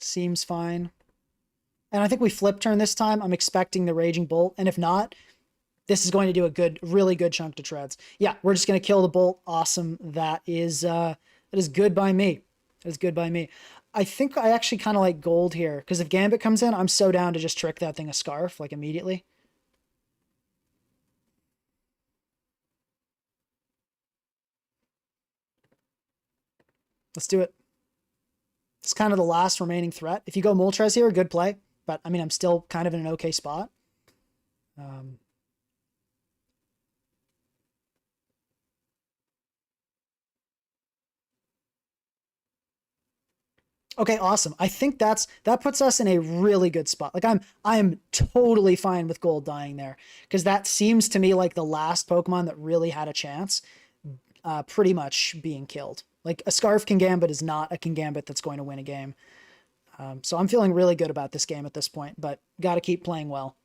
Seems fine. And I think we flip turn this time. I'm expecting the Raging Bolt. And if not, this is going to do a good, really good chunk to treads. Yeah, we're just going to kill the Bolt. Awesome. That is good by me. That is good by me. I think I actually kind of like gold here, because if Gambit comes in, I'm so down to just trick that thing a Scarf, like, immediately. Let's do it. It's kind of the last remaining threat. If you go Moltres here, good play. But, I mean, I'm still kind of in an okay spot. Okay, awesome. I think that puts us in a really good spot. Like I'm totally fine with gold dying there, because that seems to me like the last Pokemon that really had a chance, pretty much being killed. Like a Scarf Kingambit is not a Kingambit that's going to win a game. So I'm feeling really good about this game at this point, but got to keep playing well.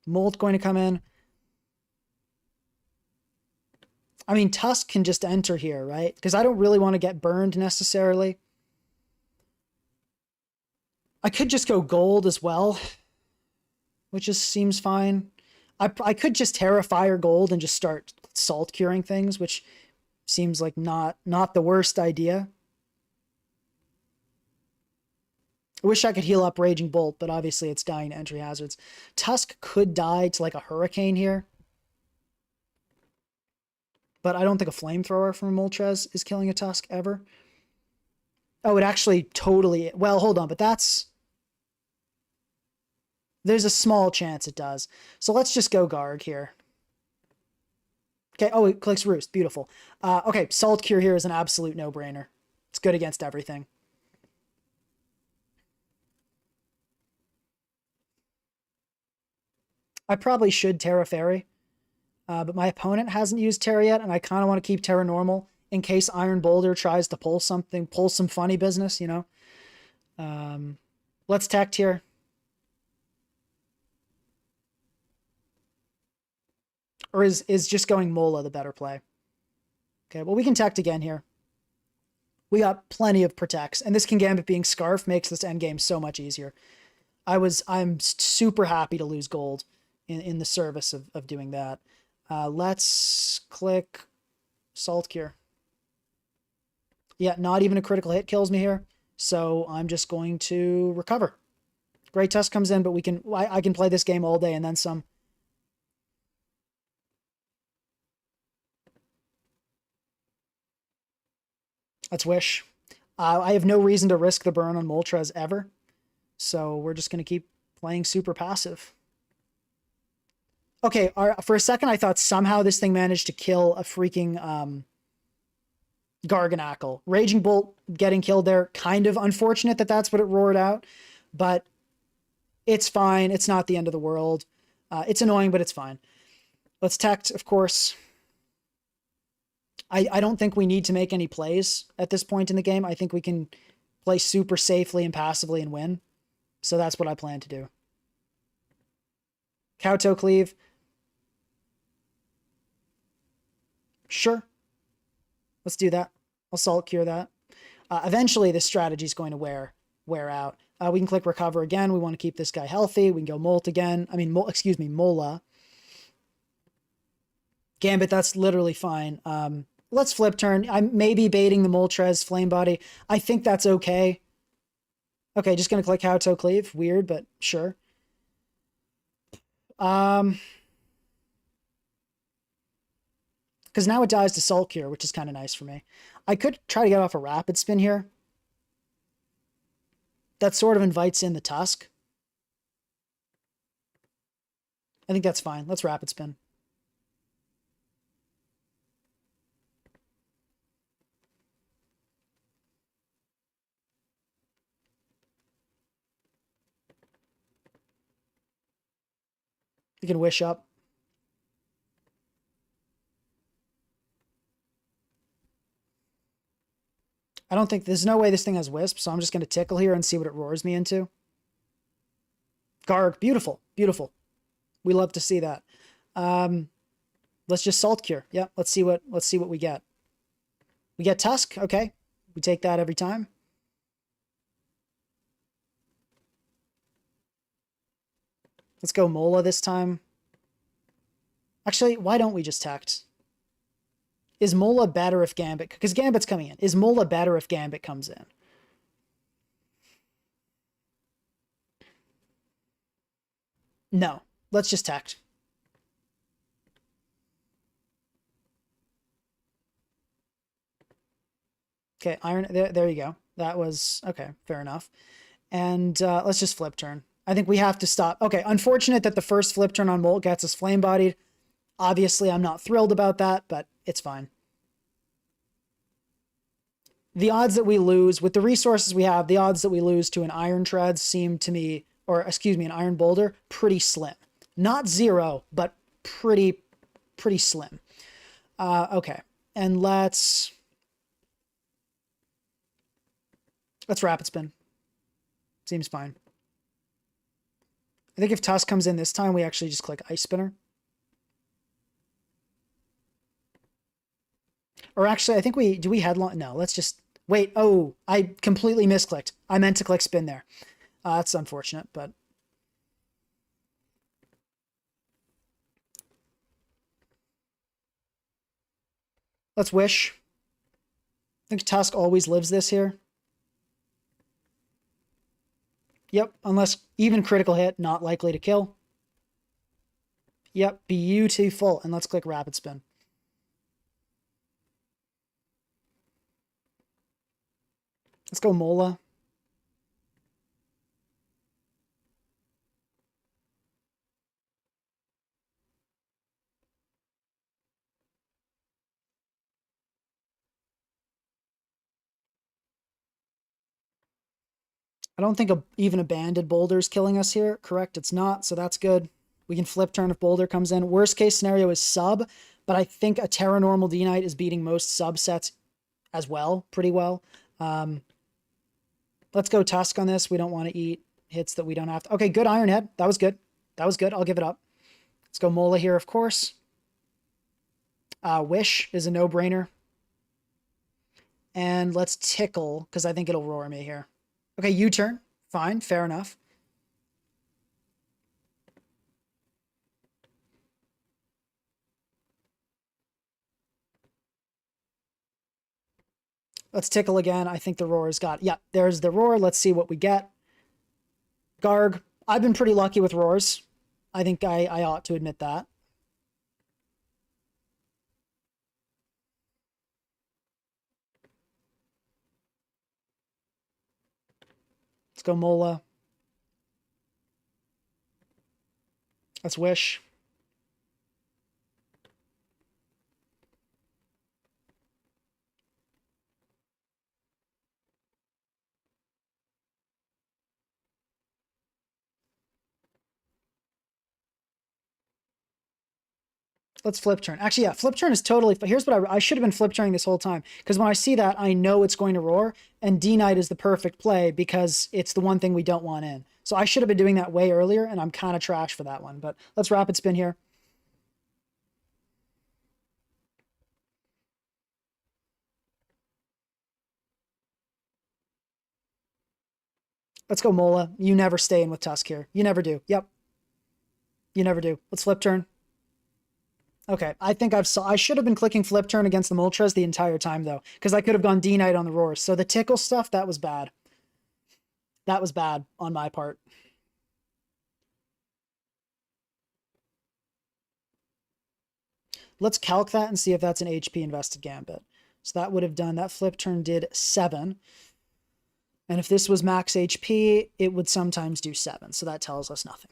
Molt going to come in. I mean, Tusk can just enter here, right? Because I don't really want to get burned necessarily. I could just go gold as well, which just seems fine. I could just Terra Fire gold and just start salt curing things, which seems like not the worst idea. I wish I could heal up Raging Bolt, but obviously it's dying to entry hazards. Tusk could die to like a Hurricane here, but I don't think a Flamethrower from Moltres is killing a Tusk ever. Oh, it actually totally... Well, hold on, but that's... There's a small chance it does. So let's just go Garg here. Okay, oh, it clicks Roost. Beautiful. Okay, Salt Cure here is an absolute no-brainer. It's good against everything. I probably should Terra Fairy. But my opponent hasn't used Terra yet, and I kind of want to keep Terra normal in case Iron Boulder tries to pull some funny business, you know? Let's Tect here. Or is just going Mola the better play? Okay, well, we can Tect again here. We got plenty of protects, and this Kingambit being Scarf makes this endgame so much easier. I'm super happy to lose gold in the service of doing that. Let's click Salt Cure. Yeah, not even a critical hit kills me here, so I'm just going to recover. Great Tusk comes in, but I can play this game all day and then some. Let's Wish. I have no reason to risk the burn on Moltres ever, so we're just going to keep playing super passive. Okay, for a second I thought somehow this thing managed to kill a freaking Garganackle. Raging Bolt getting killed there, kind of unfortunate that that's what it roared out, but it's fine. It's not the end of the world. It's annoying, but it's fine. Let's Tect, of course. I don't think we need to make any plays at this point in the game. I think we can play super safely and passively and win. So that's what I plan to do. Kowtow Cleave. Sure. Let's do that. I'll Salt Cure that. Eventually, this strategy is going to wear out. We can click Recover again. We want to keep this guy healthy. We can go Molt again. I mean, Mola. Gambit, that's literally fine. Let's Flip Turn. I'm maybe baiting the Moltres Flame Body. I think that's okay. Okay, just going to click Kowtow Cleave. Weird, but sure. Because now it dies to Salt Cure, which is kind of nice for me. I could try to get off a Rapid Spin here. that sort of invites in the Tusk. I think that's fine. Let's rapid spin. You can wish up. I don't think there's no way this thing has Wisp, so I'm just going to tickle here and see what it roars me into. Garg, beautiful, beautiful. We love to see that. Let's just Salt Cure. Yeah, let's see what we get. We get Tusk. Okay, we take that every time. Let's go Mola this time. Actually, why don't we just Tact? Is Mola better if Gambit? Because Gambit's coming in. Is Mola better if Gambit comes in? No. Let's just Tact. Okay, Iron. There you go. That was okay. Fair enough. And let's just flip turn. I think we have to stop. Okay, unfortunate that the first flip turn on Molt gets us flame bodied. Obviously, I'm not thrilled about that, but it's fine. The odds that we lose, with the resources we have, the odds that we lose to an Iron Tread seem to me, or excuse me, an Iron Boulder, pretty slim. Not zero, but pretty slim. Okay, and let's rapid spin. Seems fine. I think if Tusk comes in this time, we actually just click Ice Spinner. Or actually, I think do we headlong? No, let's just wait. Oh, I completely misclicked. I meant to click spin there. That's unfortunate, but let's wish. I think Tusk always lives this here. Yep, unless even critical hit, not likely to kill. Yep, beautiful. And let's click rapid spin. Let's go Mola. I don't think even a banded boulder is killing us here. Correct, it's not, so that's good. We can flip turn if boulder comes in. Worst case scenario is sub, but I think a Terra Normal D-Knight is beating most subsets as well, pretty well. Let's go Tusk on this. We don't want to eat hits that we don't have to. Okay, good Iron Head. That was good. That was good. I'll give it up. Let's go Mola here, of course. Wish is a no-brainer. And let's Tickle, because I think it'll roar me here. Okay, U-turn. Fine, fair enough. Let's Tickle again. I think the roar's got... Yeah, there's the roar. Let's see what we get. Garg. I've been pretty lucky with roars. I think I ought to admit that. Let's go Mola. Let's wish. Let's flip turn. Actually, yeah, flip turn is totally... Here's what I should have been flip turning this whole time. Because when I see that, I know it's going to roar. And D-Knight is the perfect play because it's the one thing we don't want in. So I should have been doing that way earlier, and I'm kind of trash for that one. But let's rapid spin here. Let's go Mola. You never stay in with Tusk here. You never do. Yep. You never do. Let's flip turn. Okay, I think I should have been clicking flip turn against the Moltres the entire time, though, because I could have gone D-Knight on the roars. So the Tickle stuff, that was bad. That was bad on my part. Let's calc that and see if that's an HP invested Gambit. So that would have done... That flip turn did 7. And if this was max HP, it would sometimes do 7. So that tells us nothing.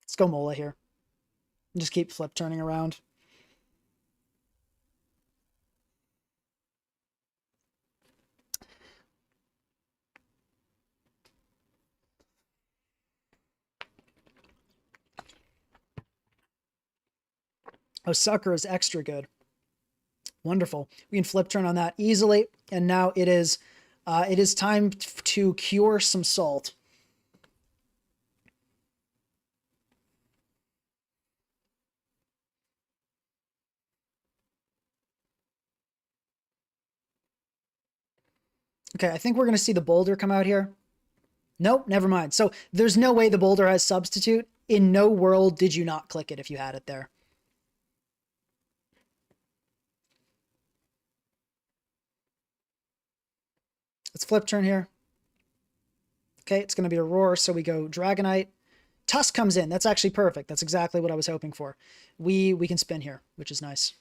Let's go Mola here. And just keep flip turning around. Oh, Sucker is extra good. Wonderful. We can flip turn on that easily. And now it is time to cure some salt. Okay, I think we're going to see the boulder come out here. Nope, never mind. So there's no way the boulder has substitute. In no world did you not click it if you had it there. Let's flip turn here. Okay, it's going to be a roar, so we go Dragonite. Tusk comes in. That's actually perfect. That's exactly what I was hoping for. We can spin here, which is nice.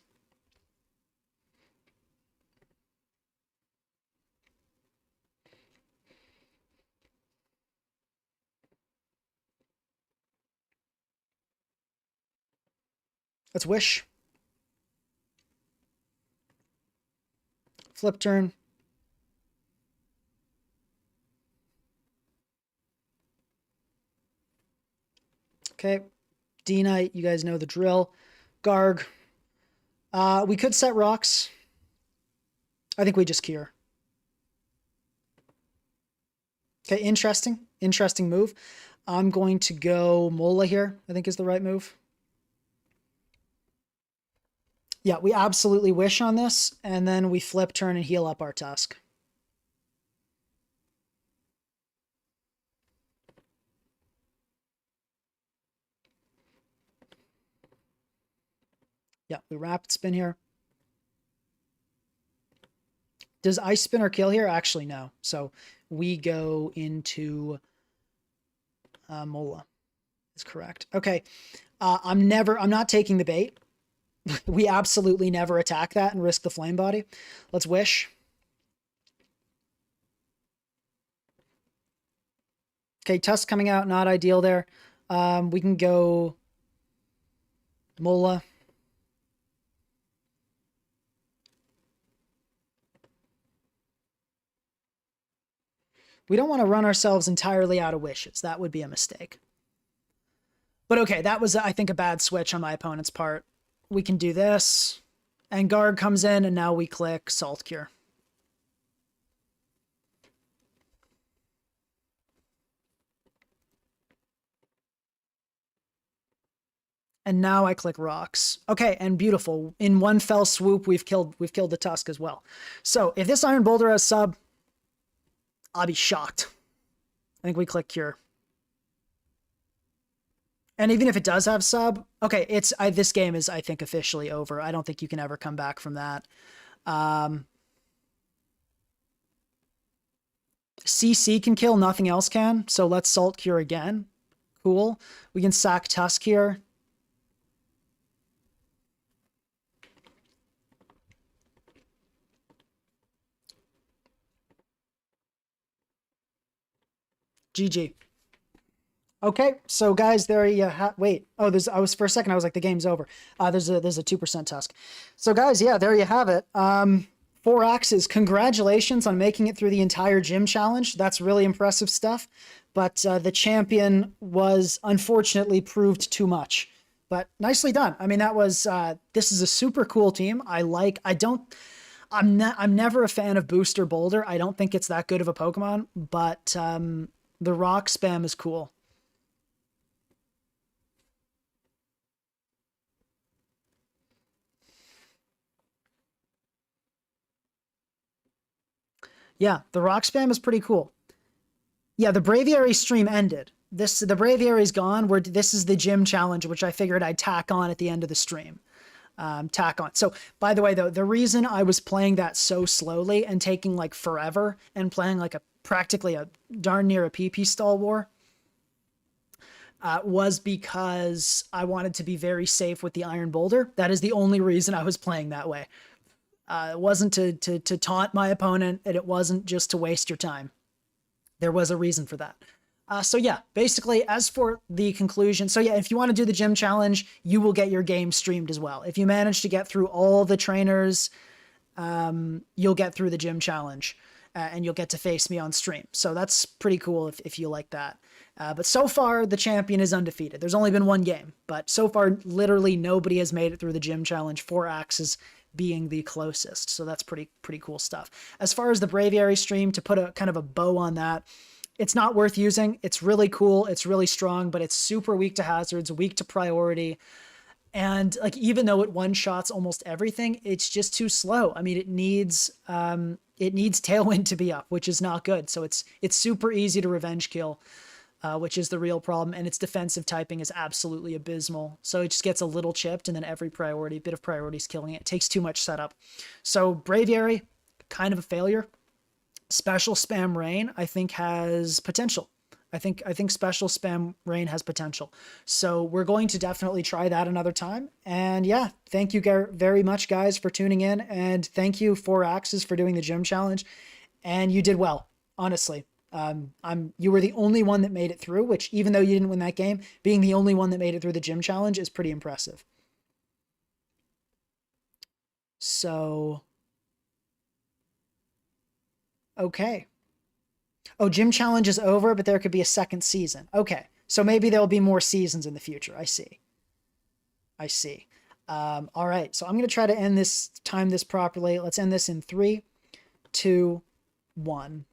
Let's wish. Flip turn. Okay. D-Knight, you guys know the drill. Garg. We could set rocks. I think we just cure. Okay, interesting. Interesting move. I'm going to go Mola here, I think is the right move. Yeah, we absolutely wish on this, and then we flip, turn, and heal up our Tusk. Yeah, we rapid spin here. Does Ice Spinner kill here? Actually, no. So we go into Mola. Is correct. Okay. I'm not taking the bait. We absolutely never attack that and risk the flame body. Let's wish. Okay, Tusk coming out, not ideal there. We can go Mola. We don't want to run ourselves entirely out of wishes. That would be a mistake. But okay, that was, I think, a bad switch on my opponent's part. We can do this. And Guard comes in, and now we click Salt Cure. And now I click Rocks. Okay, and beautiful. In one fell swoop, we've killed the Tusk as well. So if this Iron Boulder has sub, I'll be shocked. I think we click Cure. And even if it does have sub, okay, this game is, I think, officially over. I don't think you can ever come back from that. CC can kill, nothing else can. So let's Salt Cure again. Cool. We can sack Tusk here. GG. Okay, so guys, there you have. Wait, oh, for a second I was like, the game's over. There's a 2% Tusk. So guys, yeah, there you have it. 4 axes. Congratulations on making it through the entire gym challenge. That's really impressive stuff. But the champion was unfortunately proved too much. But nicely done. I mean, that was. This is a super cool team. I'm never a fan of Booster Boulder. I don't think it's that good of a Pokemon. But the rock spam is cool. Yeah, the rock spam is pretty cool. Yeah, the Braviary stream ended. The Braviary's gone. This is the gym challenge, which I figured I'd tack on at the end of the stream. Tack on. So, by the way, though, the reason I was playing that so slowly and taking like forever and playing like practically a darn near a PP stall war, was because I wanted to be very safe with the Iron Boulder. That is the only reason I was playing that way. It wasn't to taunt my opponent, and it wasn't just to waste your time. There was a reason for that. So yeah, basically, as for the conclusion, so yeah, if you want to do the gym challenge, you will get your game streamed as well. If you manage to get through all the trainers, you'll get through the gym challenge, and you'll get to face me on stream. So that's pretty cool if you like that. But so far, the champion is undefeated. There's only been one game, but so far, literally nobody has made it through the gym challenge, 4 axes being the closest. So that's pretty cool stuff. As far as the Braviary stream, to put a kind of a bow on that, it's not worth using. It's really cool. It's really strong, but it's super weak to hazards, weak to priority. And like, even though it one-shots almost everything, it's just too slow. I mean, it needs Tailwind to be up, which is not good. So it's super easy to revenge kill, which is the real problem. And its defensive typing is absolutely abysmal. So it just gets a little chipped, and then every bit of priority is killing it. It takes too much setup. So Braviary, kind of a failure. Special Spam Rain, I think, has potential. I think Special Spam Rain has potential. So we're going to definitely try that another time. And yeah, thank you very much, guys, for tuning in. And thank you, 4 Axes, for doing the gym challenge. And you did well, honestly. You were the only one that made it through, which, even though you didn't win that game, being the only one that made it through the gym challenge is pretty impressive. So, okay. Oh, gym challenge is over, but there could be a second season. Okay. So maybe there'll be more seasons in the future. I see. All right. So I'm going to try to time this properly. Let's end this in 3, 2, 1.